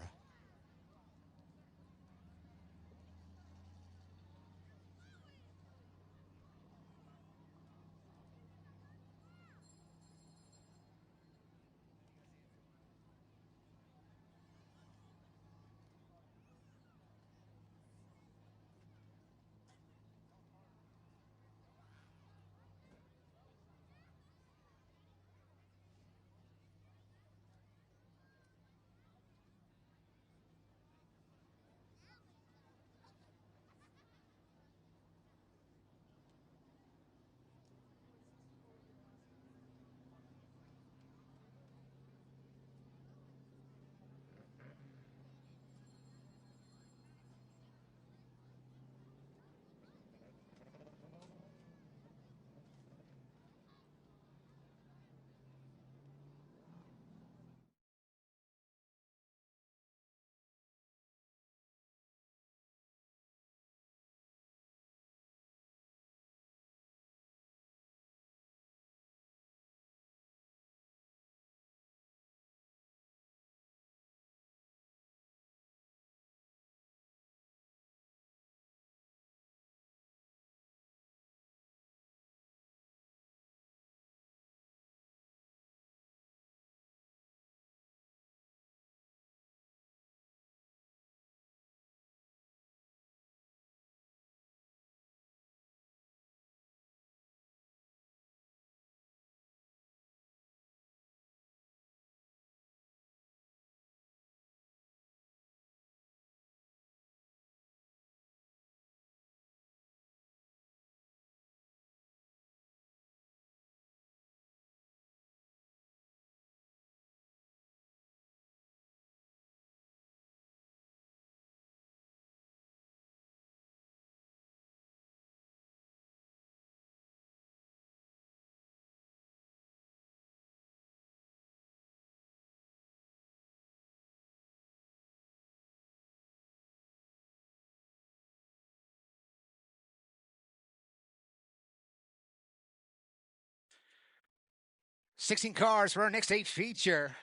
$16 cars for our next 8 feature.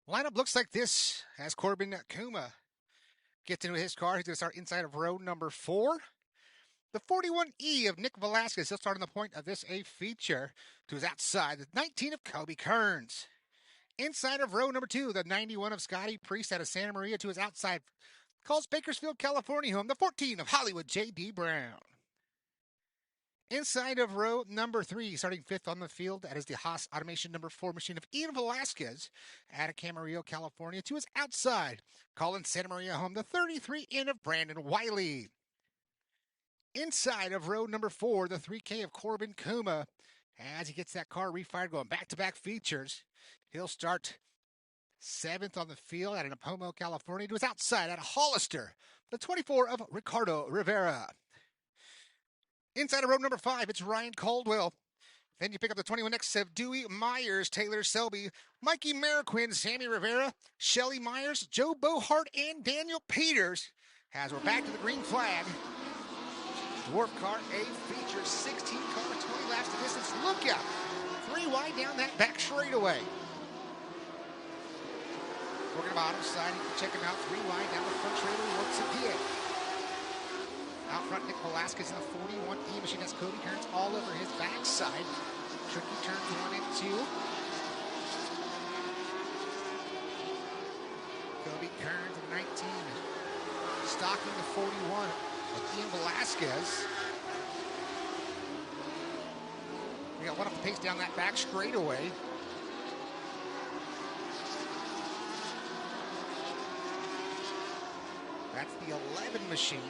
Lineup looks like this as Corbin Kuma gets into his car. He's going to start inside of row number 4. The 41E of Nick Velasquez, he'll start on the point of this 8 feature to his outside. The 19 of Kobe Kearns. Inside of row number 2, the 91 of Scotty Priest out of Santa Maria to his outside. Calls Bakersfield, California home, the 14 of Hollywood J.D. Brown. Inside of row number 3, starting 5th on the field, that is the Haas Automation number 4 machine of Ian Velasquez out of Camarillo, California to his outside. Calling Santa Maria home, the 33 in of Brandon Wiley. Inside of row number 4, the 3K of Corbin Kuma. As he gets that car refired, going back-to-back features, he'll start 7th on the field out of Nipomo, California, to his outside out of Hollister, the 24 of Ricardo Rivera. Inside of row number 5, it's Ryan Caldwell. Then you pick up the 21X of Dewey Myers, Taylor Selby, Mikey Mariquin, Sammy Rivera, Shelly Myers, Joe Bohart, and Daniel Peters. As we're back to the green flag. Dwarf Car A features 16 cars, 20 laps to distance. Look out! 3 wide down that back straightaway. Working bottom side, you can check him out 3 wide down the front straightaway once again. Out front, Nick Velasquez in the 41E machine. That's Cody Kearns all over his backside. Tricky turns 1 and 2. Cody Kearns in 19. Stalking the 41. Ian Velasquez. We got one off the pace down that back straightaway. That's the 11 machine.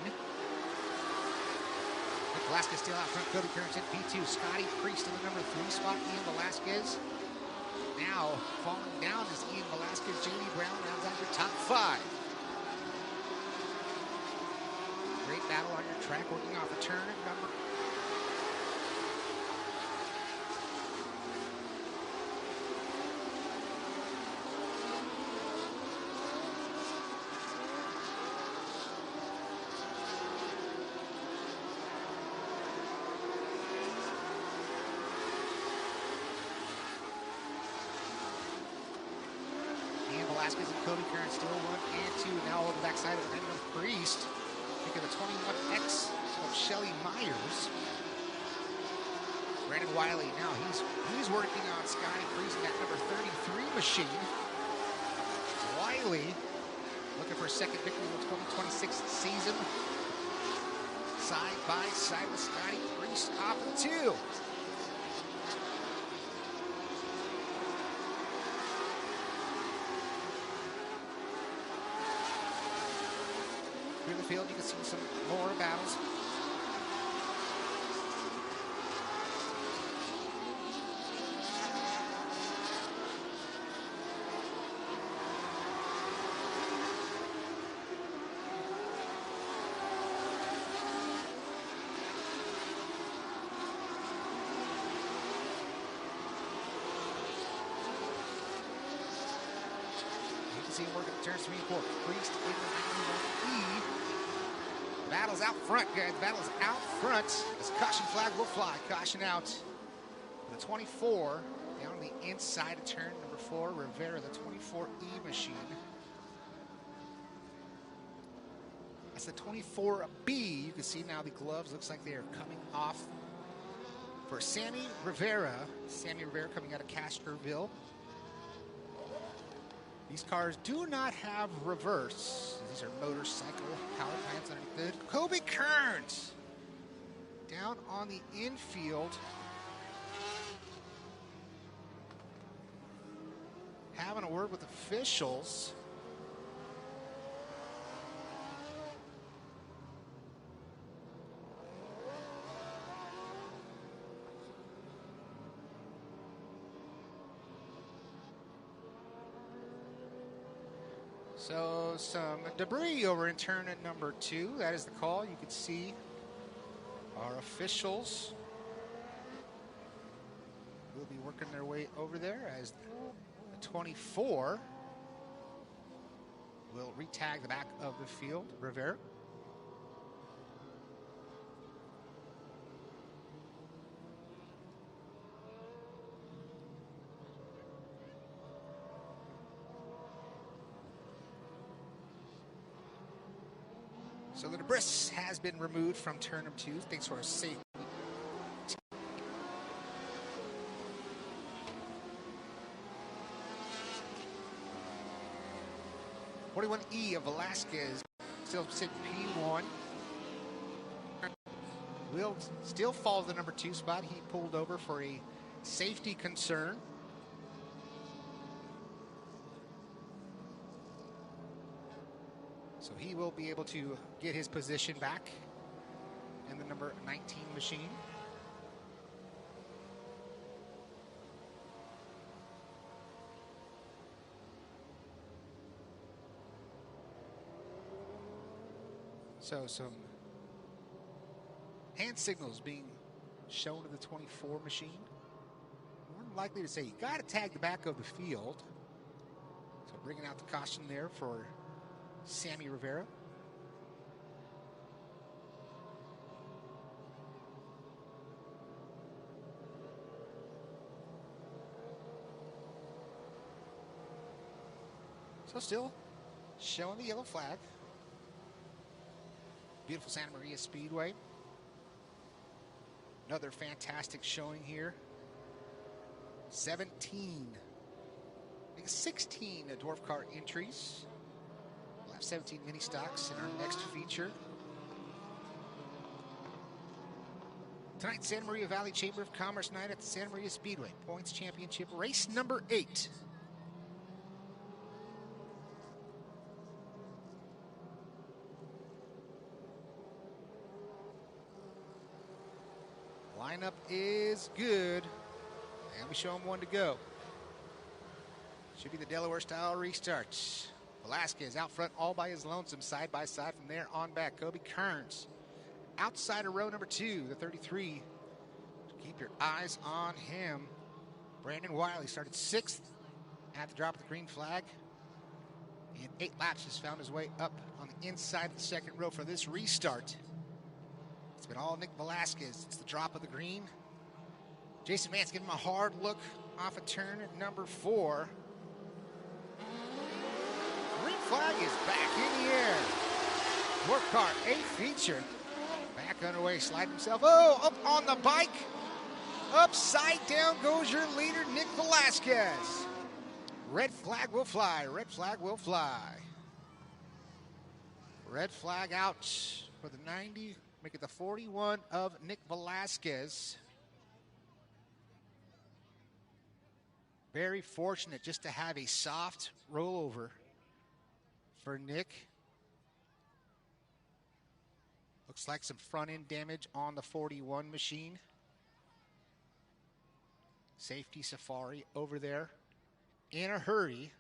Velasquez still out front. Cody Kearns in P2. Scotty Priest in the number 3 spot. Ian Velasquez. Now falling down is Ian Velasquez. J.D. Brown rounds out your top 5. Great battle on your track, working off a turn at number. Ian Velasquez and Cody Kearns still 1 and 2. Now over the backside of Daniel Priest. Think of the 21X of Shelly Myers. Brandon Wiley, now he's working on Scotty Priest in that number 33 machine. Wiley looking for a second victory in the 2026 season. Side by side with Scotty Priest off of 2. Through the field, you can see some more battles. You can see him working at turns 3 and 4. Priest in the 91E. Battle's out front, guys. Battle's out front. This caution flag will fly. Caution out. The 24 down on the inside of turn number 4. Rivera, the 24E machine. That's the 24B. You can see now the gloves looks like they are coming off for Sammy Rivera. Sammy Rivera coming out of Castroville. These cars do not have reverse. These are motorcycle power plants underneath it. Kobe Kearns down on the infield. Having a word with officials. So some debris over in turn at number 2. That is the call. You can see our officials will be working their way over there as the 24 will retag the back of the field. Rivera. So the debris has been removed from turn number 2. Thanks for a safe. 41E of Velasquez still sitting P1. Will still fall to the number 2 spot. He pulled over for a safety concern. So he will be able to get his position back in the number 19 machine. So some hand signals being shown to the 24 machine. More than likely to say you got to tag the back of the field. So bringing out the caution there for Sammy Rivera. So still showing the yellow flag. Beautiful Santa Maria Speedway. Another fantastic showing here. 17, I think 16 Dwarf Car entries. We'll have 17 mini stocks in our next feature. Tonight, Santa Maria Valley Chamber of Commerce night at the Santa Maria Speedway. Points Championship, race number 8. Lineup is good. And we show them one to go. Should be the Delaware-style restarts. Velasquez out front all by his lonesome, side by side from there on back. Kobe Kearns outside of row number 2, the 33. Keep your eyes on him. Brandon Wiley started 6th at the drop of the green flag. In 8 laps has found his way up on the inside of the second row for this restart. It's been all Nick Velasquez. It's the drop of the green. Jason Vance giving him a hard look off a turn at number 4. Green flag is back in the air. Dwarf Car, a feature. Back underway, sliding himself. Oh, up on the bike. Upside down goes your leader, Nick Velasquez. Red flag will fly. Red flag will fly. Red flag out for the 90. Make it the 41 of Nick Velasquez. Very fortunate just to have a soft rollover for Nick. Looks like some front end damage on the 41 machine. Safety Safari over there in a hurry.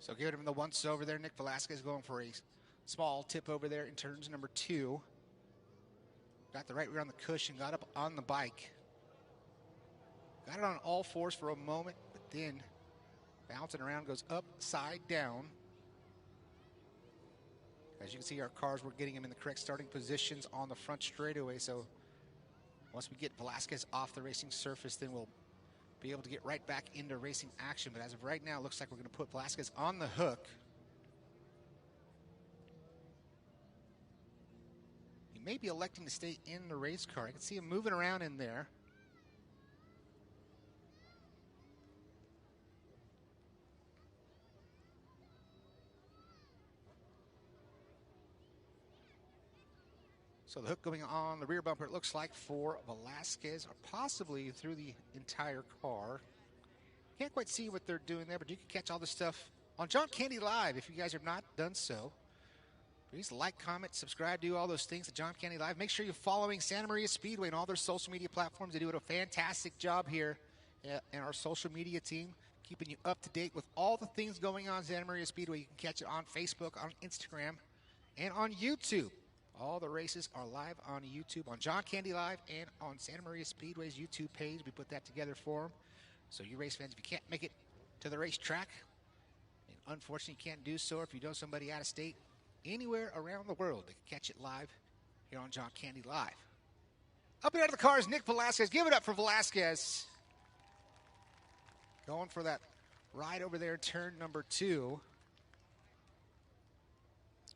So give him the once over there. Nick Velasquez going for a small tip over there in turns number 2. Got the right rear on the cushion, got up on the bike. Got it on all fours for a moment, but then bouncing around, goes upside down. As you can see, our cars were getting him in the correct starting positions on the front straightaway. So once we get Velasquez off the racing surface, then we'll be able to get right back into racing action. But as of right now, it looks like we're going to put Velasquez on the hook. He may be electing to stay in the race car. I can see him moving around in there. So the hook going on the rear bumper, it looks like, for Velasquez, or possibly through the entire car. Can't quite see what they're doing there, but you can catch all this stuff on John Candy Live if you guys have not done so. Please like, comment, subscribe, do all those things at John Candy Live. Make sure you're following Santa Maria Speedway and all their social media platforms. They do a fantastic job here in our social media team, keeping you up to date with all the things going on Santa Maria Speedway. You can catch it on Facebook, on Instagram, and on YouTube. All the races are live on YouTube, on John Candy Live, and on Santa Maria Speedway's YouTube page. We put that together for them. So you race fans, if you can't make it to the racetrack, and unfortunately you can't do so if you know somebody out of state, anywhere around the world, they can catch it live here on John Candy Live. Up and out of the car is Nick Velasquez. Give it up for Velasquez. Going for that ride over there, turn number 2.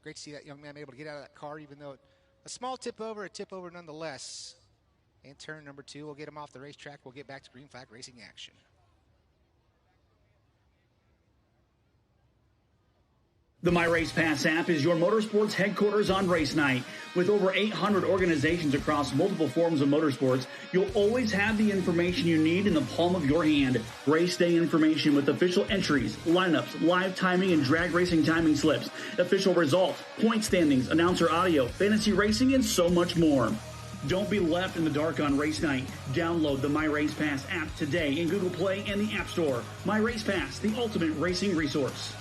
Great to see that young man able to get out of that car, even though a small tip over, nonetheless. And turn number 2 will get him off the racetrack. We'll get back to green flag racing action. The My Race Pass app is your motorsports headquarters on race night. With over 800 organizations across multiple forms of motorsports, you'll always have the information you need in the palm of your hand. Race day information with official entries, lineups, live timing and drag racing timing slips, official results, point standings, announcer audio, fantasy racing, and so much more. Don't be left in the dark on race night. Download the My Race Pass app today in Google Play and the App Store. My Race Pass, the ultimate racing resource.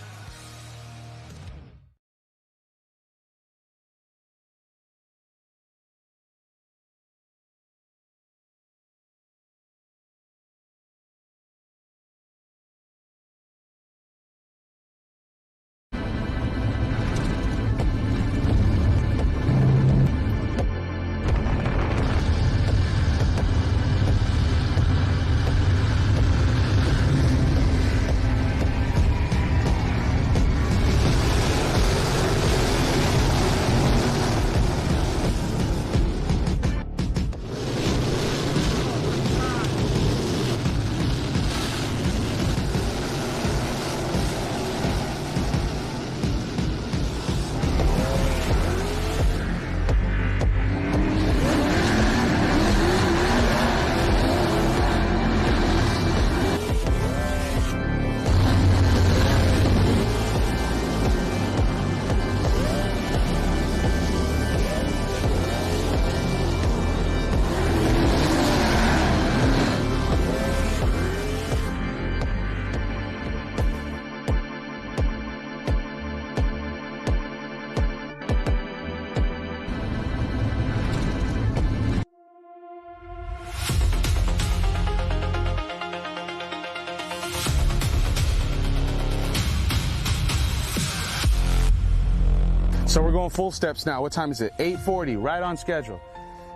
So we're going full steps now. What time is it? 8:40, right on schedule.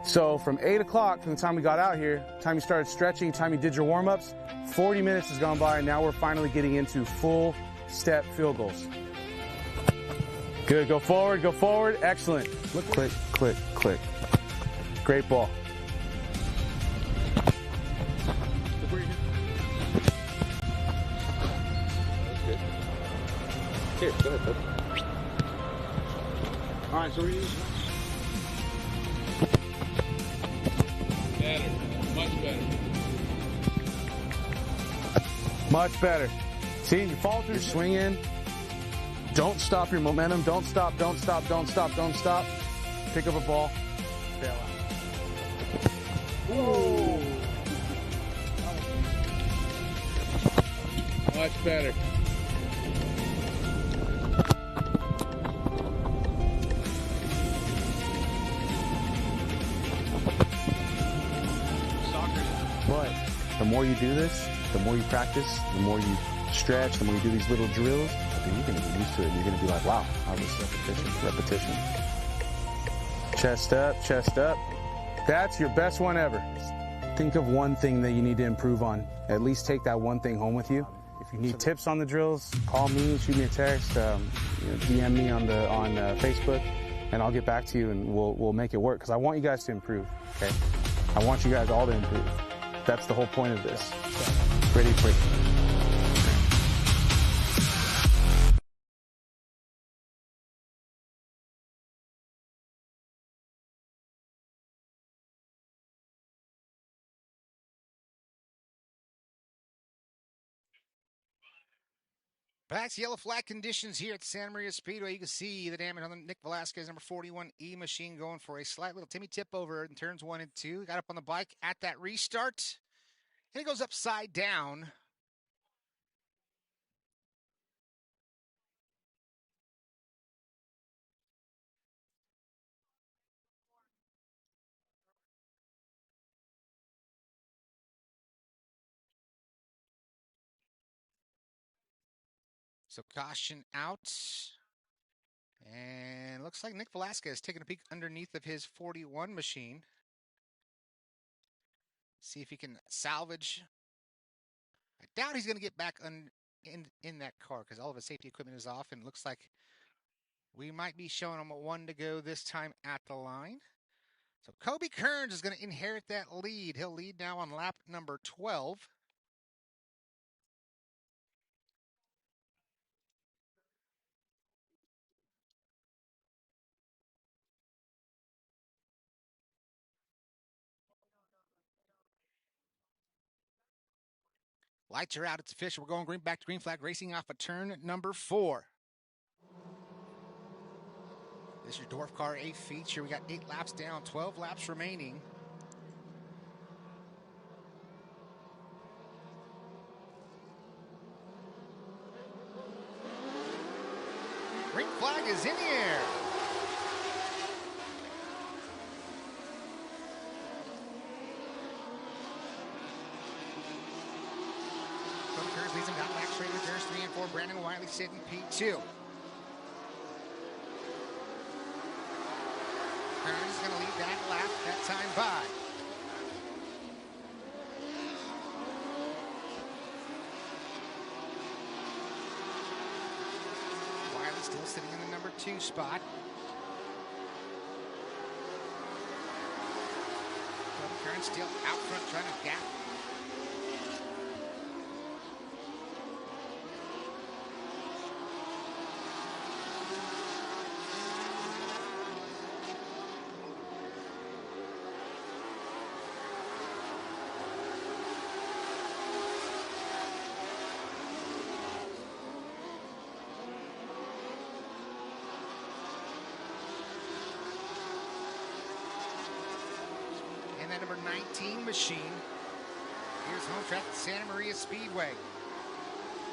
So from 8 o'clock from the time we got out here, time you started stretching, time you did your warm-ups, 40 minutes has gone by, and now we're finally getting into full step field goals. Good, go forward, excellent. Look, click, click, click. Great ball. Here, go ahead, bud. All right, so we're using... Better. Much better. Much better. See, you follow through, swing in. Don't stop your momentum. Don't stop, don't stop, don't stop, don't stop. Pick up a ball. Bail out. Whoa. Much better. But the more you do this, the more you practice, the more you stretch, the more you do these little drills, then you're going to get used to it. You're going to be like, wow, how this repetition. Chest up, chest up. That's your best one ever. Think of one thing that you need to improve on. At least take that one thing home with you. If you need tips on the drills, call me, shoot me a text, DM me on Facebook, and I'll get back to you and we'll make it work. Because I want you guys to improve. Okay, I want you guys all to improve. That's the whole point of this. Pretty quick. Back to yellow flag conditions here at Santa Maria Speedway. You can see the damage on the Nick Velasquez number 41 E machine going for a slight little Timmy tip over in turns 1 and 2. Got up on the bike at that restart. And it goes upside down. So caution out. And looks like Nick Velasquez taking a peek underneath of his 41 machine. See if he can salvage. I doubt he's going to get back in that car because all of his safety equipment is off, and looks like we might be showing him a 1 to go this time at the line. So Kobe Kearns is going to inherit that lead. He'll lead now on lap number 12. Lights are out. It's official. We're going back to green flag racing off of turn number 4. This is your Dwarf Car A feature. We got 8 laps down, 12 laps remaining. Green flag is in the air. Cody Kearns leads him down back straight with turns 3 and 4. Brandon Wiley sitting P2. Kearns is going to lead that lap that time by. Wiley still sitting in the number 2 spot. Cody Kearns still out front trying to gap. And that number 19 machine. Here's home track at Santa Maria Speedway.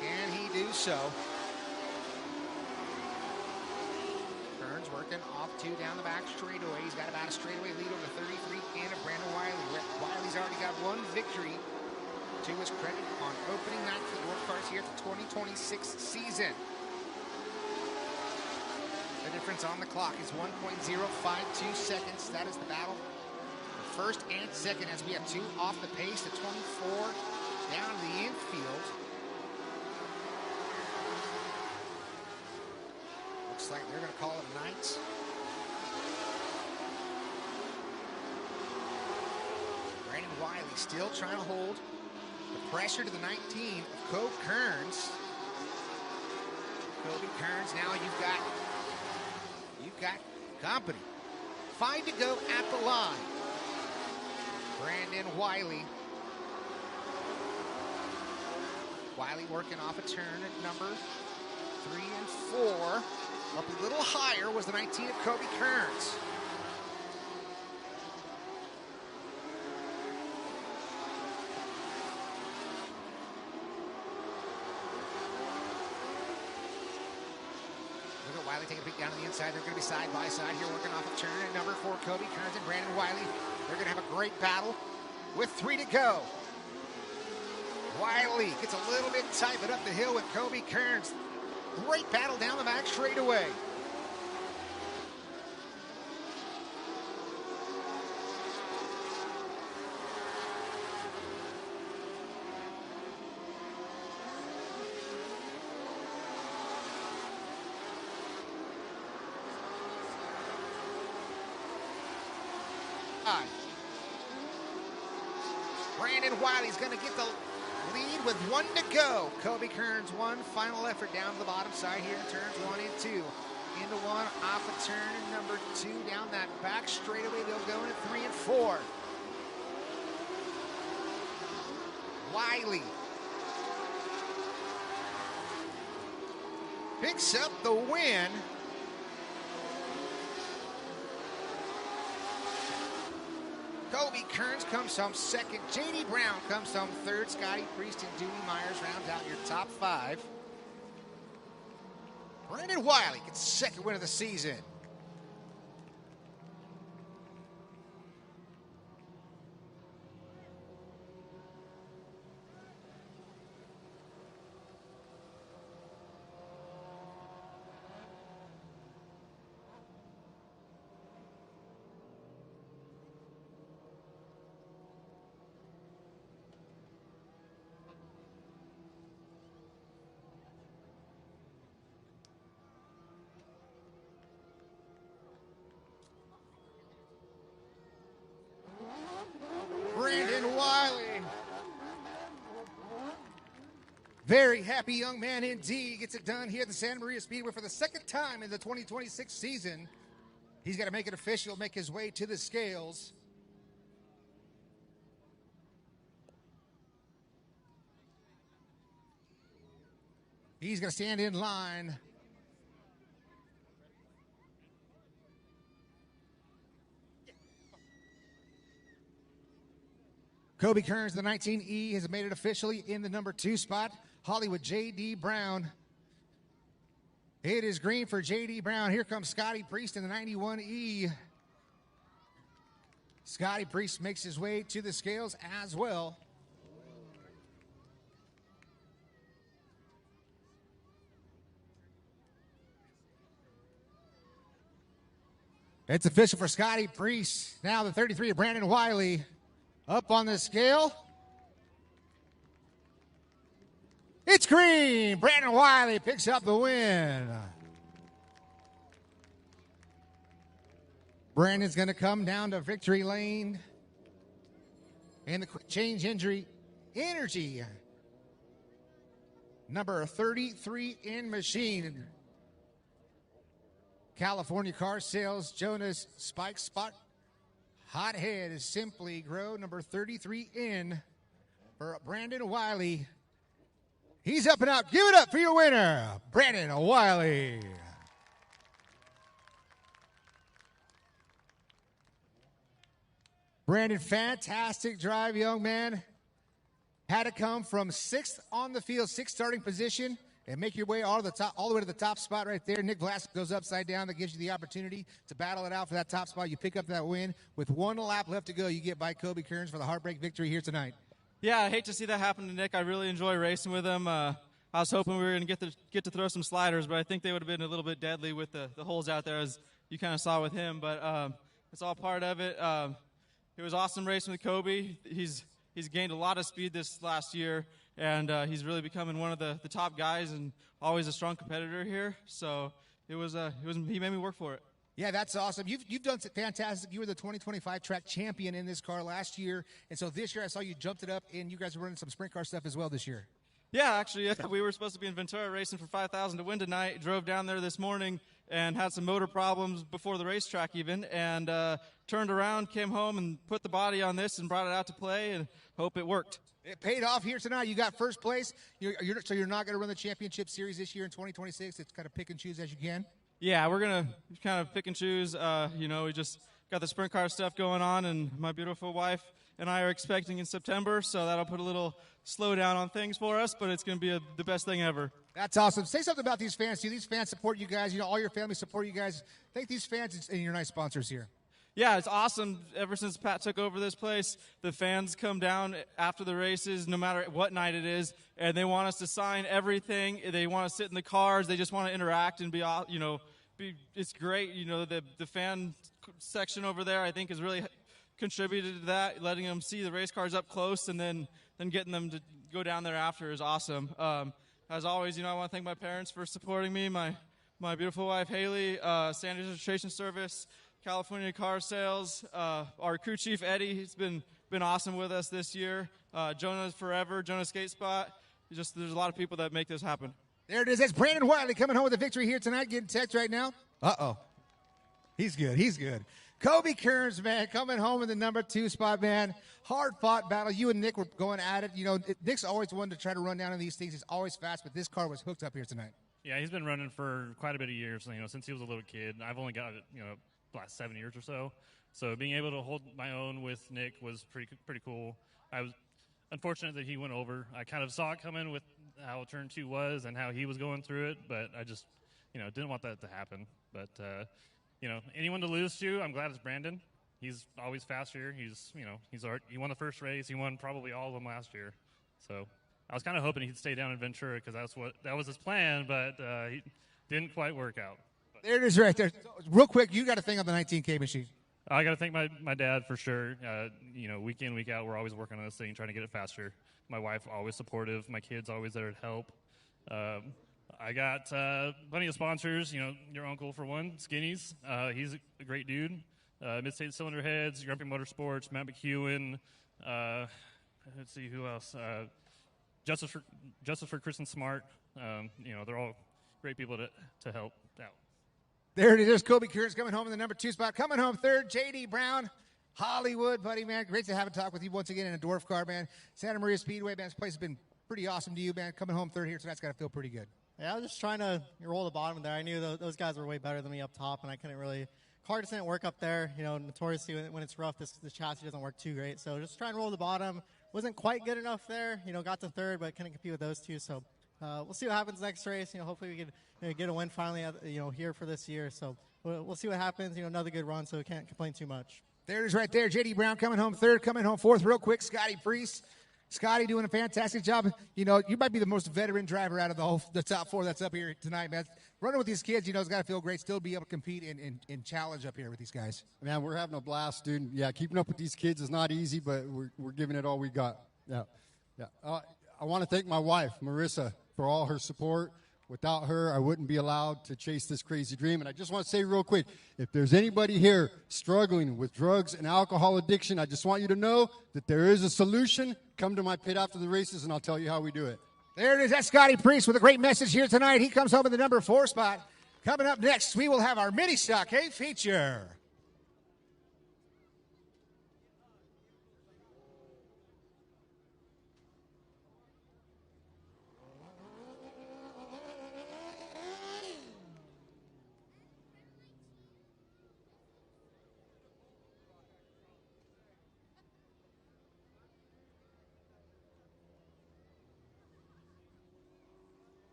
Can he do so? Kearns working off 2 down the back straightaway. He's got about a straightaway lead over 33 and of Brandon Wiley. Wiley's already got 1 victory to his credit on opening night for the Dwarf Cars here at the 2026 season. The difference on the clock is 1.052 seconds. That is the battle. First and second as we have 2 off the pace, the 24 down to the infield. Looks like they're going to call it a night. Brandon Wiley still trying to hold the pressure to the 19 of Kobe Kearns. Kobe Kearns, now you've got company. 5 to go at the line. Brandon Wiley. Wiley working off a turn at number 3 and 4. Up a little higher was the 19 of Kobe Kearns. Look at Wiley taking a peek down to the inside. They're going to be side by side here working off a turn at number 4, Kobe Kearns and Brandon Wiley. They're going to have a great battle with 3 to go. Wiley gets a little bit tight, but up the hill with Kobe Kearns. Great battle down the back straightaway. Brandon Wiley's going to get the lead with 1 to go. Kobe Kearns, 1 final effort down to the bottom side here in turns 1 and 2. Into 1 off a turn and number 2 down that back straightaway. They'll go in at 3 and 4. Wiley picks up the win. Kobe Kearns comes home second. J.D. Brown comes home third. Scotty Priest and Dewey Myers rounds out your top 5. Brandon Wiley gets second win of the season. Very happy young man indeed. Gets it done here at the Santa Maria Speedway for the second time in the 2026 season. He's got to make it official, make his way to the scales. He's going to stand in line. Kobe Kearns, the 19E, has made it officially in the number 2 spot. Hollywood J.D. Brown. It is green for J.D. Brown. Here comes Scotty Priest in the 91E. Scotty Priest makes his way to the scales as well. It's official for Scotty Priest. Now the 33 of Brandon Wiley up on the scale. It's green. Brandon Wiley picks up the win. Brandon's going to come down to victory lane. And the quick change energy. Number 33 in machine. California Car Sales, Jonas Spike Spot. Hothead is Simply Grow, number 33 in for Brandon Wiley. He's up and out. Give it up for your winner, Brandon Wiley. Brandon, fantastic drive, young man. Had to come from 6th on the field, 6th starting position, and make your way all the way to the top spot right there. Nick Vlasic goes upside down. That gives you the opportunity to battle it out for that top spot. You pick up that win. With 1 lap left to go, you get by Kobe Kearns for the heartbreak victory here tonight. Yeah, I hate to see that happen to Nick. I really enjoy racing with him. I was hoping we were going to get to throw some sliders, but I think they would have been a little bit deadly with the holes out there, as you kind of saw with him. But it's all part of it. It was awesome racing with Kobe. He's gained a lot of speed this last year, and he's really becoming one of the top guys and always a strong competitor here. So he made me work for it. Yeah, that's awesome. You've done fantastic. You were the 2025 track champion in this car last year, and so this year I saw you jumped it up, and you guys were running some sprint car stuff as well this year. Yeah, actually, we were supposed to be in Ventura racing for $5,000 to win tonight. Drove down there this morning and had some motor problems before the racetrack even, and turned around, came home, and put the body on this and brought it out to play, and hope it worked. It paid off here tonight. You got first place. So you're not going to run the championship series this year in 2026. It's kind of pick and choose as you can. Yeah, we're going to kind of pick and choose. We just got the sprint car stuff going on, and my beautiful wife and I are expecting in September, so that'll put a little slowdown on things for us, but it's going to be the best thing ever. That's awesome. Say something about these fans, too. These fans support you guys. All your family support you guys. Thank these fans and your nice sponsors here. Yeah, it's awesome. Ever since Pat took over this place, the fans come down after the races, no matter what night it is, and they want us to sign everything. They want to sit in the cars. They just want to interact and it's great. The fan section over there, I think, has really contributed to that. Letting them see the race cars up close and then getting them to go down there after is awesome. As always, I want to thank my parents for supporting me, my beautiful wife, Haley, Standards Registration Service, California Car Sales, our crew chief, Eddie. He's been awesome with us this year. Jonah's Forever, Jonah Skate Spot. There's a lot of people that make this happen. There it is. That's Brandon Wiley coming home with a victory here tonight. Getting text right now. Uh-oh. He's good. Kobe Kearns, man, coming home in the number 2 spot, man. Hard-fought battle. You and Nick were going at it. Nick's always one to try to run down in these things. He's always fast, but this car was hooked up here tonight. Yeah, he's been running for quite a bit of years, since he was a little kid. I've only got it, the last 7 years or so. So being able to hold my own with Nick was pretty cool. I was unfortunate that he went over. I kind of saw it coming with how turn 2 was and how he was going through it, but I just, didn't want that to happen. But, anyone to lose to, I'm glad it's Brandon. He's always fast here. He won the first race. He won probably all of them last year. So I was kind of hoping he'd stay down in Ventura because that was his plan, but he didn't quite work out. There it is right there. Real quick, you got a thing on the 19K machine. I got to thank my dad for sure. Week in, week out, we're always working on this thing, trying to get it faster. My wife, always supportive. My kids, always there to help. I got plenty of sponsors. Your uncle, for one, Skinnies. He's a great dude. Mid-State Cylinder Heads, Grumpy Motorsports, Matt McEwen. Let's see, who else? Justice for Chris and Smart. They're all great people to help out. There it is. There's Kobe Kearns coming home in the number 2 spot. Coming home third, J.D. Brown. Hollywood, buddy, man. Great to have a talk with you once again in a dwarf car, man. Santa Maria Speedway, man. This place has been pretty awesome to you, man. Coming home third here tonight's got to feel pretty good. Yeah, I was just trying to roll the bottom there. I knew those guys were way better than me up top, and I couldn't really. Car just didn't work up there. Notoriously when it's rough, this chassis doesn't work too great. So just trying to roll the bottom. Wasn't quite good enough there. Got to third, but couldn't compete with those two. So we'll see what happens next race. Hopefully we can get a win finally. Here for this year. So we'll see what happens. Another good run, so we can't complain too much. There it is right there. J.D. Brown coming home third, coming home fourth. Real quick, Scotty Priest. Scotty doing a fantastic job. You might be the most veteran driver out of the top four that's up here tonight, man. Running with these kids, it's got to feel great. Still be able to compete and challenge up here with these guys. Man, we're having a blast, dude. Yeah, keeping up with these kids is not easy, but we're giving it all we got. Yeah. I want to thank my wife, Marissa, for all her support. Without her, I wouldn't be allowed to chase this crazy dream. And I just want to say real quick, if there's anybody here struggling with drugs and alcohol addiction, I just want you to know that there is a solution. Come to my pit after the races, and I'll tell you how we do it. There it is. That's Scotty Priest with a great message here tonight. He comes home in the number 4 spot. Coming up next, we will have our mini stock feature.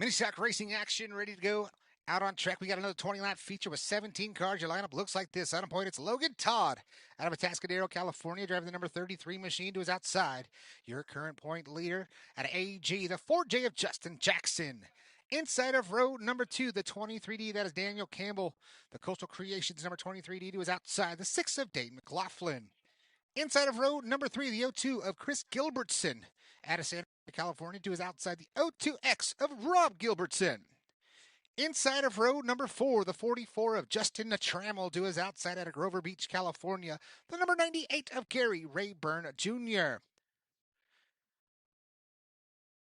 Mini stock racing action ready to go out on track. We got another 20-lap feature with 17 cars. Your lineup looks like this. On a point, it's Logan Todd out of Atascadero, California, driving the number 33 machine to his outside. Your current point leader at AG, the 4J of Justin Jackson. Inside of row number 2, the 23D, that is Daniel Campbell. The Coastal Creations number 23D to his outside, the 6 of Dayton McLaughlin. Inside of row number 3, the 02 of Chris Gilbertson out of Santa Maria, California to his outside, the 02X of Rob Gilbertson. Inside of row number 4, the 44 of Justin Trammell to his outside out of Grover Beach, California, the number 98 of Gary Rayburn Jr.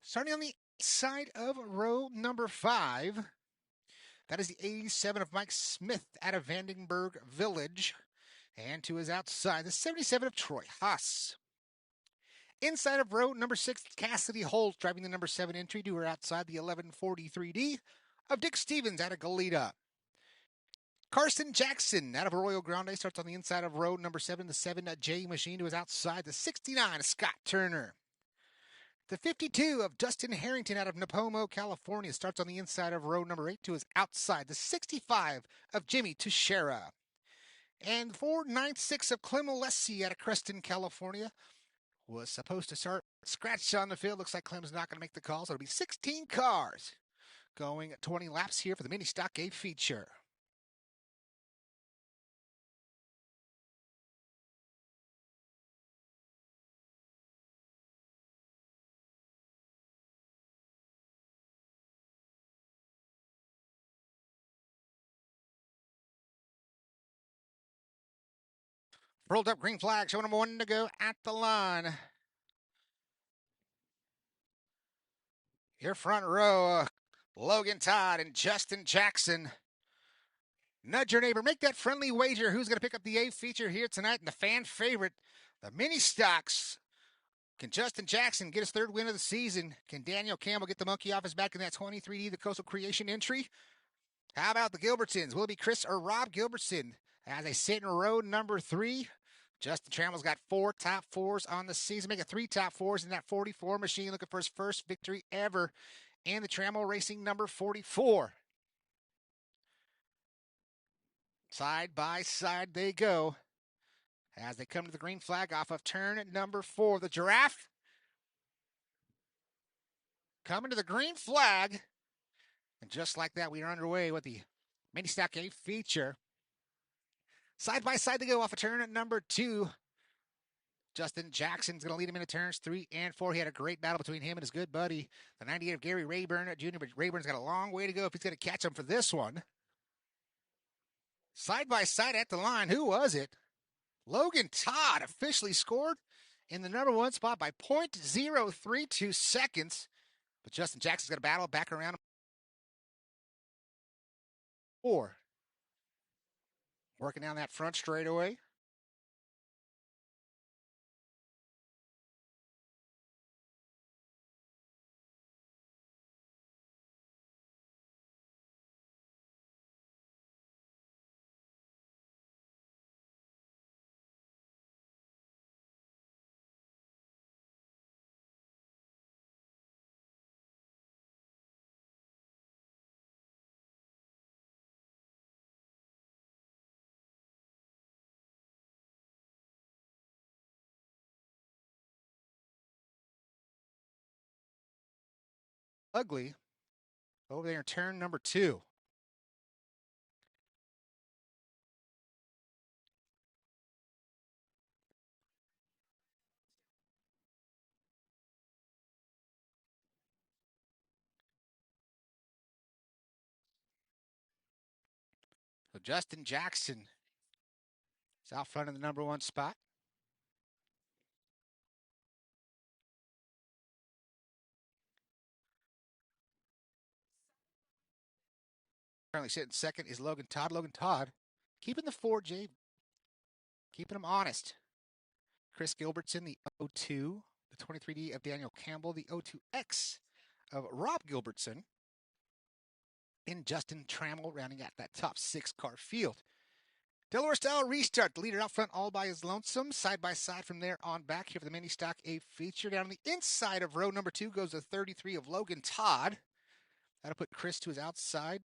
Starting on the side of row number 5, that is the 87 of Mike Smith out of Vandenberg Village, and to his outside, the 77 of Troy Haas. Inside of row number 6, Cassidy Holt driving the number 7 entry to her outside, the 1143D of Dick Stevens out of Goleta. Carson Jackson out of Arroyo Grande starts on the inside of row number 7, the 7J machine to his outside, the 69 of Scott Turner. The 52 of Dustin Harrington out of Nipomo, California starts on the inside of row number 8 to his outside, the 65 of Jimmy Teixeira. And 496 of Clem Alessi out of Creston, California was supposed to start scratched on the field. Looks like Clem's not going to make the call, so it'll be 16 cars going 20 laps here for the Mini Stock A feature. Rolled up green flag, show number 1 to go at the line. Your front row, Logan Todd and Justin Jackson. Nudge your neighbor, make that friendly wager. Who's going to pick up the A feature here tonight? And the fan favorite, the Mini Stocks. Can Justin Jackson get his 3rd win of the season? Can Daniel Campbell get the monkey off his back in that 23D, the Coastal Creation entry? How about the Gilbertsons? Will it be Chris or Rob Gilbertson as they sit in row number 3? Justin Trammell's got 4 top 4s on the season, making 3 top 4s in that 44 machine, looking for his first victory ever in the Trammell Racing number 44. Side by side they go as they come to the green flag off of turn number 4. The Giraffe coming to the green flag. And just like that, we are underway with the Mini Stock A feature. Side by side they go off of turn number 2. Justin Jackson's going to lead him into turns 3 and 4. He had a great battle between him and his good buddy, the 98 of Gary Rayburn Jr., but Rayburn's got a long way to go if he's going to catch him for this one. Side by side at the line, who was it? Logan Todd officially scored in the number 1 spot by 0.032 seconds, but Justin Jackson's going to battle back around 4. Working down that front straightaway. Ugly over there in turn number 2. So Justin Jackson is out front in the number 1 spot. Currently sitting second is Logan Todd. Logan Todd keeping the 4J, keeping him honest. Chris Gilbertson, the 02, the 23D of Daniel Campbell, the 02X of Rob Gilbertson, and Justin Trammell rounding out that top 6 car field. Delaware style restart. The leader out front all by his lonesome. Side by side from there on back here for the Mini Stock A feature. Down on the inside of row number 2 goes the 33 of Logan Todd. That'll put Chris to his outside.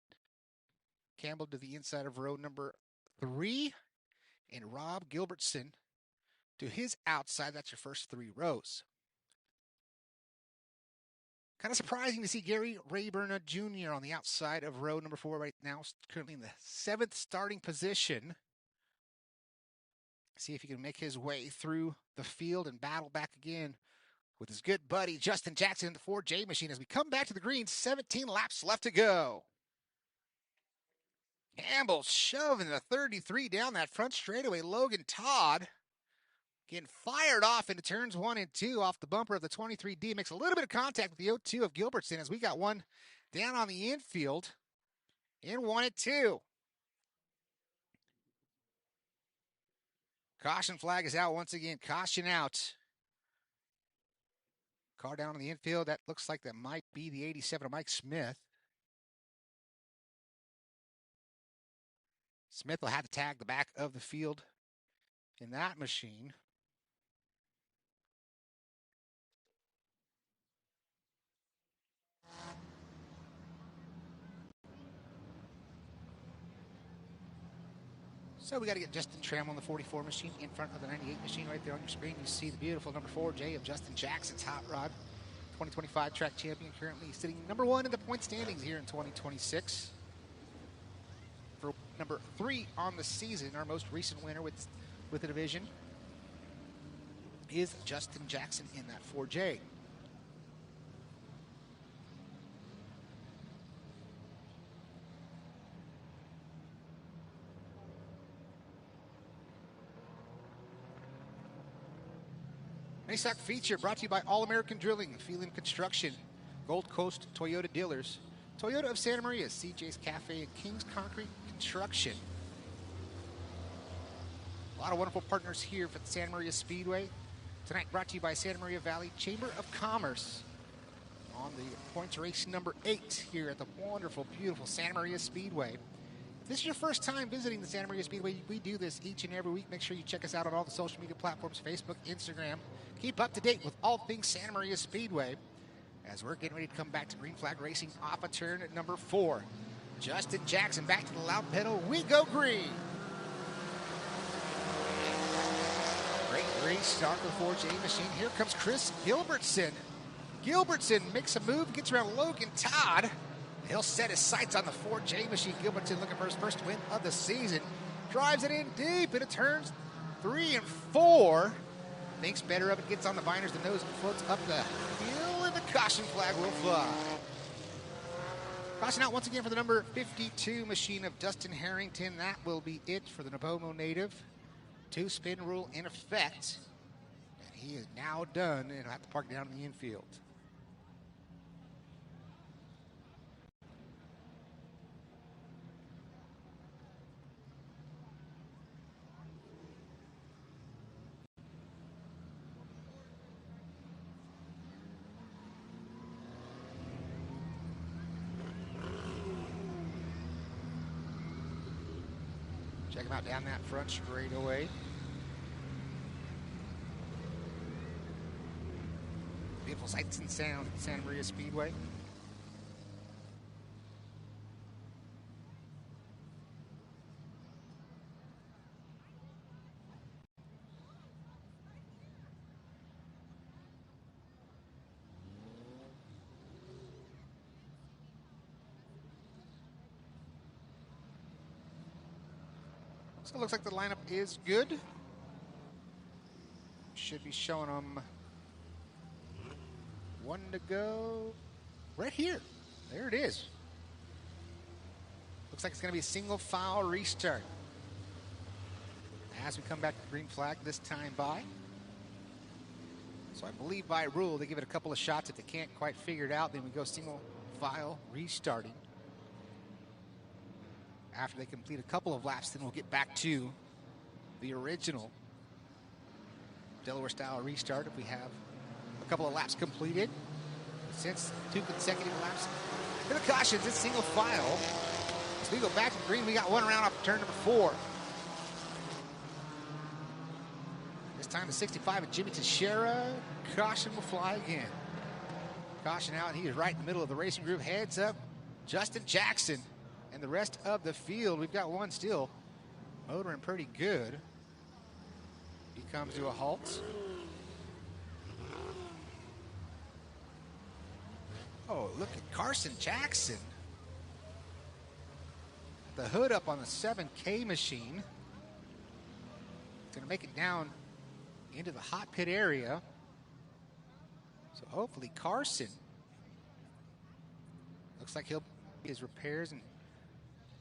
Campbell to the inside of row number 3. And Rob Gilbertson to his outside. That's your first 3 rows. Kind of surprising to see Gary Rayburn Jr. on the outside of row number 4 right now, currently in the 7th starting position. See if he can make his way through the field and battle back again with his good buddy Justin Jackson in the 4J machine as we come back to the green. 17 laps left to go. Campbell shoving the 33 down that front straightaway. Logan Todd getting fired off into turns 1 and 2 off the bumper of the 23D. Makes a little bit of contact with the 02 of Gilbertson as we got one down on the infield in 1 and 2. Caution flag is out once again. Caution out. Car down on the infield. That looks like that might be the 87 of Mike Smith. Smith will have to tag the back of the field in that machine. So we got to get Justin Trammell on the 44 machine in front of the 98 machine right there on your screen. You see the beautiful number 4J of Justin Jackson's hot rod. 2025 track champion, currently sitting number 1 in the point standings here in 2026. For number 3 on the season, our most recent winner with the division is Justin Jackson in that 4J. Stock feature brought to you by All American Drilling, Phelan Construction, Gold Coast Toyota Dealers, Toyota of Santa Maria, CJ's Cafe, and King's Concrete Construction. A lot of wonderful partners here for the Santa Maria Speedway. Tonight brought to you by Santa Maria Valley Chamber of Commerce on the points race number 8 here at the wonderful, beautiful Santa Maria Speedway. If this is your first time visiting the Santa Maria Speedway, we do this each and every week. Make sure you check us out on all the social media platforms, Facebook, Instagram. Keep up to date with all things Santa Maria Speedway as we're getting ready to come back to Green Flag Racing off of turn at number 4. Justin Jackson back to the loud pedal. We go green. Great race start for the 4J machine. Here comes Chris Gilbertson. Gilbertson makes a move, gets around Logan Todd. He'll set his sights on the 4J machine. Gilbertson looking for his first win of the season. Drives it in deep into turns 3 and 4. Thinks better of it, gets on the binders, the nose floats up the hill, and the caution flag will fly. Caution out once again for the number 52 machine of Dustin Harrington. That will be it for the Nipomo native. 2-spin rule in effect. And he is now done and will have to park down in the infield. Check him out down that front straightaway. Beautiful sights and sounds at Santa Maria Speedway. So it looks like the lineup is good. Should be showing them 1 to go right here. There it is. Looks like it's going to be a single file restart. As we come back to green flag this time by. So I believe by rule they give it a couple of shots. If they can't quite figure it out, then we go single file restarting. After they complete a couple of laps, then we'll get back to the original Delaware-style restart if we have a couple of laps completed. Since 2 consecutive laps, for the cautions, it's single file. As we go back to the green, we got one round off turn number 4. This time the 65 of Jimmy Teixeira. Caution will fly again. Caution out, he is right in the middle of the racing group. Heads up Justin Jackson and the rest of the field. We've got one still motoring pretty good. He comes to a halt. Oh, look at Carson Jackson. The hood up on the 7K machine. Going to make it down into the hot pit area. So hopefully Carson, looks like he'll do his repairs and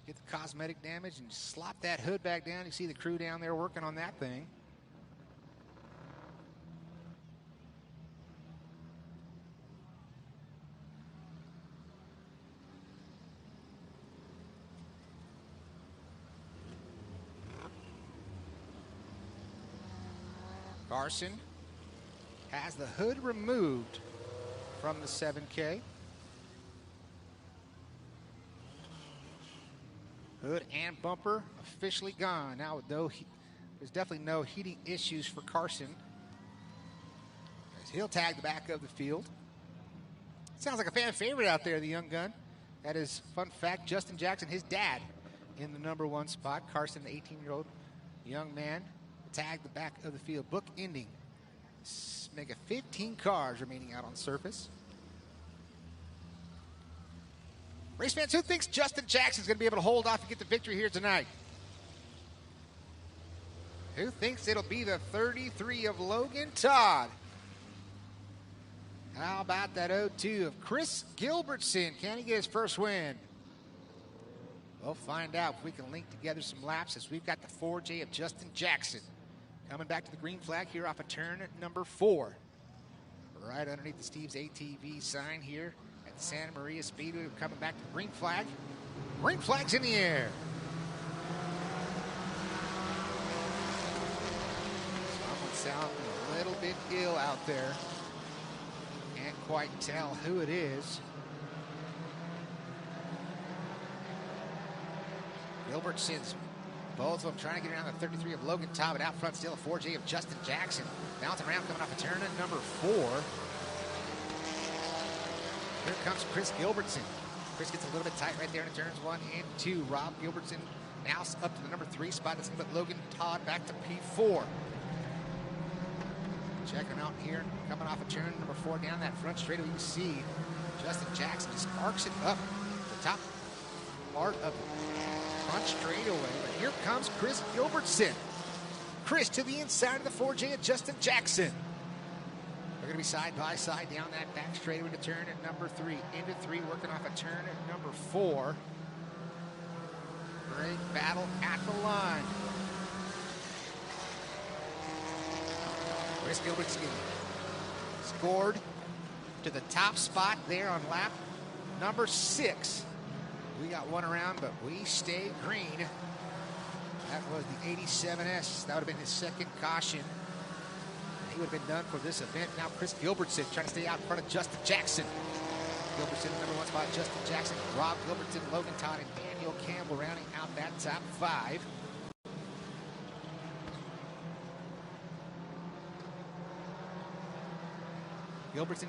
get the cosmetic damage and slop that hood back down. You see the crew down there working on that thing. Carson has the hood removed from the 7K. Hood and bumper officially gone. Now, though, there's definitely no heating issues for Carson, as he'll tag the back of the field. Sounds like a fan favorite out there, the young gun. That is, fun fact, Justin Jackson, his dad, in the number 1 spot. Carson, the 18-year-old young man, tag the back of the field, book ending. Make it 15 cars remaining out on surface. Race fans, who thinks Justin Jackson's going to be able to hold off and get the victory here tonight? Who thinks it'll be the 33 of Logan Todd? How about that 0-2 of Chris Gilbertson? Can he get his first win? We'll find out if we can link together some laps, as we've got the 4J of Justin Jackson coming back to the green flag here off of turn number 4. Right underneath the Steve's ATV sign here at the Santa Maria Speedway. We're coming back to the green flag. Green flag's in the air. Someone sounding a little bit ill out there. Can't quite tell who it is. Gilbertson's, both of them trying to get around the 33 of Logan Todd, but out front still a 4J of Justin Jackson. Bouncing around, coming off a turn at number 4. Here comes Chris Gilbertson. Chris gets a little bit tight right there in turns 1 and 2. Rob Gilbertson now up to the number 3 spot. That's going to put Logan Todd back to P4. Checking out here, coming off a turn number 4 down that front straightaway. You see Justin Jackson just arcs it up the top part of the front straightaway. But here comes Chris Gilbertson. Chris to the inside of the 4J of Justin Jackson. They're going to be side by side down that back straightaway to turn at number 3. Into 3, working off a turn at number 4. Great battle at the line. Chris Gilbertson scored to the top spot there on lap number 6. We got one around, but we stay green. That was the 87S. That would have been his second caution. He would have been done for this event. Now Chris Gilbertson trying to stay out in front of Justin Jackson. Gilbertson, number 1 spot, Justin Jackson, Rob Gilbertson, Logan Todd, and Daniel Campbell rounding out that top 5. Gilbertson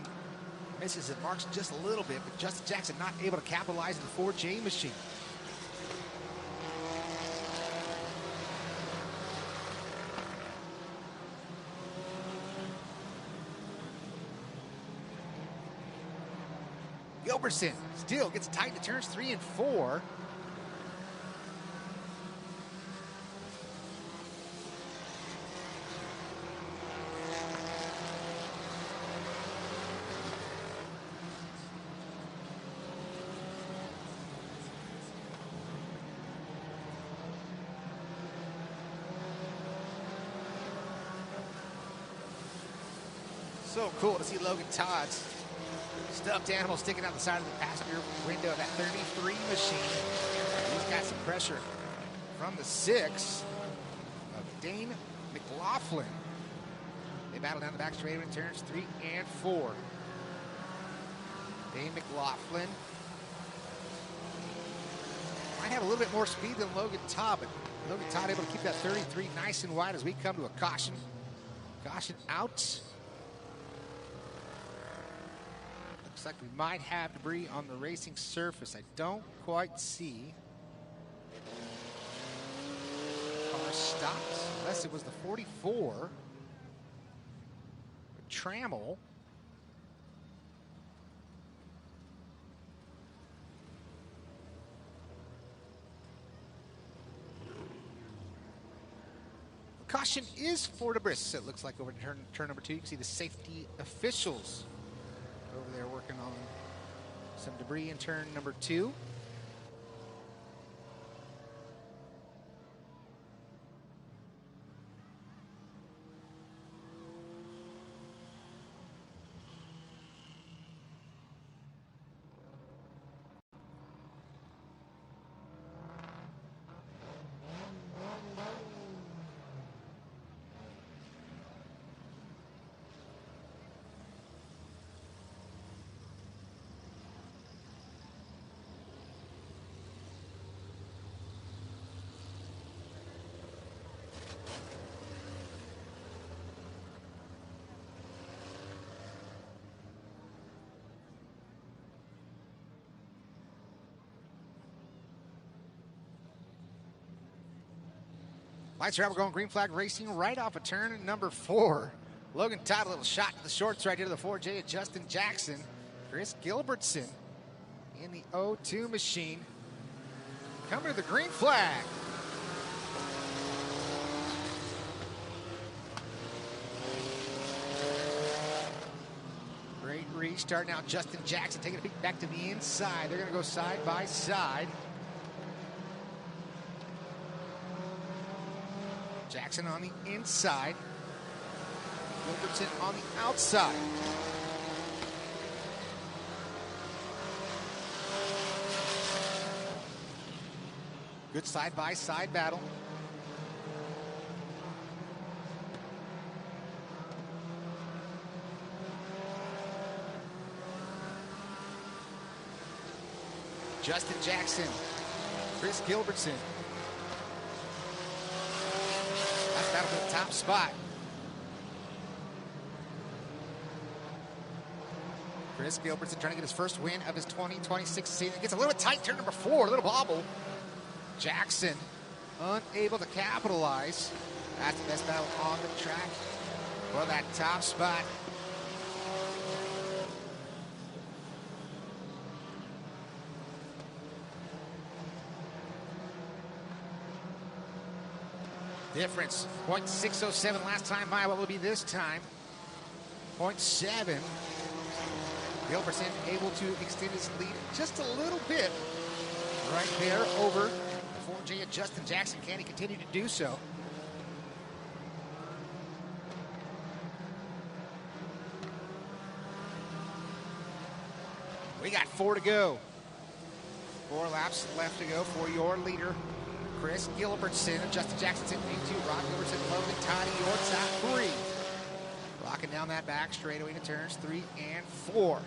misses and marks just a little bit, but Justin Jackson not able to capitalize in the 4J machine. Gilbertson still gets tight to turns 3 and 4. So cool to see Logan Todd's stuffed animal sticking out the side of the passenger window of that 33 machine. He's got some pressure from the 6 of Dane McLaughlin. They battle down the back straightaway in turns 3 and 4. Dane McLaughlin might have a little bit more speed than Logan Todd, but Logan Todd able to keep that 33 nice and wide as we come to a caution. Caution out. Looks like we might have debris on the racing surface. I don't quite see. Car stops, unless it was the 44. Trammell. Caution is for debris. It looks like over turn number 2. You can see the safety officials over there working on some debris in turn number 2. Lights are out. We're going green flag racing right off of turn number 4. Logan Todd, a little shot to the shorts right here to the 4J of Justin Jackson. Chris Gilbertson in the 0-2 machine. Coming to the green flag. Great restart now. Justin Jackson taking a peek back to the inside. They're going to go side by side. Jackson on the inside. Gilbertson on the outside. Good side-by-side battle. Justin Jackson, Chris Gilbertson. That's battle for the top spot. Chris Gilbertson trying to get his first win of his 2026 season. Gets a little bit tight, turn number 4, a little bobble. Jackson unable to capitalize. That's the best battle on the track for that top spot. Difference, 0.607 last time by. What will it be this time? 0.7. Gilbertson able to extend his lead just a little bit right there over 4J and Justin Jackson. Can he continue to do so? We got 4 to go. 4 laps left to go for your leader, Chris Gilbertson. And Justin Jackson's in P2. Rock Gilbertson, Logan Toddy, your top 3. Rocking down that back straightaway to turns 3 and 4.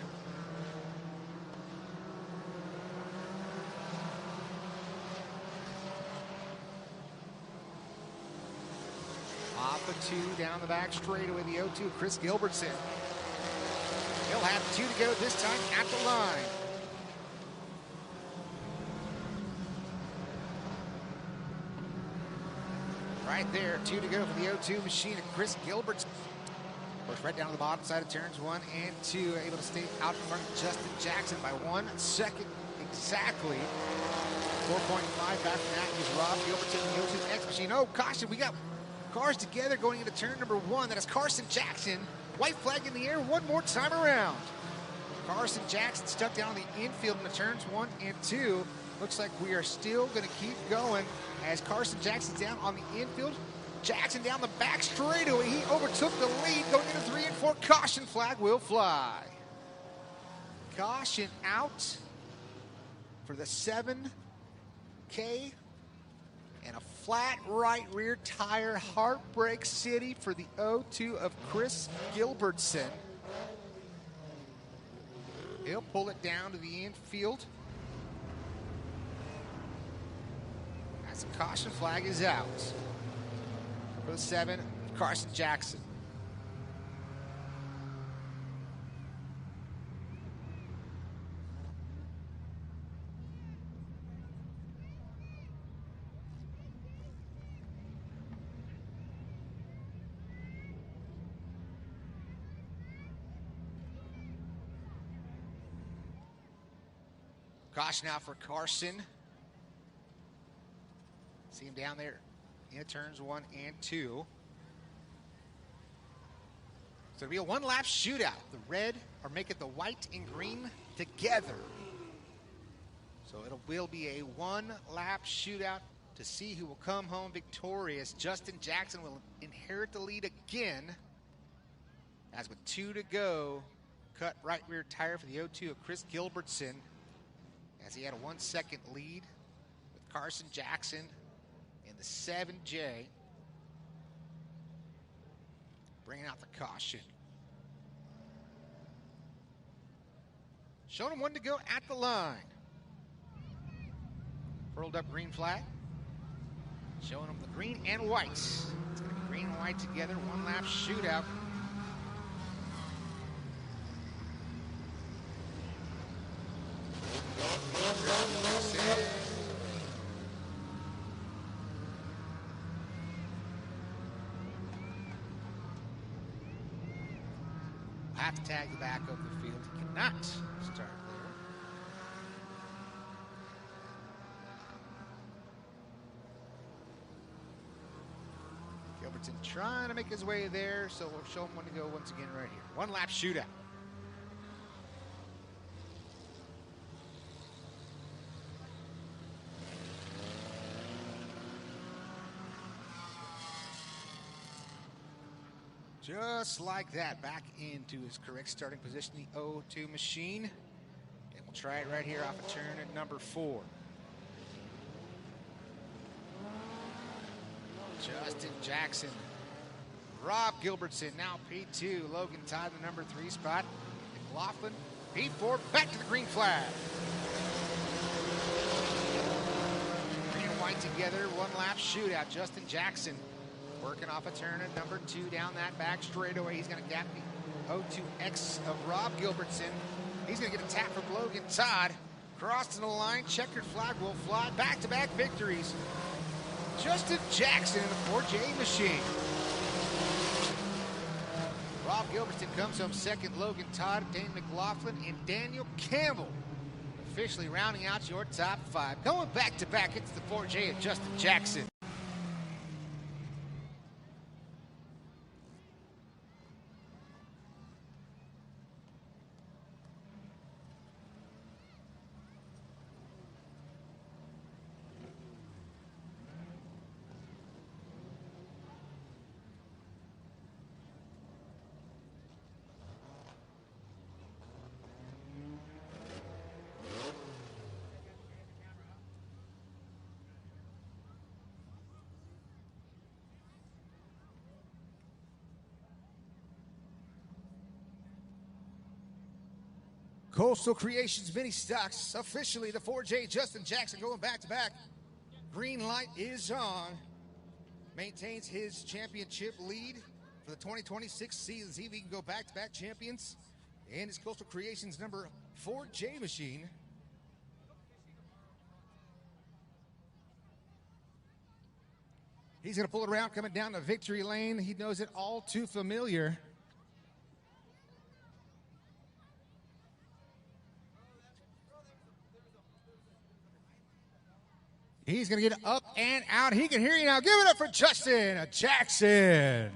Off the 2 down the back straightaway, the 0-2, Chris Gilbertson. He'll have 2 to go this time at the line. Right there, 2 to go for the 0-2 machine of Chris Gilbertson. Goes right down to the bottom side of turns 1 and 2, able to stay out in front of Justin Jackson by 1 second exactly. 4.5 back from that is Rob Gilbertson in the 0-2 X machine. Oh, caution, we got cars together going into turn number 1. That is Carson Jackson. White flag in the air one more time around. Carson Jackson stuck down the infield in the turns 1 and 2. Looks like we are still going to keep going as Carson Jackson's down on the infield. Jackson down the back straightaway. He overtook the lead going into 3 and 4. Caution flag will fly. Caution out for the 7K. And a flat right rear tire. Heartbreak City for the 0-2 of Chris Gilbertson. He'll pull it down to the infield. As the caution flag is out for the 7, Carson Jackson. Caution out for Carson. See him down there in turns 1 and 2. So it'll be a one-lap shootout. The red are making the white and green together. So it will be a one-lap shootout to see who will come home victorious. Justin Jackson will inherit the lead again. As with 2 to go, cut right rear tire for the 0-2 of Chris Gilbertson, as he had a 1-second lead with Carson Jackson in the 7J. Bringing out the caution. Showing him 1 to go at the line. Furled up green flag. Showing him the green and white. It's going to be green and white together, one-lap shootout. Have to tag the back of the field. He cannot start there. Gilbertson trying to make his way there, so we'll show him when to go once again right here. One-lap shootout. Just like that, back into his correct starting position, the 0-2 machine. And we'll try it right here off of turn at number 4. Justin Jackson. Rob Gilbertson, now P2. Logan Todd, the number 3 spot. McLaughlin, P4, back to the green flag. Green and white together, one-lap shootout. Justin Jackson working off a turn at number 2 down that back straightaway. He's going to gap the 0-2X of Rob Gilbertson. He's going to get a tap from Logan Todd. Crossing the line, checkered flag will fly. Back-to-back victories. Justin Jackson in the 4J machine. Rob Gilbertson comes home second. Logan Todd, Dane McLaughlin, and Daniel Campbell officially rounding out your top 5. Going back-to-back, it's the 4J of Justin Jackson. Coastal Creations Mini Stocks, officially the 4J Justin Jackson going back-to-back. Green light is on. Maintains his championship lead for the 2026 season. See if he can go back-to-back champions. And his Coastal Creations number 4J machine. He's going to pull it around coming down the victory lane. He knows it all too familiar. He's going to get up and out. He can hear you now. Give it up for Justin Jackson.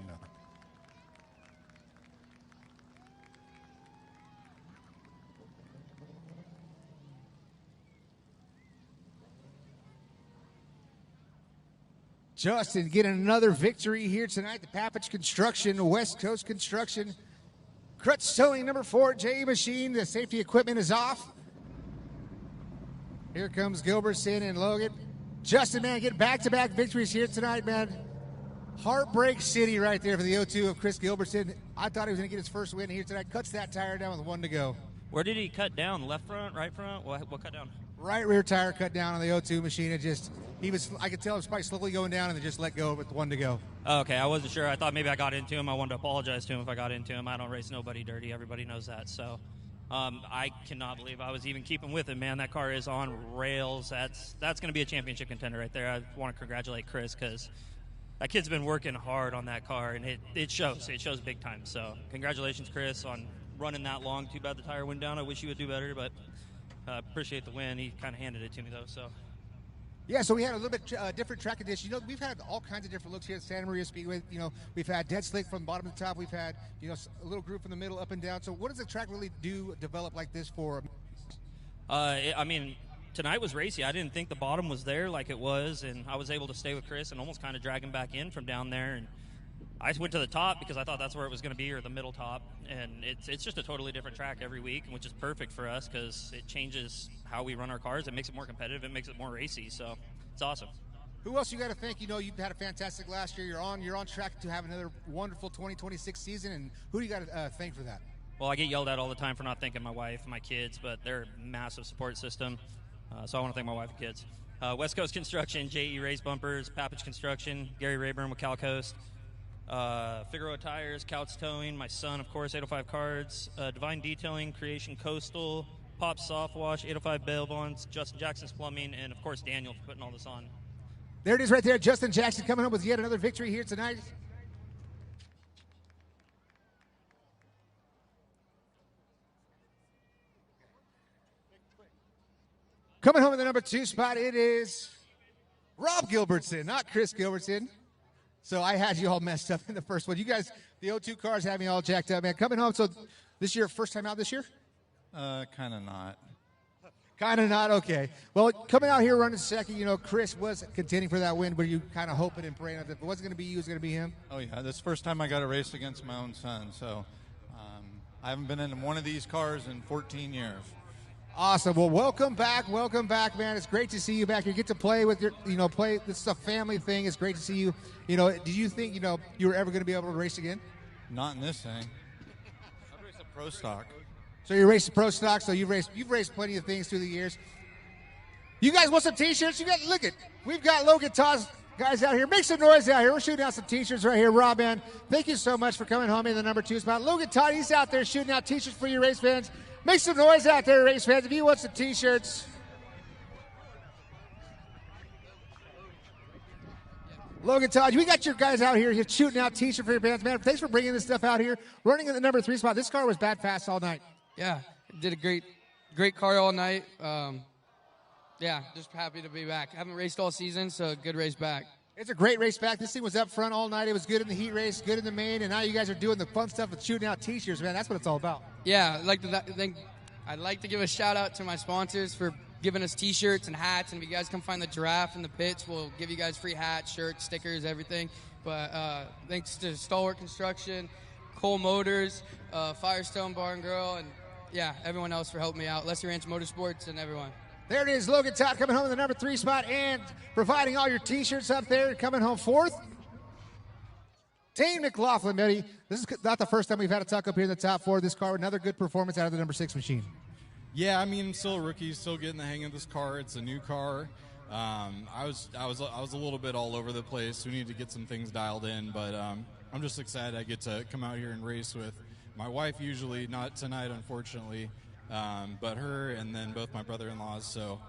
Justin getting another victory here tonight. The Papich Construction, West Coast Construction. Crutch Towing number 4J machine. The safety equipment is off. Here comes Gilbertson and Logan. Justin, man, get back-to-back victories here tonight, man. Heartbreak City right there for the 0-2 of Chris Gilbertson. I thought he was going to get his first win here tonight. Cuts that tire down with 1 to go. Where did he cut down? Left front, right front? What cut down? Right rear tire cut down on the 0-2 machine. I could tell it was probably slowly going down and then just let go with 1 to go. Okay, I wasn't sure. I thought maybe I got into him. I wanted to apologize to him if I got into him. I don't race nobody dirty. Everybody knows that. So I cannot believe I was even keeping with him, man. That car is on rails. That's going to be a championship contender right there. I want to congratulate Chris because that kid's been working hard on that car, and it shows. It shows big time. So congratulations, Chris, on running that long. Too bad the tire went down. I wish you would do better, but Appreciate the win. He kind of handed it to me, though. So. Yeah, so we had a little bit different track conditions. You know, we've had all kinds of different looks here at Santa Maria Speedway. You know, we've had dead slick from bottom to top. We've had, you know, a little groove from the middle up and down. So what does the track really develop like this for? I mean, tonight was racy. I didn't think the bottom was there like it was, and I was able to stay with Chris and almost kind of drag him back in from down there. And I went to the top because I thought that's where it was going to be, or the middle top. And it's just a totally different track every week, which is perfect for us because it changes how we run our cars. It makes it more competitive. It makes it more racy. So it's awesome. Who else you got to thank? You know, you've had a fantastic last year. You're on track to have another wonderful 2026 season. And who do you got to thank for that? Well, I get yelled at all the time for not thanking my wife and my kids, but they're a massive support system. So I want to thank my wife and kids. West Coast Construction, J.E. Race Bumpers, Papich Construction, Gary Rayburn with Cal Coast, Figueroa Tires, Couch Towing, my son, of course, 805 Cards, Divine Detailing, Creation Coastal, Pop Soft Wash, 805 Bail Bonds, Justin Jackson's Plumbing, and, of course, Daniel for putting all this on. There it is right there. Justin Jackson coming up with yet another victory here tonight. Coming home in the number 2 spot, it is Rob Gilbertson, not Chris Gilbertson. So I had you all messed up in the first one. You guys, the O2 cars had me all jacked up, man. Coming home, so this year, first time out this year? Kind of not. Kind of not, okay. Well, coming out here running second, you know, Chris was contending for that win, but you kind of hoping and praying that if it wasn't going to be you, it was going to be him? Oh, yeah. This is the first time I got a race against my own son, so I haven't been in one of these cars in 14 years. Awesome. Well, welcome back, man. It's great to see you back. You get to play with your, you know, this is a family thing. It's great to see you. You know, did you think, you know, you were ever going to be able to race again? Not in this thing. I've raced a pro stock. So you raced pro stock. So you've raced plenty of things through the years. You guys want some T-shirts? We've got Logan Todd's guys out here. Make some noise out here. We're shooting out some T-shirts right here. Rob, man, thank you so much for coming home in the number 2 spot. Logan Todd, he's out there shooting out T-shirts for you race fans. Make some noise out there, race fans, if you want some T-shirts. Logan Todd, we got your guys out here shooting out T-shirts for your fans, man. Thanks for bringing this stuff out here. Running in the number 3 spot. This car was bad fast all night. Yeah, did a great car all night. Yeah, just happy to be back. Haven't raced all season, so good race back. It's a great race back. This thing was up front all night. It was good in the heat race, good in the main, and now you guys are doing the fun stuff with shooting out T-shirts, man. That's what it's all about. Yeah, I'd like to give a shout out to my sponsors for giving us T-shirts and hats. And if you guys come find the Giraffe in the pits, we'll give you guys free hats, shirts, stickers, everything. But thanks to Stalwart Construction, Cole Motors, Firestone Barn Girl, and yeah, everyone else for helping me out. Leslie Ranch Motorsports and everyone. There it is, Logan Todd coming home in the number 3 spot and providing all your T-shirts up there. Coming home 4th, Dane McLaughlin, buddy. This is not the first time we've had a tuck up here in the top 4 of this car. Another good performance out of the number 6 machine. Yeah, I mean, I'm still a rookie, still getting the hang of this car. It's a new car. I was a little bit all over the place. We need to get some things dialed in, but I'm just excited I get to come out here and race with my wife. Usually, not tonight, unfortunately. But her and then both my brother-in-laws. So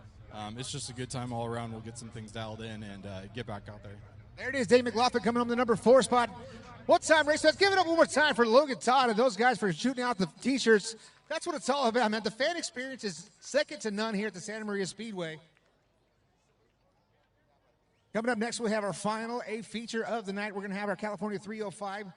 it's just a good time all around. We'll get some things dialed in and get back out there. There it is, Dave McLaughlin coming home the number 4 spot. What time, race fans? Give it up one more time for Logan Todd and those guys for shooting out the T-shirts. That's what it's all about, man. The fan experience is second to none here at the Santa Maria Speedway. Coming up next, we have our final A feature of the night. We're going to have our California 305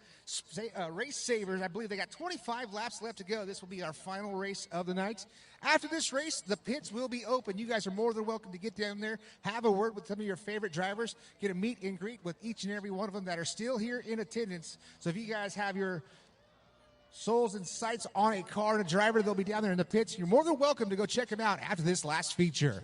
race savers. I believe they got 25 laps left to go. This will be our final race of the night. After this race, the pits will be open. You guys are more than welcome to get down there, have a word with some of your favorite drivers, get a meet and greet with each and every one of them that are still here in attendance. So if you guys have your souls and sights on a car and a driver, they'll be down there in the pits. You're more than welcome to go check them out after this last feature.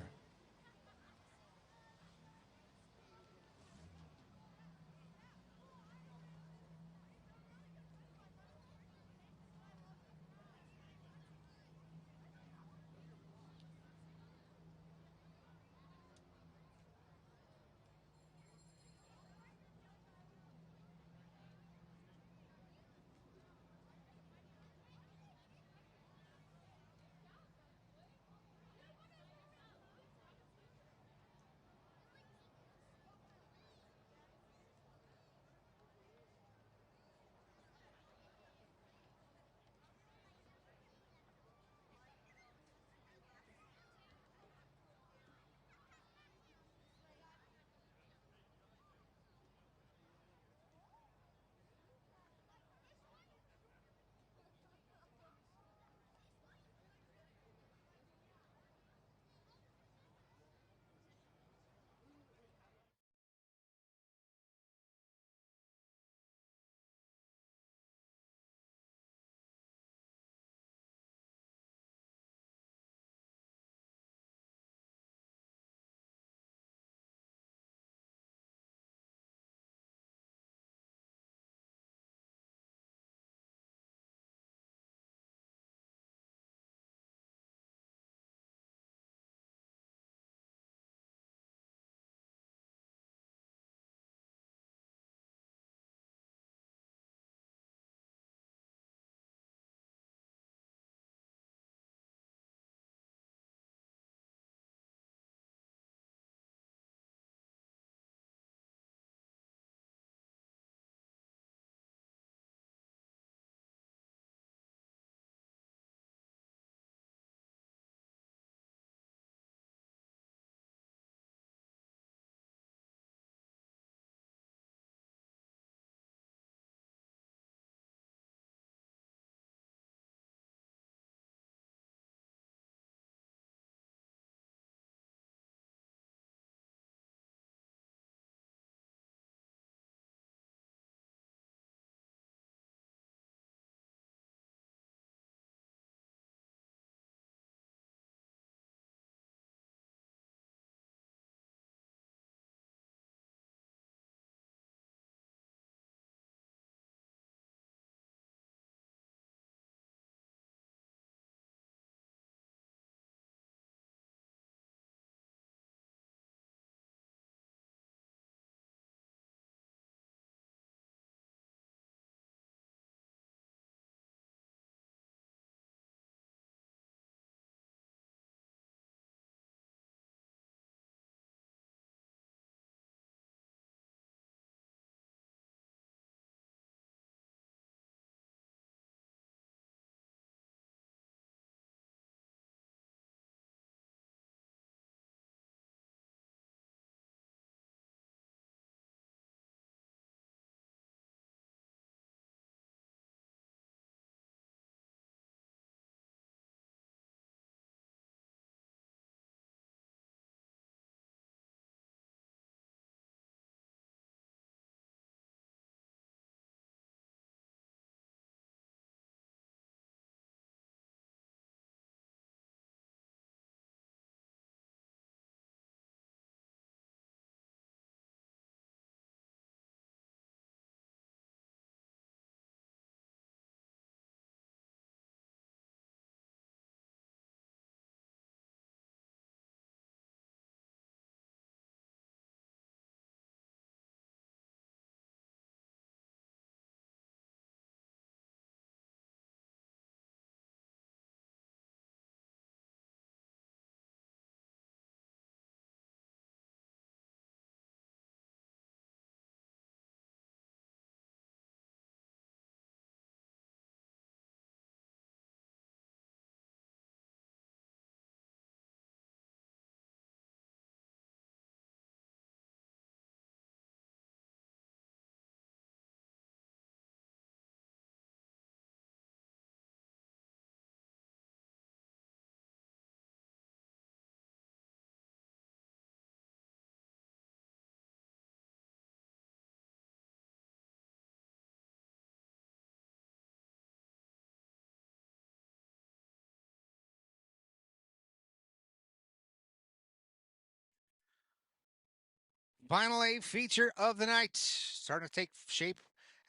Final A feature of the night. Starting to take shape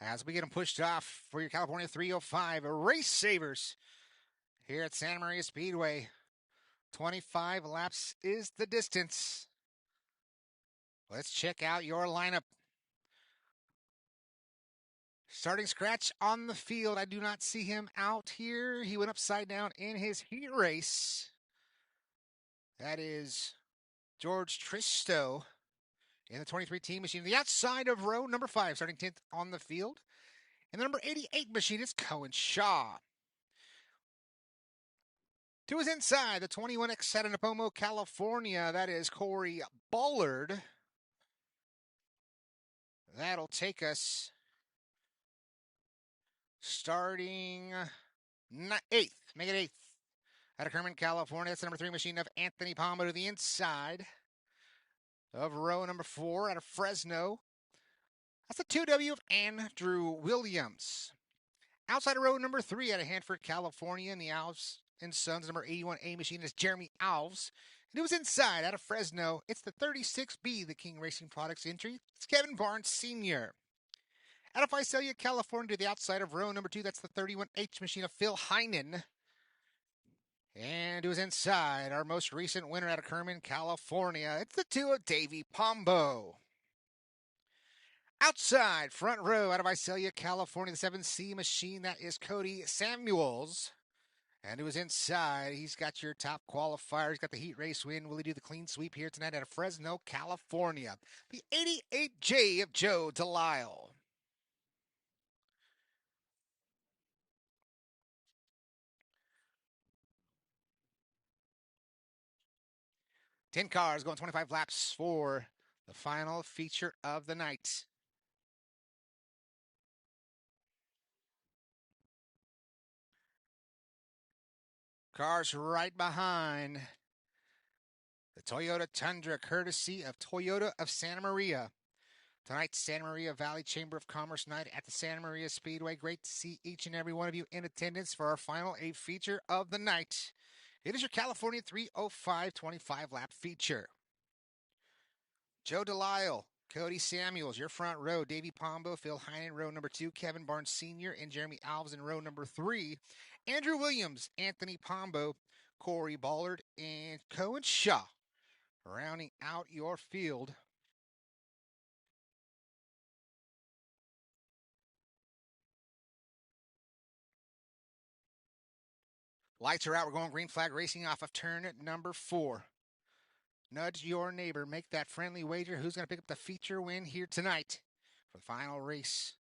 as we get them pushed off for your California 305 Race Savers here at Santa Maria Speedway. 25 laps is the distance. Let's check out your lineup. Starting scratch on the field. I do not see him out here. He went upside down in his heat race. That is George Tristo in the 23 team machine. The outside of row number 5, starting 10th on the field. And the number 88 machine is Cohen Shaw. To his inside, the 21X out of Nipomo, California. That is Corey Ballard. That'll take us starting 8th. Make it 8th. Out of Kerman, California. That's the number 3 machine of Anthony Pombo to the inside of row number 4 out of Fresno. That's the 2W of Andrew Williams. Outside of row number 3 out of Hanford, California, in the Alves and Sons, number 81A machine is Jeremy Alves. And it was inside out of Fresno. It's the 36B, the King Racing Products entry. It's Kevin Barnes Sr. Out of Visalia, California, to the outside of row number 2, that's the 31H machine of Phil Heinen. And it was inside our most recent winner out of Kerman, California. It's the 2 of Davey Pombo. Outside, front row, out of Visalia, California, the 7C machine, that is Cody Samuels. And it was inside. He's got your top qualifier. He's got the heat race win. Will he do the clean sweep here tonight out of Fresno, California? The 88J of Joe Delisle. Ten cars going 25 laps for the final feature of the night. Cars right behind the Toyota Tundra, courtesy of Toyota of Santa Maria. Tonight's Santa Maria Valley Chamber of Commerce night at the Santa Maria Speedway. Great to see each and every one of you in attendance for our final A feature of the night. It is your California 305 25-lap feature. Joe Delisle, Cody Samuels, your front row. Davey Pombo, Phil Heinen, row number 2. Kevin Barnes Sr. and Jeremy Alves in row number 3. Andrew Williams, Anthony Pombo, Corey Ballard, and Cohen Shaw rounding out your field. Lights are out. We're going green flag racing off of turn number 4. Nudge your neighbor. Make that friendly wager. Who's going to pick up the feature win here tonight for the final race?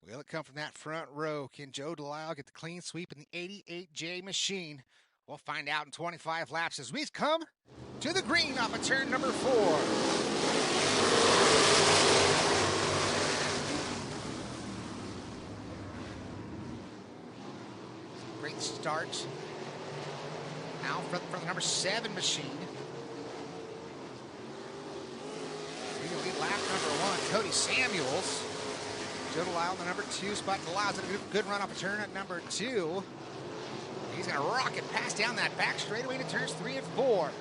Will it come from that front row? Can Joe Delisle get the clean sweep in the 88J machine? We'll find out in 25 laps as we come to the green off of turn number 4. Great start. Now for the number 7 machine. Lead lap number 1, Cody Samuels. Joe Delisle, the number 2 spot. Delisle's a good run off of turn at number 2. He's going to rocket past down that back straightaway to turns 3 and 4.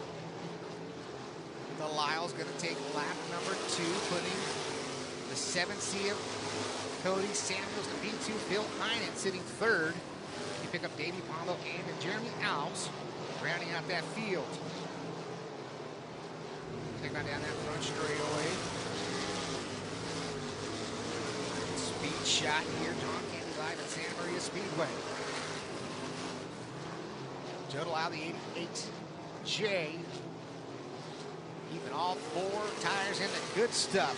Delisle's going to take lap number 2, putting the 7C of Cody Samuels to P2. Phil Heinen sitting 3rd. You pick up Davey Pombo and Jeremy Alves, rounding out that field. Take on down that front straightaway. Speed shot here, John Candy live at Santa Maria Speedway. Joe Delisle, the 88J, keeping all 4 tires in the good stuff.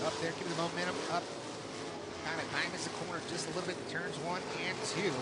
Up there, keeping the momentum up. Kind of diamonds the corner just a little bit in turns 1 and 2.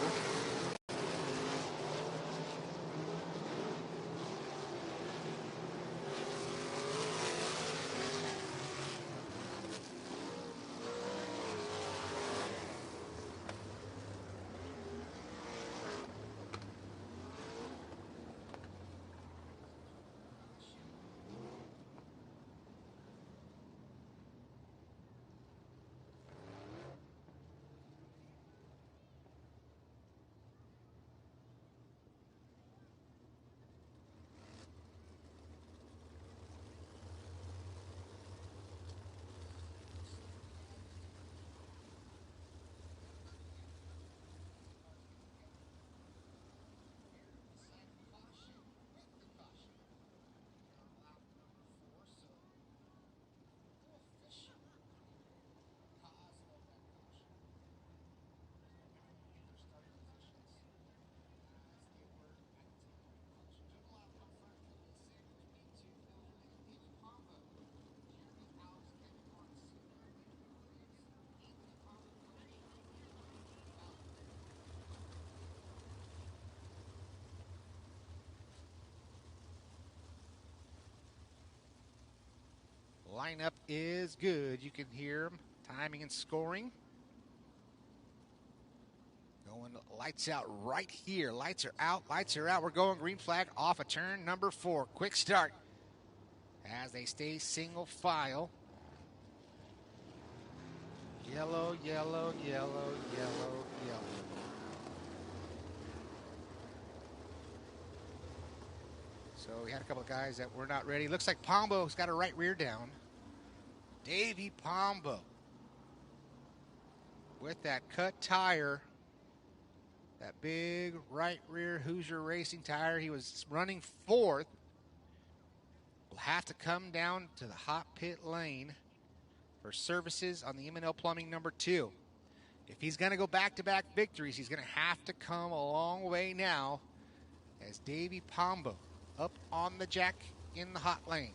lineup is good. You can hear them timing and scoring. Going lights out right here. Lights are out. Lights are out. We're going green flag off of turn number 4. Quick start as they stay single file. Yellow, yellow, yellow, yellow, yellow. So we had a couple of guys that were not ready. Looks like Pombo's got a right rear down. Davey Pombo with that cut tire. That big right rear Hoosier Racing tire. He was running 4th. Will have to come down to the hot pit lane for services on the M&L Plumbing number 2. If he's going to go back-to-back victories, he's going to have to come a long way now as Davey Pombo up on the jack in the hot lane.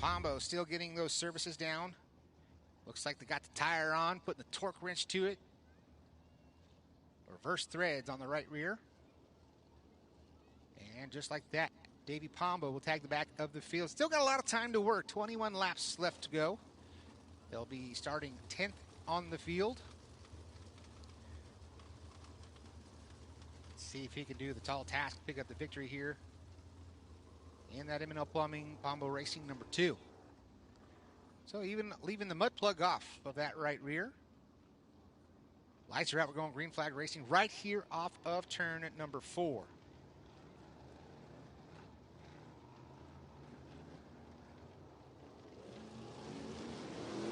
Pombo still getting those services down. Looks like they got the tire on, putting the torque wrench to it. Reverse threads on the right rear. And just like that, Davey Pombo will tag the back of the field. Still got a lot of time to work. 21 laps left to go. They'll be starting 10th on the field. Let's see if he can do the tall task, pick up the victory here in that M&L Plumbing Pombo Racing number 2. So even leaving the mud plug off of that right rear. Lights are out. We're going green flag racing right here off of turn at number 4.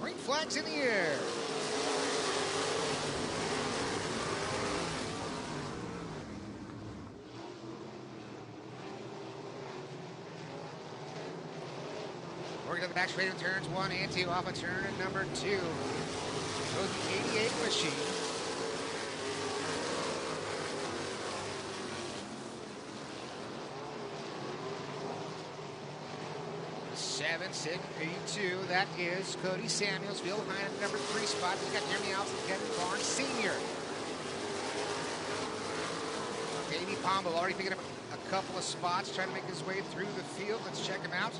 Green flags in the air. Working on the back straight in turns 1 and 2 off of turn at number 2. Goes the 88 machine. Seven, 6, 82. That is Cody Samuels. Bill behind at number 3 spot. We got Jeremy Alves and Kevin Barnes Sr. Davey Pombo already picking up a couple of spots, trying to make his way through the field. Let's check him out.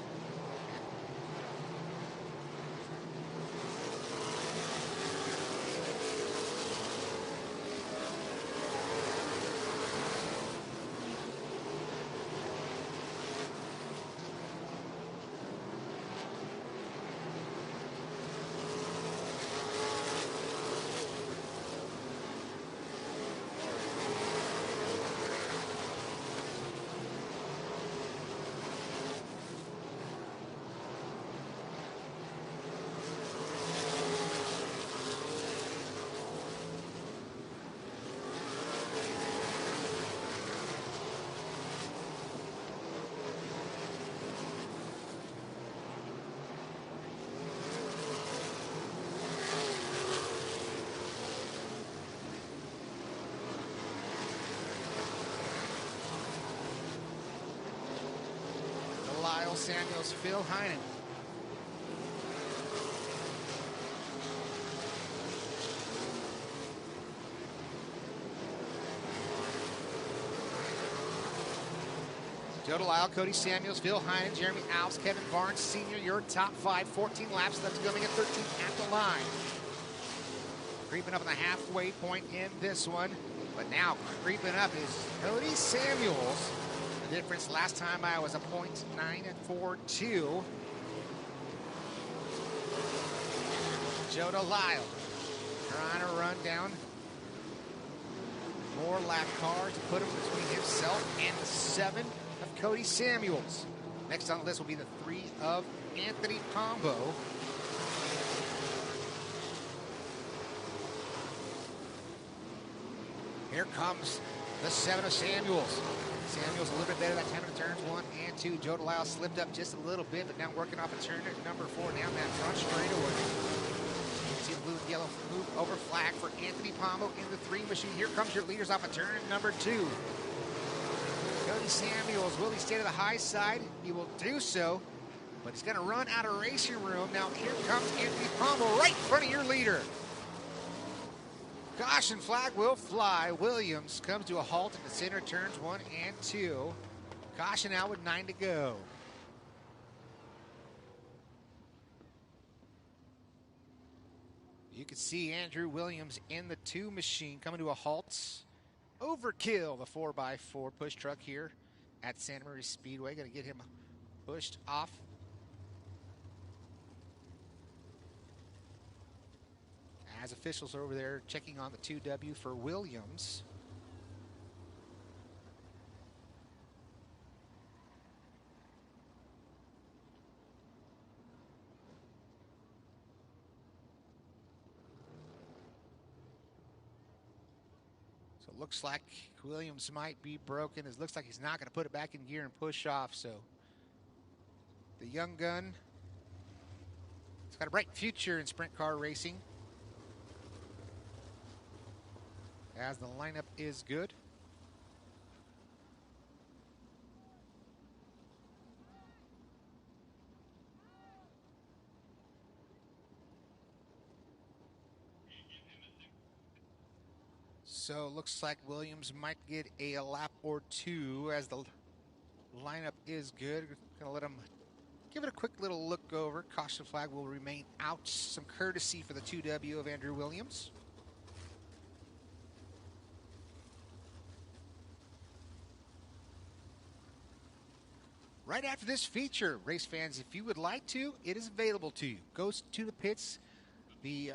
Samuels, Phil Heinen. Joe Delisle, Cody Samuels, Phil Heinen, Jeremy Alves, Kevin Barnes Sr., your top 5, 14 laps. That's going to get 13 at the line. Creeping up on the halfway point in this one. But now creeping up is Cody Samuels. The difference last time I was a .942. Joe Delisle trying to run down more lap cars to put him between himself and the 7 of Cody Samuels. Next on the list will be the 3 of Anthony Pombo. Here comes the 7 of Samuels. Samuels a little bit better that time in the turns 1 and 2. Joe DeLisle slipped up just a little bit, but now working off a turn at number 4 down that front straightaway. You can see the blue and yellow move over flag for Anthony Pombo in the 3 machine. Here comes your leaders off a turn at number 2. Cody Samuels, will he stay to the high side? He will do so, but he's going to run out of racing room. Now here comes Anthony Pombo right in front of your leader. Caution flag will fly. Williams comes to a halt at the center turns 1 and 2. Caution out with 9 to go. You can see Andrew Williams in the 2 machine coming to a halt. Overkill, the 4x4 push truck here at Santa Maria Speedway. Going to get him pushed off. As officials are over there checking on the 2W for Williams. So it looks like Williams might be broken. It looks like he's not going to put it back in gear and push off. So the young gun, it's got a bright future in sprint car racing, as the lineup is good. So it looks like Williams might get a lap or 2 as the lineup is good. Gonna let him give it a quick little look over. Caution flag will remain out. Some courtesy for the 2W of Andrew Williams. Right after this feature, race fans, if you would like to, it is available to you. Go to the pits. The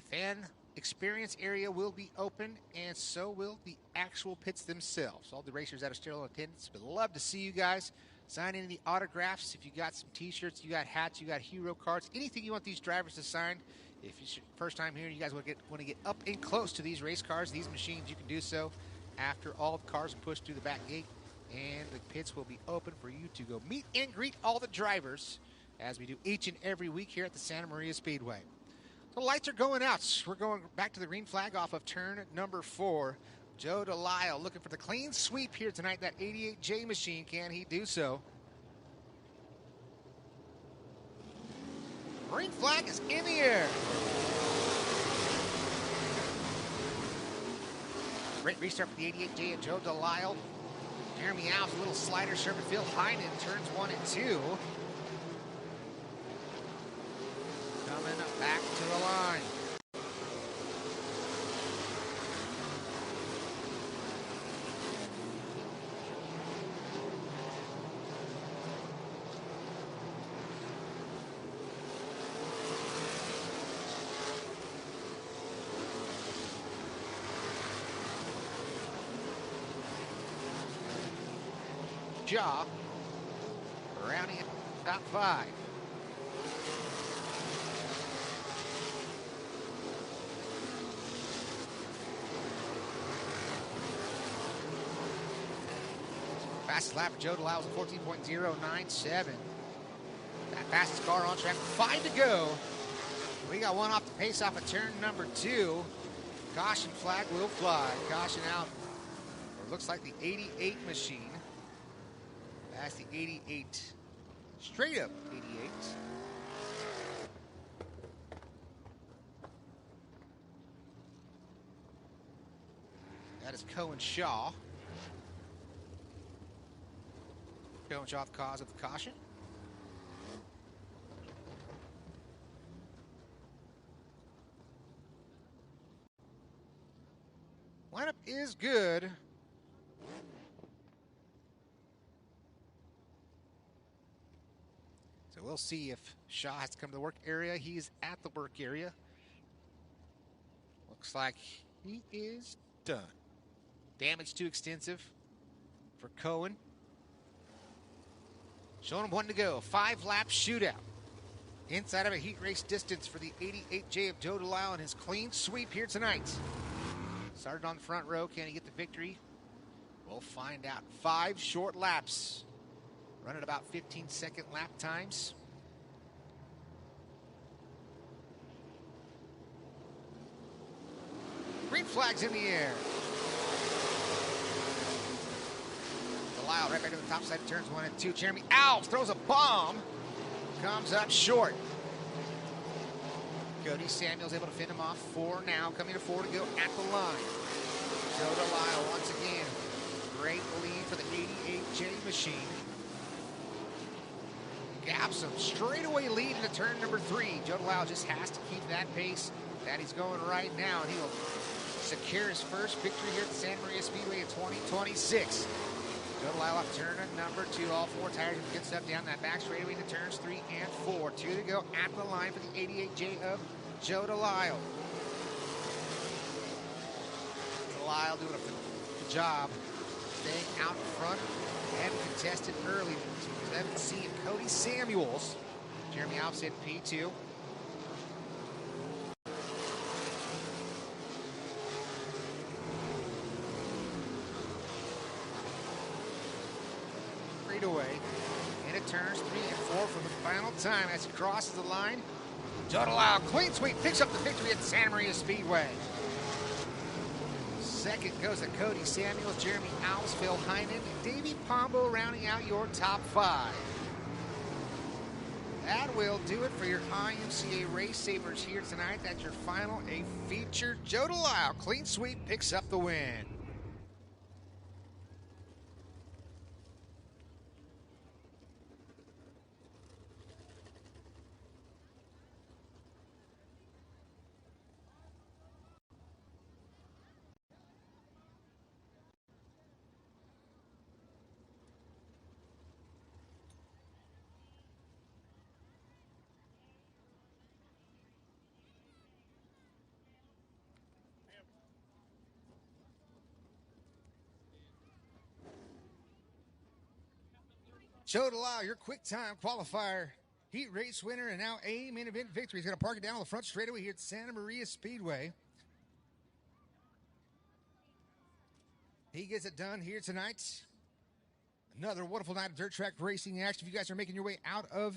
fan experience area will be open, and so will the actual pits themselves. All the racers that are still in attendance would love to see you guys. Sign any autographs. If you got some t-shirts, you got hats, you got hero cards, anything you want these drivers to sign. If it's your first time here, you guys want to get up and close to these race cars, these machines, you can do so after all the cars are pushed through the back gate. And the pits will be open for you to go meet and greet all the drivers, as we do each and every week here at the Santa Maria Speedway. The lights are going out. We're going back to the green flag off of turn number 4. Joe DeLisle looking for the clean sweep here tonight. That 88J machine, can he do so? Green flag is in the air. Great restart for the 88J and Joe DeLisle. Jeremy Alves, a little slider, Sherman Field, Heinen, turns 1 and 2. Coming back to the line. Jaw, rounding it top 5. Fastest lap for Joe DeLisle was a 14.097. That fastest car on track, 5 to go. We got one off the pace off of turn number 2. Caution flag will fly. Caution out. It looks like the 88 machine. That's the 88. Straight up 88. That is Cohen Shaw. Cohen Shaw, the cause of the caution. Lineup is good. So we'll see if Shaw has to come to the work area. He is at the work area. Looks like he is done. Damage too extensive for Cohen. Showing him one to go. 5-lap shootout. Inside of a heat race distance for the 88J of Joe Delisle and his clean sweep here tonight. Started on the front row. Can he get the victory? We'll find out. 5 short laps. Running about 15-second lap times. Green flag's in the air. Delisle right back to the top side of turns 1 and 2. Jeremy Alves throws a bomb. Comes up short. Cody Samuels able to fend him off. 4 now, coming to 4 to go at the line. Joe Delisle once again. Great lead for the 88J machine. Gaps him. Straightaway lead into turn number 3. Joe Delisle just has to keep that pace that he's going right now, and he will secure his first victory here at the Santa Maria Speedway in 2026. Joe Delisle off turn number 2. All 4 tires and good stuff down that back straightaway into turns 3 and 4. 2 to go at the line for the 88J of Joe Delisle. Delisle doing a good job staying out front and contested early. 7C of Cody Samuels. Jeremy Alves in P2. Away into turns 3 and 4 for the final time as he crosses the line. Joe Delisle, clean sweep, picks up the victory at Santa Maria Speedway. Second goes to Cody Samuels, Jeremy Alves, Phil Hyman, Davey Pombo rounding out your top 5. That will do it for your IMCA Race Savers here tonight. That's your final, a feature. Joe Delisle, clean sweep, picks up the win. Joe Delisle, your quick time qualifier, heat race winner, and now a main event victory. He's going to park it down on the front straightaway here at Santa Maria Speedway. He gets it done here tonight. Another wonderful night of dirt track racing action. If you guys are making your way out of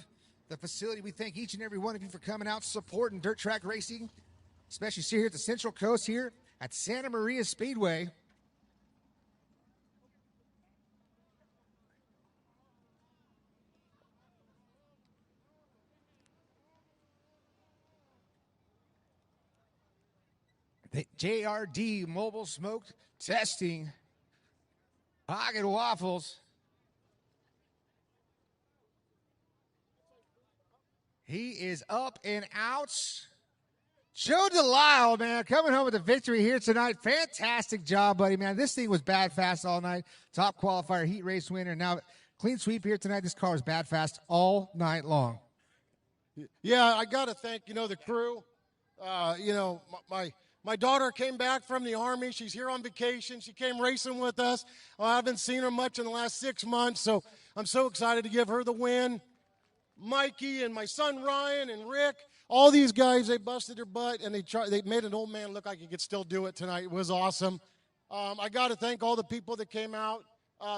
the facility, we thank each and every one of you for coming out, supporting dirt track racing, especially here at the Central Coast here at Santa Maria Speedway. The JRD Mobile Smoke Testing. Pocket Waffles. He is up and out. Joe Delisle, man, coming home with a victory here tonight. Fantastic job, buddy, man. This thing was bad fast all night. Top qualifier, heat race winner. Now, clean sweep here tonight. This car was bad fast all night long. Yeah, I got to thank, the crew. My daughter came back from the Army. She's here on vacation. She came racing with us. I haven't seen her much in the last 6 months, so I'm so excited to give her the win. Mikey and my son Ryan and Rick, all these guys, they busted their butt, and they made an old man look like he could still do it tonight. It was awesome. I got to thank all the people that came out.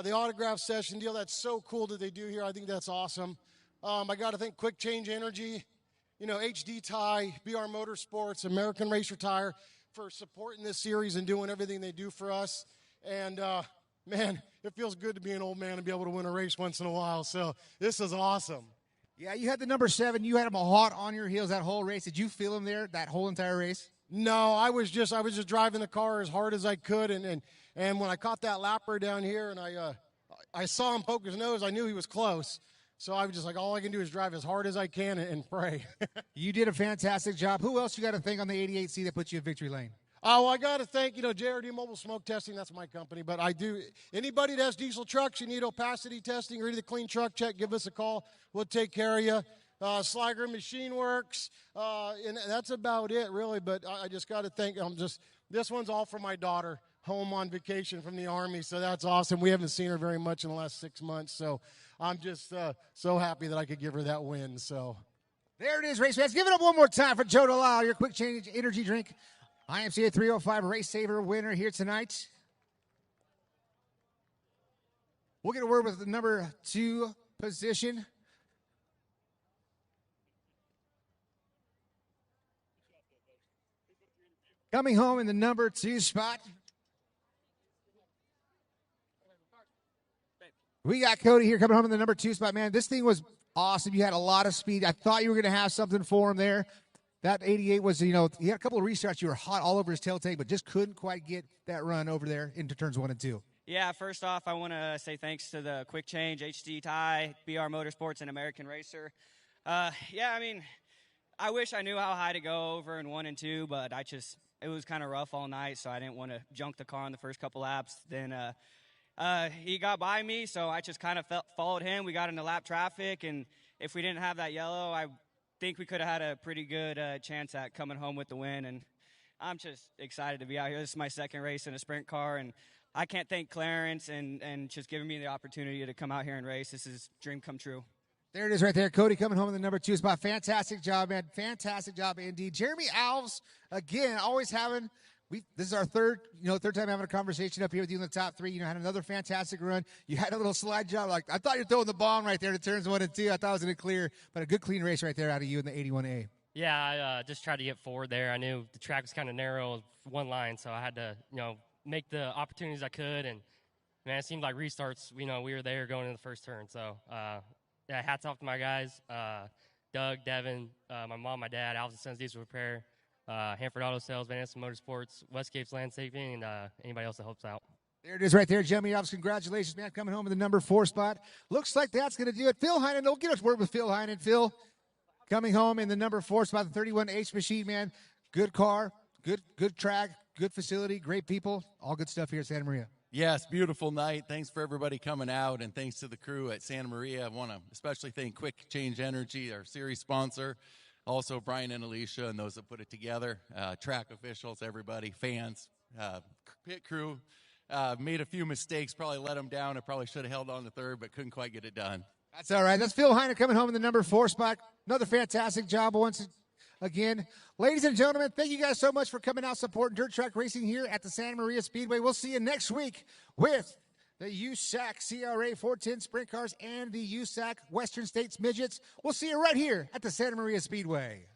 The autograph session deal, that's so cool that they do here. I think that's awesome. I got to thank Quick Change Energy, HD Tie, BR Motorsports, American Racer Tire, for supporting this series and doing everything they do for us. And, man, it feels good to be an old man and be able to win a race once in a while. So this is awesome. Yeah, you had the number 7. You had him hot on your heels that whole race. Did you feel him there that whole entire race? No, I was just driving the car as hard as I could. And when I caught that lapper down here and I saw him poke his nose, I knew he was close. So I was just like, all I can do is drive as hard as I can and pray. You did a fantastic job. Who else you got to thank on the 88C that put you in victory lane? Oh, I got to thank, JRD Mobile Smoke Testing. That's my company. But I do, anybody that has diesel trucks, you need opacity testing or need a clean truck check, give us a call. We'll take care of you. Slager Machine Works. And that's about it, really. But I just got to thank, this one's all for my daughter. home on vacation from the Army, so that's awesome. We haven't seen her very much in the last 6 months, so I'm just so happy that I could give her that win. So there it is, race fans. Give it up one more time for Joe Delisle, your quick change energy drink. IMCA 305 Race Saver winner here tonight. We'll get a word with the number 2 position. Coming home in the number 2 spot, we got Cody here coming home in the number 2 spot. Man, this thing was awesome. You had a lot of speed. I thought you were going to have something for him there. That 88 was, he had a couple of restarts. You were hot all over his tail tank, but just couldn't quite get that run over there into turns 1 and 2. Yeah, first off, I want to say thanks to the Quick Change, HD Ty, BR Motorsports, and American Racer. I mean, I wish I knew how high to go over in 1 and 2, but it was kind of rough all night, so I didn't want to junk the car in the first couple laps. Then he got by me, so I just kind of followed him. We got into lap traffic, and if we didn't have that yellow, I think we could have had a pretty good chance at coming home with the win. And I'm just excited to be out here. This is my second race in a sprint car, and I can't thank Clarence and just giving me the opportunity to come out here and race. This is a dream come true. There it is right there. Cody coming home in the number 2 spot. Fantastic job, man. Fantastic job indeed. Jeremy Alves, again, always having this is our third time having a conversation up here with you in the top 3. Had another fantastic run. You had a little slide job. I thought you were throwing the bomb right there to turns 1 and 2. I thought it was going to clear, but a good clean race right there out of you in the 81A. Yeah, I just tried to get forward there. I knew the track was kind of narrow, one line, so I had to, make the opportunities I could. And, man, it seemed like restarts, we were there going into the first turn. So, hats off to my guys, Doug, Devin, my mom, my dad, Alves & Sons Diesel Repair, Hanford Auto Sales, Van Essen Motorsports, Westcape's Landscaping, and anybody else that helps out. There it is right there, Jeremy Alves. Congratulations, man, coming home in the number 4 spot. Looks like that's going to do it. Phil Heinen, we'll get us word with Phil Heinen. Phil, coming home in the number 4 spot, the 31H machine, man. Good car, good track, good facility, great people, all good stuff here at Santa Maria. Yes, beautiful night. Thanks for everybody coming out, and thanks to the crew at Santa Maria. I want to especially thank Quick Change Energy, our series sponsor, also Brian and Alicia and those that put it together, track officials, everybody, fans, pit crew. Made a few mistakes, probably let them down. I probably should have held on to third, but couldn't quite get it done. That's all right. That's Phil Heinen coming home in the number 4 spot. Another fantastic job once again. Ladies and gentlemen, thank you guys so much for coming out supporting dirt track racing here at the Santa Maria Speedway. We'll see you next week with the USAC CRA 410 Sprint Cars and the USAC Western States Midgets. We'll see you right here at the Santa Maria Speedway.